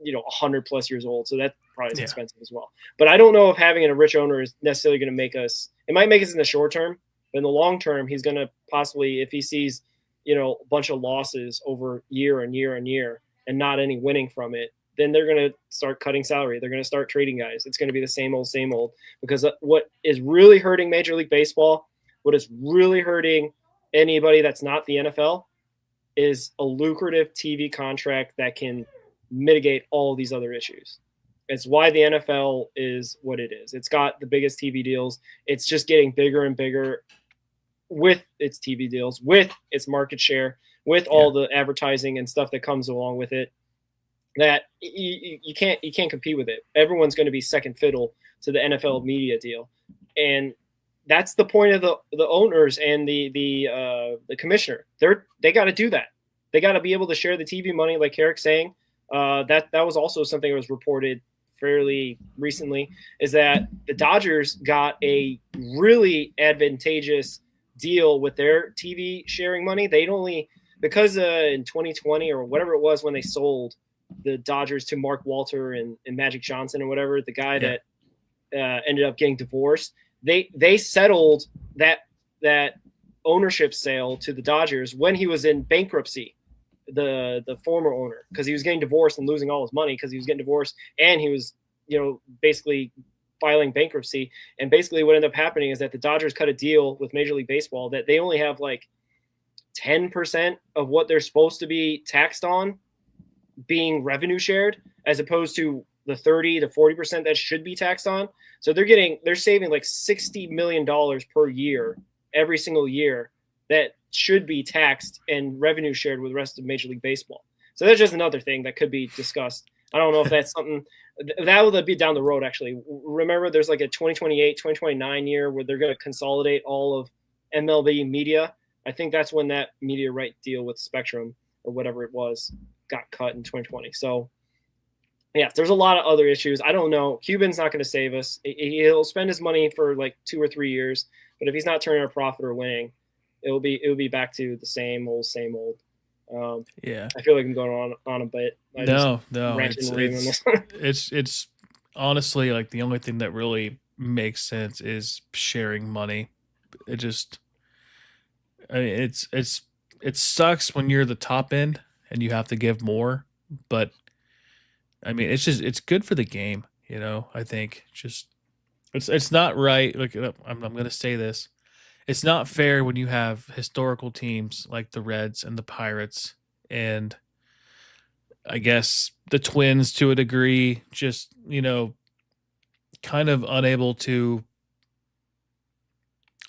100+ years old. So that probably is expensive as well. But I don't know if having a rich owner is necessarily going to make us. It might make us in the short term, but in the long term, he's going to possibly, if he sees a bunch of losses over year and year and year, and not any winning from it, then they're going to start cutting salary. They're going to start trading guys. It's going to be the same old, because what is really hurting Major League Baseball, what is really hurting anybody that's not the NFL, is a lucrative TV contract that can mitigate all these other issues. It's why the NFL is what it is. It's got the biggest TV deals. It's just getting bigger and bigger with its TV deals, with its market share, with all the advertising and stuff that comes along with it, that you can't compete with it. Everyone's going to be second fiddle to the NFL media deal. And that's the point of the owners and the commissioner. They got to do that. They got to be able to share the TV money, like Eric's saying. That was also something that was reported fairly recently, is that the Dodgers got a really advantageous deal with their TV sharing money. They'd only, because in 2020 or whatever it was when they sold the Dodgers to Mark Walter and Magic Johnson or whatever, the guy that ended up getting divorced, they settled that ownership sale to the Dodgers when he was in bankruptcy, the former owner, because he was getting divorced and losing all his money because he was getting divorced, and he was basically filing bankruptcy. And basically what ended up happening is that the Dodgers cut a deal with Major League Baseball that they only have like 10% of what they're supposed to be taxed on being revenue shared, as opposed to the 30 to 40% that should be taxed on. So they're saving like $60 million per year, every single year, that should be taxed and revenue shared with the rest of Major League Baseball. So that's just another thing that could be discussed. I don't know if that's something that will be down the road. Actually, remember there's like a 2028, 2029 year where they're going to consolidate all of MLB media. I think that's when that media right deal with Spectrum or whatever it was got cut in 2020. So yeah, there's a lot of other issues. I don't know. Cuban's not going to save us. He'll spend his money for like 2 or 3 years, but if he's not turning a profit or winning, it will be back to the same old. I feel like I'm going on a bit. No. It's honestly like the only thing that really makes sense is sharing money. It sucks when you're the top end and you have to give more, but I mean, it's good for the game, I think it's not right. Like I'm going to say this. It's not fair when you have historical teams like the Reds and the Pirates, and I guess the Twins to a degree, just, kind of unable to,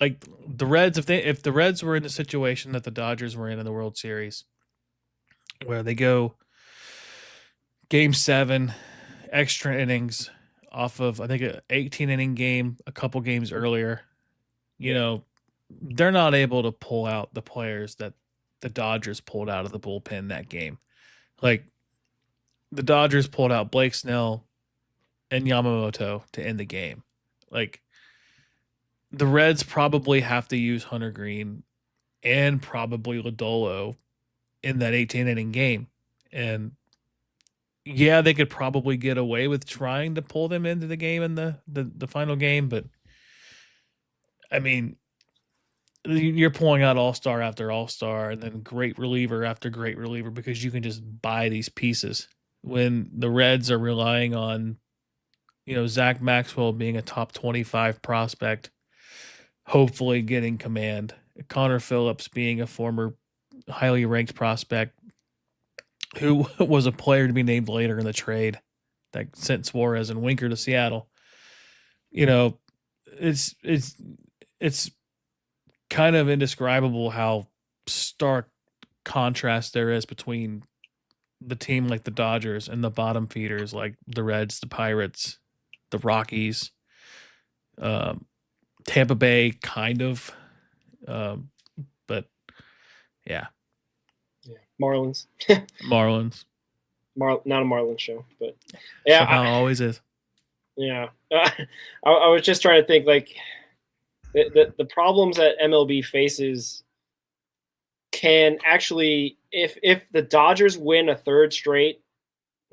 like the Reds, if the Reds were in the situation that the Dodgers were in the World Series, where they go Game 7, extra innings off of, I think, an 18-inning game a couple games earlier, they're not able to pull out the players that the Dodgers pulled out of the bullpen that game. Like, the Dodgers pulled out Blake Snell and Yamamoto to end the game. Like, the Reds probably have to use Hunter Green and probably Lodolo in that 18-inning game. And yeah, they could probably get away with trying to pull them into the game in the final game, but I mean, you're pulling out all-star after all-star and then great reliever after great reliever because you can just buy these pieces. When the Reds are relying on, Zach Maxwell being a top 25 prospect, hopefully getting command, Connor Phillips being a former highly ranked prospect who was a player to be named later in the trade that sent Suarez and Winker to Seattle. It's kind of indescribable how stark contrast there is between the team like the Dodgers and the bottom feeders like the Reds, the Pirates, the Rockies, Tampa Bay, kind of. But yeah. Marlins. Marlins. Not a Marlins show, but yeah, somehow always is. Yeah, I was just trying to think like the problems that MLB faces can actually, if the Dodgers win a third straight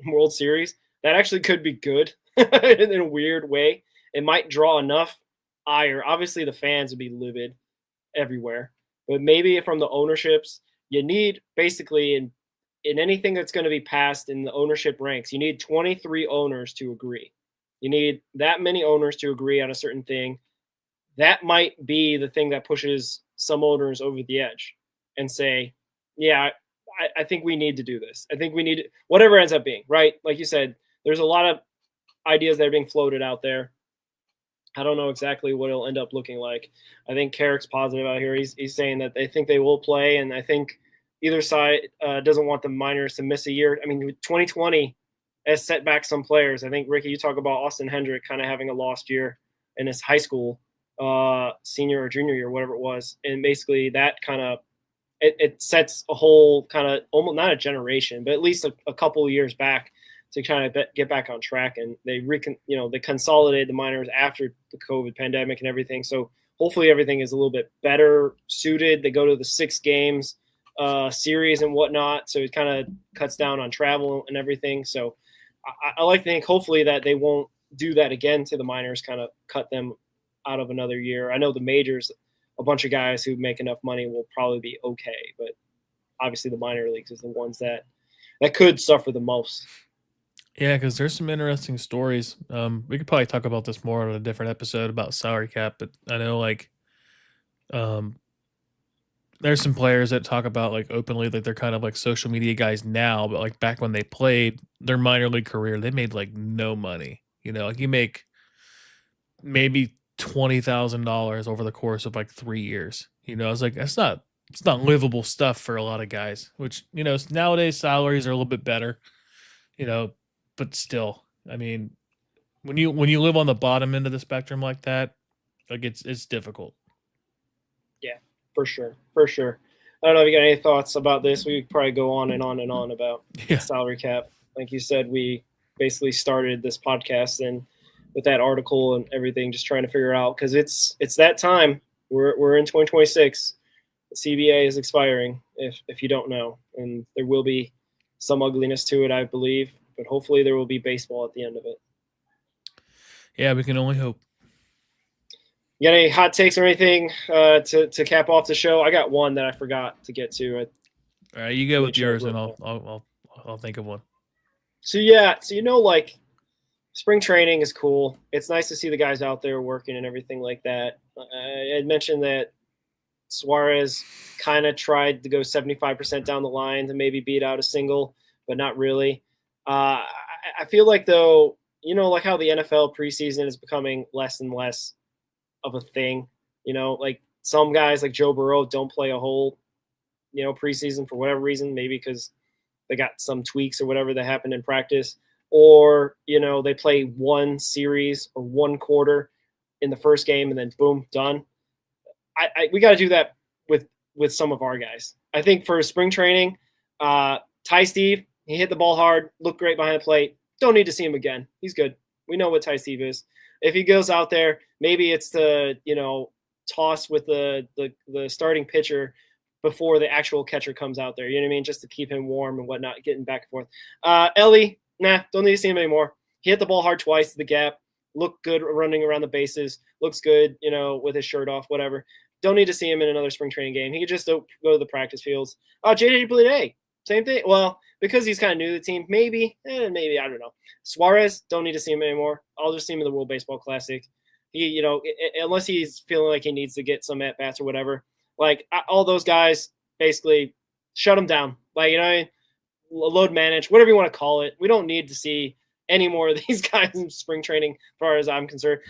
World Series, that actually could be good in a weird way. It might draw enough ire. Obviously, the fans would be livid everywhere, but maybe from the ownerships, you need basically in anything that's going to be passed in the ownership ranks, you need 23 owners to agree. You need that many owners to agree on a certain thing. That might be the thing that pushes some owners over the edge and say, yeah, I think we need to do this. I think we need whatever ends up being, right? Like you said, there's a lot of ideas that are being floated out there. I don't know exactly what it'll end up looking like. I think Carrick's positive out here. He's saying that they think they will play, and I think either side doesn't want the minors to miss a year. I mean, 2020 has set back some players. I think, Ricky, you talk about Austin Hendrick kind of having a lost year in his high school senior or junior year, whatever it was. And basically that kind of it sets a whole kind of almost not a generation, but at least a couple of years back to kind of get back on track. And they they consolidated the minors after the COVID pandemic and everything. So hopefully everything is a little bit better suited. They go to the 6 games series and whatnot. So it kind of cuts down on travel and everything. So I like to think hopefully that they won't do that again to the minors, kind of cut them out of another year. I know the majors, a bunch of guys who make enough money will probably be okay, but obviously the minor leagues is the ones that could suffer the most. Yeah, because there's some interesting stories. We could probably talk about this more on a different episode about salary cap, but I know there's some players that talk about openly that they're kind of like social media guys now, but like back when they played their minor league career, they made no money. You make maybe $20,000 over the course of 3 years. It's it's not livable stuff for a lot of guys, which, nowadays salaries are a little bit better, but still, I mean, when you live on the bottom end of the spectrum like that, it's difficult. Yeah, for sure. For sure. I don't know if you got any thoughts about this. We could probably go on and on and on about salary cap. Like you said, we basically started this podcast and with that article and everything, just trying to figure out, because it's that time. We're in 2026. The CBA is expiring, if you don't know, and there will be some ugliness to it, I believe, but hopefully there will be baseball at the end of it. Yeah, we can only hope. You got any hot takes or anything to cap off the show? I got one that I forgot to get to. All right, you go with yours, and I'll think of one. So spring training is cool. It's nice to see the guys out there working and everything like that. I had mentioned that Suarez kind of tried to go 75% down the line to maybe beat out a single, but not really. I feel like, though, like how the NFL preseason is becoming less and less of a thing. Like some guys like Joe Burrow don't play a whole, preseason for whatever reason, maybe because they got some tweaks or whatever that happened in practice. Or, they play one series or one quarter in the first game and then boom, done. We got to do that with some of our guys. I think for spring training, Ty Steve, he hit the ball hard, looked great behind the plate. Don't need to see him again. He's good. We know what Ty Steve is. If he goes out there, maybe it's to, toss with the starting pitcher before the actual catcher comes out there. You know what I mean? Just to keep him warm and whatnot, getting back and forth. Ellie, don't need to see him anymore. He hit the ball hard twice to the gap. look good running around the bases, looks good, with his shirt off, whatever. Don't need to see him in another spring training game. He could just go to the practice fields. JJ Bleday, same thing. Well, because he's kind of new to the team, maybe, I don't know. Suarez, don't need to see him anymore. I'll just see him in the World Baseball Classic. He, unless he's feeling like he needs to get some at bats or whatever, like all those guys, basically shut them down. Like, load manage, whatever you want to call it. We don't need to see any more of these guys in spring training, as far as I'm concerned.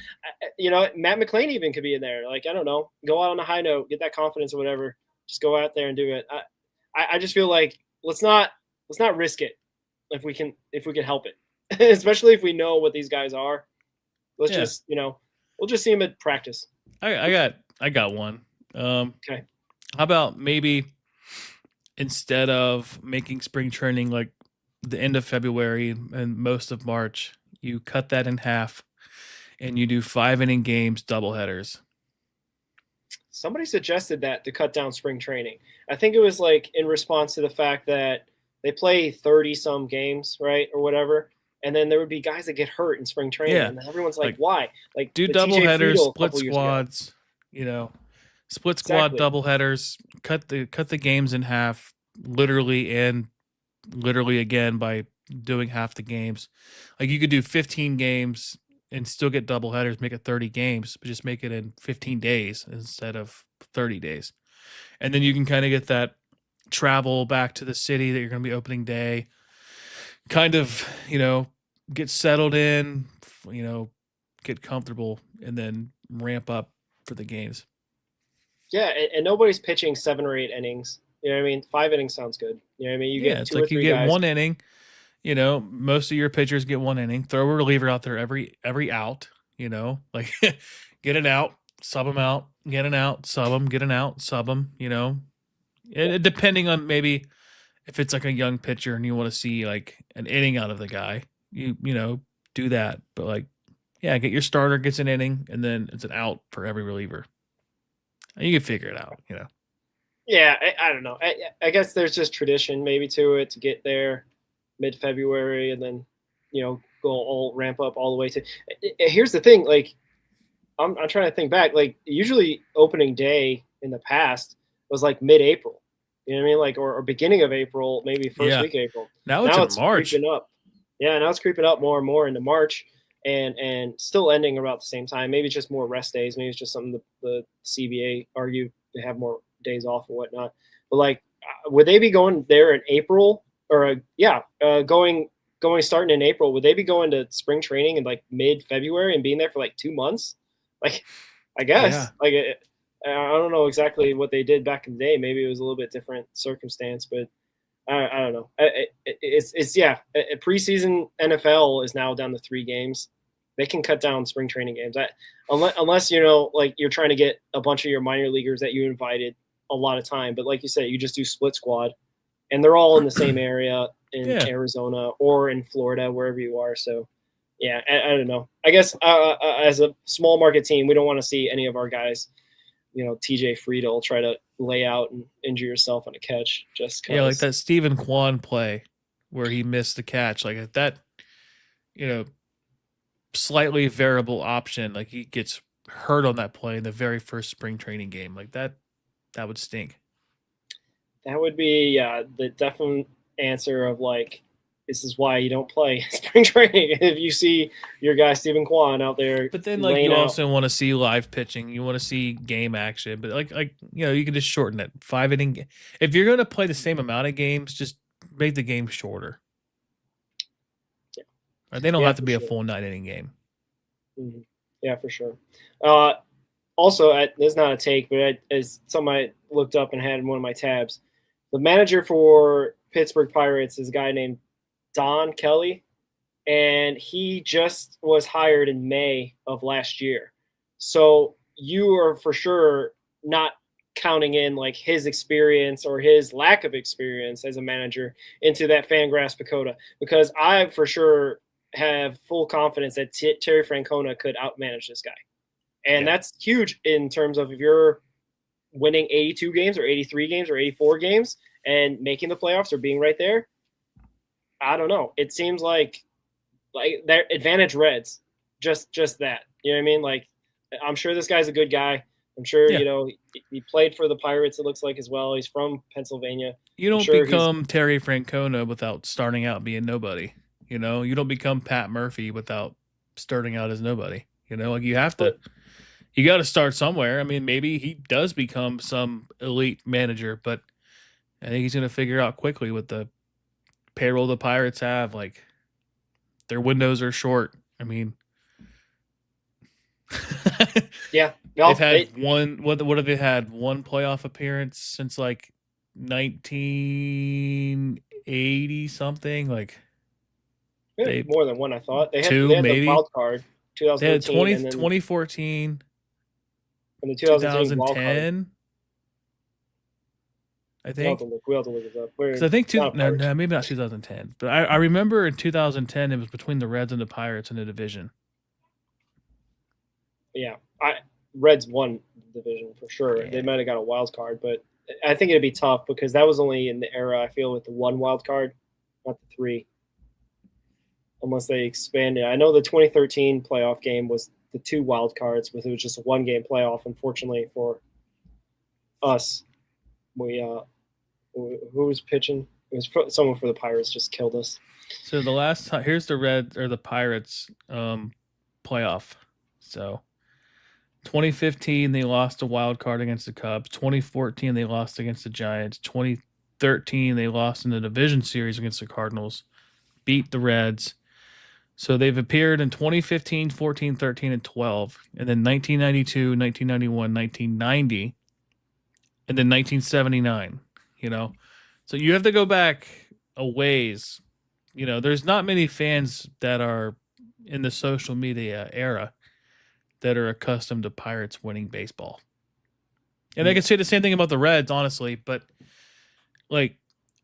Matt McClain even could be in there. Like, I don't know, go out on a high note, get that confidence or whatever. Just go out there and do it. I just feel like let's not risk it if we can help it, especially if we know what these guys are. Let's just we'll just see them at practice. I got one. Okay. How about maybe instead of making spring training like the end of February and most of March, you cut that in half and you do 5-inning games, doubleheaders. Somebody suggested that to cut down spring training. I think it was like in response to the fact that they play 30-some games, right, or whatever, and then there would be guys that get hurt in spring training, and everyone's like, why? Like, do doubleheaders, split squads, split squad doubleheaders, cut the games in half, literally and literally again by doing half the games. Like, you could do 15 games and still get doubleheaders, make it 30 games, but just make it in 15 days instead of 30 days. And then you can kind of get that travel back to the city that you're going to be opening day, kind of, get settled in, get comfortable, and then ramp up for the games. Yeah, and nobody's pitching 7 or 8 innings. You know what I mean? 5 innings sounds good. You know what I mean? You get it's two or like three you get guys. 1 inning. Most of your pitchers get 1 inning. Throw a reliever out there every out. Like get an out, sub them out, get an out, sub them, get an out, sub them. And depending on maybe if it's like a young pitcher and you want to see like an inning out of the guy, you do that. But like, get your starter gets an inning and then it's an out for every reliever. And you can figure it out. Yeah, I don't know. I guess there's just tradition maybe to it to get there mid-February and then, go all ramp up all the way to. Here's the thing, like I'm trying to think back. Like usually opening day in the past was like mid-April. You know what I mean? Like or beginning of April, maybe first week of April. Now it's in March. Creeping up. Yeah, now it's creeping up more and more into March, and still ending about the same time. Maybe it's just more rest days. Maybe it's just something the CBA argue to have more days off or whatnot. But like, would they be going there in April or going starting in April? Would they be going to spring training in like mid-February and being there for like 2 months? Like, I guess I don't know exactly what they did back in the day. Maybe it was a little bit different circumstance, but I don't know. It's preseason NFL is now down to 3 games. They can cut down spring training games. Unless like you're trying to get a bunch of your minor leaguers that you invited a lot of time. But like you said, you just do split squad, and they're all in the same area in Arizona or in Florida, wherever you are. So, I don't know. I guess as a small market team, we don't want to see any of our guys, TJ Friedel try to lay out and injure yourself on a catch. Just cause. Yeah, like that Stephen Kwan play where he missed the catch. Like that, slightly variable option. Like he gets hurt on that play in the very first spring training game. Like that would stink. That would be the definite answer of like, this is why you don't play spring training if you see your guy Stephen Kwan out there. But then like you also want to see live pitching. You want to see game action. But like you can just shorten it. 5-inning. If you're going to play the same amount of games, just make the game shorter. Yeah. Right? They don't have to be a full 9-inning game. Mm-hmm. Yeah, for sure. Also, this is not a take, but as something I looked up and had in one of my tabs, the manager for Pittsburgh Pirates is a guy named Don Kelly, and he just was hired in May of last year. So you are for sure not counting in like his experience or his lack of experience as a manager into that Fangraphs Pacoda, because I for sure have full confidence that Terry Francona could outmanage this guy. And that's huge in terms of if you're winning 82 games or 83 games or 84 games and making the playoffs or being right there. I don't know. It seems like their advantage Reds. just that. You know what I mean? Like, I'm sure this guy's a good guy. I'm sure, Yeah. He played for the Pirates, it looks like, as well. He's from Pennsylvania. You don't become Terry Francona without starting out being nobody. You don't become Pat Murphy without starting out as nobody. Like you got to start somewhere. I mean, maybe he does become some elite manager, but I think he's going to figure out quickly with the payroll the Pirates have. Like, their windows are short. I mean, yeah. They've had one. What have they had? One playoff appearance since like 1980 something. Like more than one, I thought. They had maybe. the wild card, 2013, they had 2014, and the 2010 wild card. I think we have to look it up. Because I think maybe not 2010, but I remember in 2010 it was between the Reds and the Pirates in the division. Yeah, Reds won the division for sure. Yeah. They might have got a wild card, but I think it'd be tough because that was only in the era, I feel, with the one wild card, not the three, unless they expanded. I know the 2013 playoff game was the two wild cards, but it was just a one-game playoff. Unfortunately for us, who was pitching? It was someone for the Pirates just killed us. So the last time, here's the Reds or the Pirates playoff. So 2015 they lost a wild card against the Cubs. 2014 they lost against the Giants. 2013 they lost in the division series against the Cardinals. Beat the Reds. So they've appeared in 2015, 14, 13, and 12. And then 1992, 1991, 1990. And then 1979. So you have to go back a ways. There's not many fans that are in the social media era that are accustomed to Pirates winning baseball. And I can say the same thing about the Reds, honestly, but like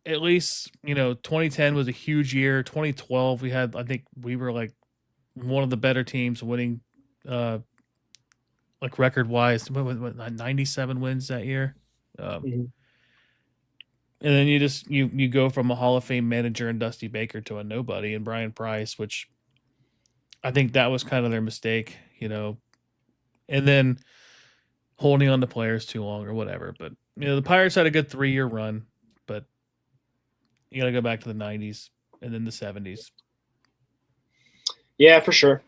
at least, 2010 was a huge year. 2012 I think we were like one of the better teams winning like record wise, 97 wins that year. And then you go from a Hall of Fame manager in Dusty Baker to a nobody in Brian Price, which I think that was kind of their mistake, and then holding on to players too long or whatever. But the Pirates had a good 3-year run, but you got to go back to the 90s and then the 70s. Yeah, for sure.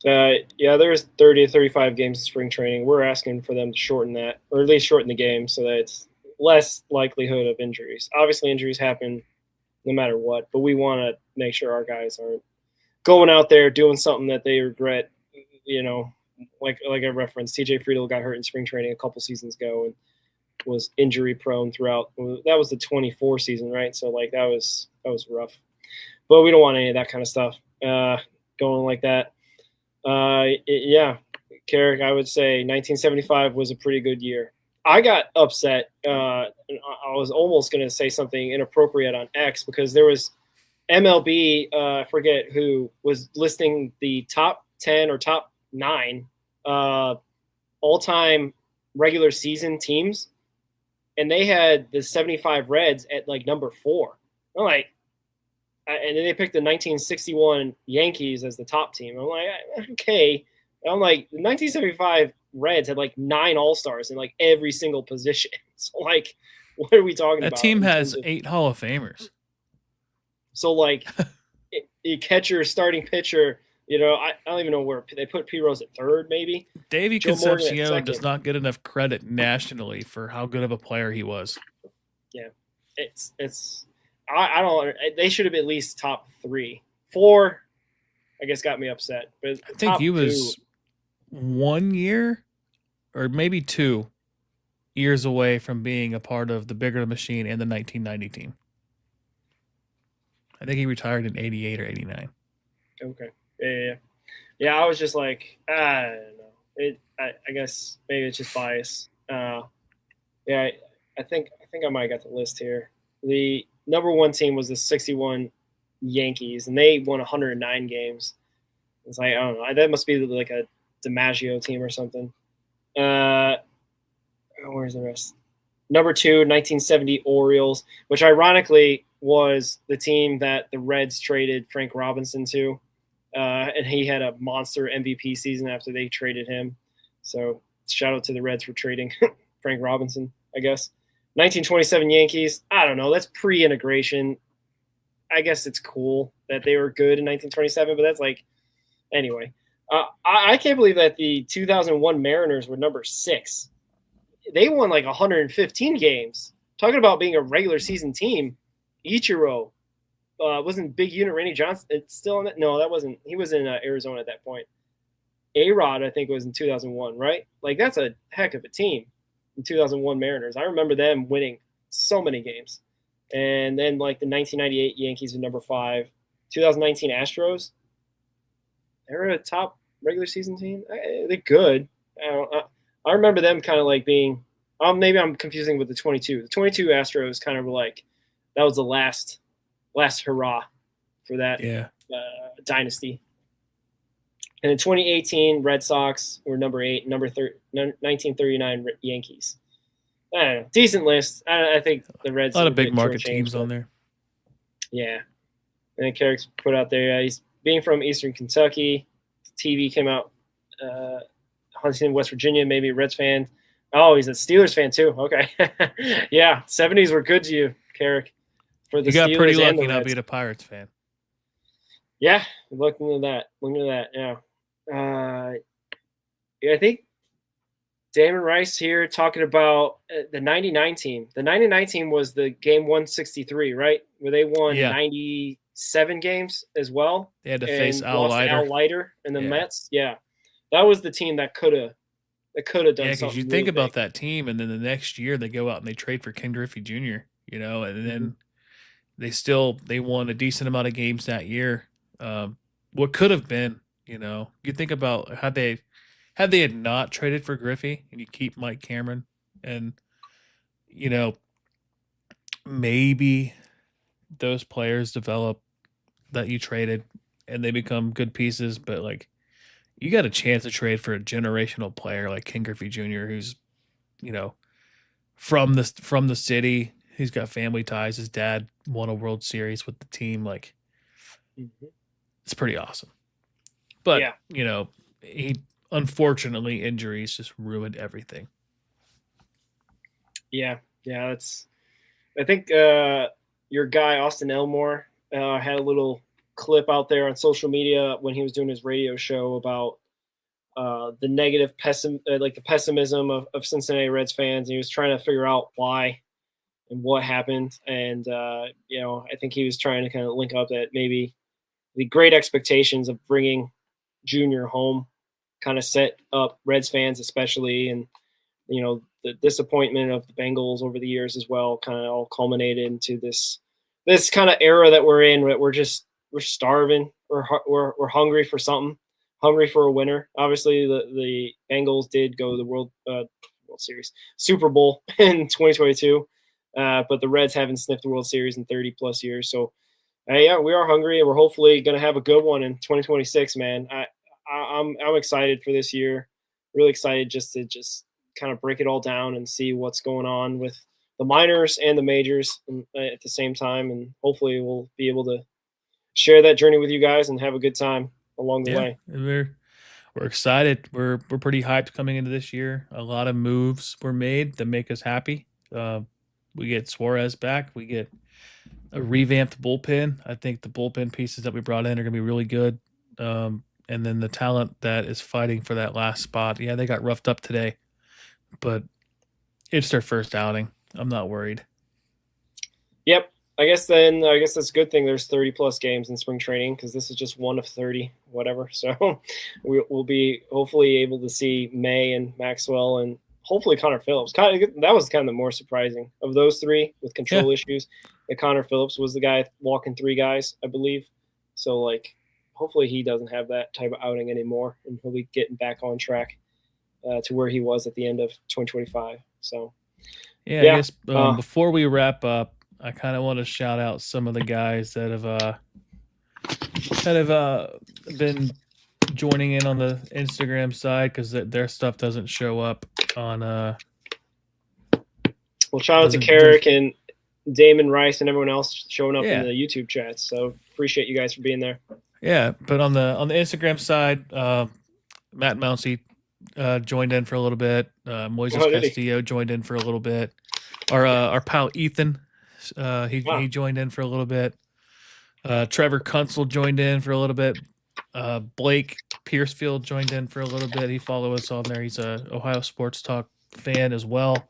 There's 30 to 35 games of spring training. We're asking for them to shorten that, or at least shorten the game so that it's less likelihood of injuries. Obviously, injuries happen no matter what, but we want to make sure our guys aren't going out there doing something that they regret. Like I referenced, TJ Friedel got hurt in spring training a couple seasons ago and was injury prone throughout. That was the 24 season, right? So like that was rough. But we don't want any of that kind of stuff going like that. Carrick, I would say 1975 was a pretty good year. I got upset. I was almost going to say something inappropriate on X because there was MLB, I forget who, was listing the top 10 or top 9 all-time regular season teams, and they had the 75 Reds at like number 4. I'm like, and then they picked the 1961 Yankees as the top team. I'm like, okay. I'm like, the 1975 Reds had like 9 All-Stars in like every single position. So like, what are we talking about? That team has 8 Hall of Famers. So like, catcher, starting pitcher, I don't even know where they put P. Rose at third, maybe. Davey Concepcion does not get enough credit nationally for how good of a player he was. Yeah, I don't. They should have at least top 3, 4. I guess got me upset. But I think he was 1 year, or maybe 2 years away from being a part of the bigger machine and the 1990 team. I think he retired in 88 or 89. Okay. Yeah. I was just like, I don't know. I guess maybe it's just bias. I think I might have got the list here. The number 1 team was the 61 Yankees, and they won 109 games. It's like, I don't know. That must be like a DiMaggio team or something. Where's the rest? Number 2, 1970 Orioles, which ironically was the team that the Reds traded Frank Robinson to. and he had a monster MVP season after they traded him. So shout out to the Reds for trading Frank Robinson, I guess. 1927 Yankees. I don't know. That's pre-integration. I guess it's cool that they were good in 1927, but that's like anyway. I can't believe that the 2001 Mariners were number 6. They won like 115 games. Talking about being a regular season team, Ichiro wasn't Big Unit Randy Johnson. It's still in it. No, that wasn't. He was in Arizona at that point. A-Rod, I think, was in 2001, right? Like, that's a heck of a team, the 2001 Mariners. I remember them winning so many games. And then, like, the 1998 Yankees were number 5. 2019 Astros, they're a top regular season team. They're good. I remember them kind of like being maybe I'm confusing with the 22. The 22 Astros kind of were like that was the last hurrah for that dynasty. And in 2018, Red Sox were number 8, 1939 Yankees. I don't know, decent list. I think the Reds. A lot of big market teams on there. Yeah, and then Carrick's put out there. He's being from Eastern Kentucky. TV came out. Huntington, West Virginia, maybe a Reds fan. Oh, he's a Steelers fan too. Okay, yeah, 70s were good to you, Carrick. For the you got Steelers pretty and lucky the not Reds. being a Pirates fan. Yeah, looking at that. Yeah, I think Damon Rice here talking about the 99 team. The 99 team was the game 163, right? Where they won 97 games as well. They had to face Al lost to Leiter. Al Leiter and the Mets. Yeah, that was the team that could have done something. Yeah, because you really think about big. that team, and then the next year they go out and they trade for Ken Griffey Jr. And then they won a decent amount of games that year. What could have been, you think about had they had not traded for Griffey and you keep Mike Cameron, and maybe those players develop that you traded and they become good pieces, but like you got a chance to trade for a generational player like Ken Griffey Jr., who's from the city. He's got family ties. His dad won a World Series with the team. Like, it's pretty awesome. But he unfortunately injuries just ruined everything. Yeah, that's. I think your guy Austin Elmore had a little clip out there on social media when he was doing his radio show about the negative the pessimism of Cincinnati Reds fans. And he was trying to figure out why and what happened. And I think he was trying to kind of link up that maybe the great expectations of bringing Junior home kind of set up Reds fans, especially, and the disappointment of the Bengals over the years as well, kind of all culminated into this kind of era that we're in. We're starving. We're hungry for something, hungry for a winner. Obviously, the Bengals did go to the World Series, Super Bowl in 2022, but the Reds haven't sniffed the World Series in 30 plus years. So, we are hungry, and we're hopefully going to have a good one in 2026. Man, I'm excited for this year. Really excited just to kind of break it all down and see what's going on with the minors and the majors at the same time. And hopefully we'll be able to share that journey with you guys and have a good time along the way. We're excited. We're pretty hyped coming into this year. A lot of moves were made that make us happy. We get Suarez back. We get a revamped bullpen. I think the bullpen pieces that we brought in are going to be really good. And then the talent that is fighting for that last spot. Yeah, they got roughed up today, but it's their first outing. I'm not worried. Yep. I guess that's a good thing. There's 30 plus games in spring training because this is just one of 30, whatever. So we'll be hopefully able to see May and Maxwell and hopefully Connor Phillips. That was kind of the more surprising of those three with control issues. That Connor Phillips was the guy walking 3 guys, I believe. So like, hopefully he doesn't have that type of outing anymore, and he'll be getting back on track to where he was at the end of 2025. So, I guess before we wrap up, I kind of want to shout out some of the guys that have been joining in on the Instagram side because their stuff doesn't show up on. Well, shout out to Carrick and Damon Rice and everyone else showing up in the YouTube chats. So appreciate you guys for being there. Yeah, but on the Instagram side, Matt Mounsey joined in for a little bit. Moises did he? Castillo joined in for a little bit. Our pal Ethan, he Wow. joined in for a little bit. Trevor Kuntzel joined in for a little bit. Blake Piercefield joined in for a little bit. He followed us on there. He's a Ohio Sports Talk fan as well.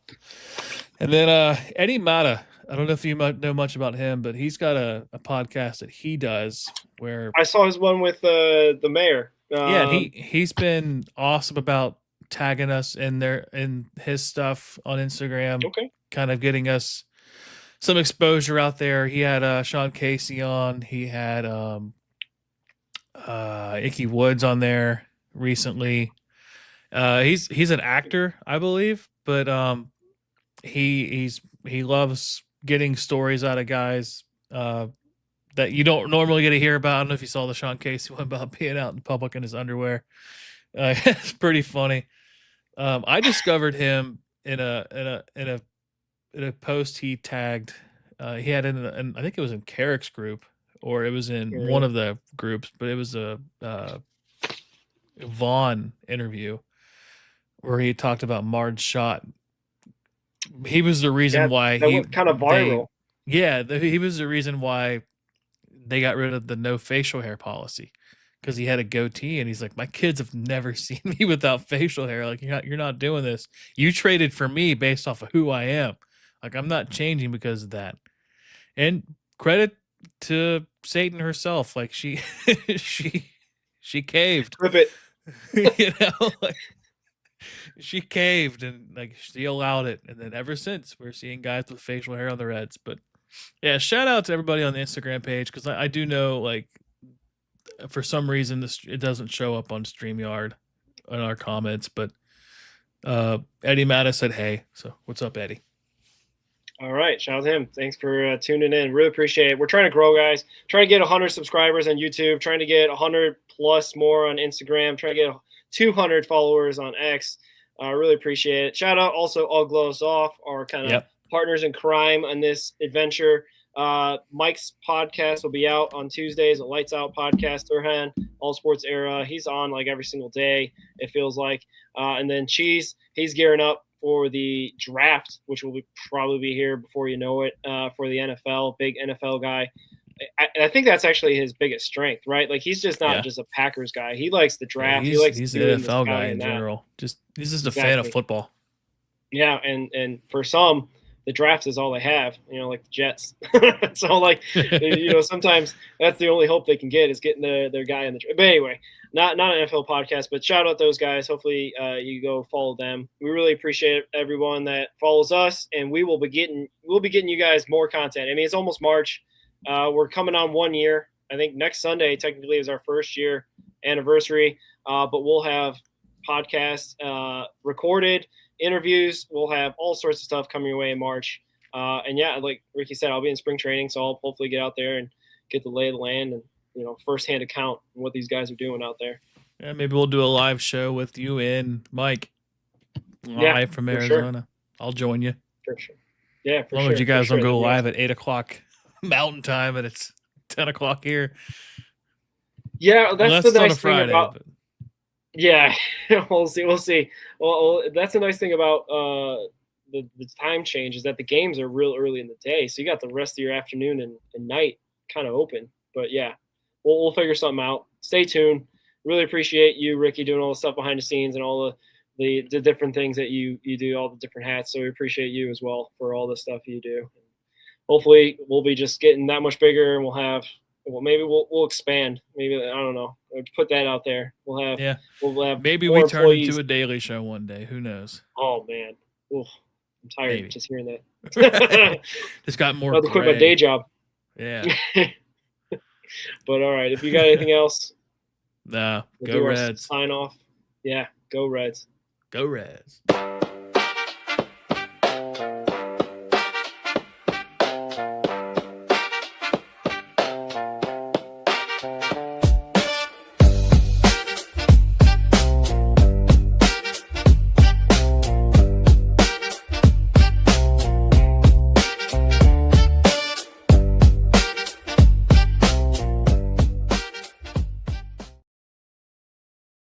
And then Eddie Mata. I don't know if you might know much about him, but he's got a podcast that he does where I saw his one with the mayor. yeah, and he's been awesome about tagging us in his stuff on Instagram, Okay. kind of getting us some exposure out there. He had Sean Casey on. He had Icky Woods on there recently. He's an actor, I believe, but he loves getting stories out of guys that you don't normally get to hear about. I don't know if you saw the Sean Casey one about being out in public in his underwear. It's pretty funny. I discovered him in a post he tagged. He had in I think it was in Carrick's group or it was in one of the groups, but it was a Vaughn interview where he talked about Marge Schott. He was the reason why that went kind of viral. He was the reason why they got rid of the no facial hair policy because he had a goatee and he's like, my kids have never seen me without facial hair. Like you're not doing this. You traded for me based off of who I am. Like I'm not changing because of that. And credit to Satan herself. Like she caved. Rip it. You know, like she caved and like she allowed it. And then ever since we're seeing guys with facial hair on the Reds. But yeah, shout out to everybody on the Instagram page because I do know like for some reason it doesn't show up on StreamYard in our comments, but Eddie Mattis said hey. So what's up, Eddie? All right, shout out to him. Thanks for tuning in. Really appreciate it. We're trying to grow, guys. Trying to get 100 subscribers on YouTube. Trying to get 100 plus more on Instagram. Trying to get 200 followers on X. Really appreciate it. Shout out also All Glows Off, our kind of partners in crime on this adventure. Mike's podcast will be out on Tuesdays. A Lights Out podcast. Thurhan, All Sports Era. He's on like every single day, it feels like. And then Cheese, he's gearing up for the draft, which will probably be here before you know it, for the NFL. Big NFL guy. I think that's actually his biggest strength, right? Like he's just not just a Packers guy. He likes the draft. Yeah, he likes he's an NFL guy in general. He's just a fan of football. Yeah, and for some, the draft is all they have. You know, like the Jets. So like, you know, sometimes that's the only hope they can get is getting their guy in the draft. But anyway, not an NFL podcast, but shout out those guys. Hopefully, you go follow them. We really appreciate everyone that follows us, and we'll be getting you guys more content. I mean, it's almost March. We're coming on 1 year. I think next Sunday technically is our first year anniversary, but we'll have podcasts recorded, interviews. We'll have all sorts of stuff coming your way in March. And yeah, like Ricky said, I'll be in spring training, so I'll hopefully get out there and get the lay of the land and, you know, firsthand account on what these guys are doing out there. Yeah, maybe we'll do a live show with you and Mike live from Arizona. Sure. I'll join you. For sure. Yeah, for sure. As long as you guys don't go live at 8:00 Mountain Time and it's 10:00 here. Yeah, that's the nice thing about. But... Yeah, we'll see. Well, that's the nice thing about the time change is that the games are real early in the day, so you got the rest of your afternoon and night kind of open. But yeah, we'll figure something out. Stay tuned. Really appreciate you, Ricky, doing all the stuff behind the scenes and all the different things that you do, all the different hats. So we appreciate you as well for all the stuff you do. Hopefully, we'll be just getting that much bigger, and maybe we'll expand. Maybe I don't know. Put that out there. We'll have maybe we turn into a daily show one day. Who knows? Oh man, oof, I'm tired just hearing that. Just got more. I'll quit my day job. Yeah. But all right, if you got anything else, no. Go Reds. Sign off. Yeah, go Reds. Go Reds.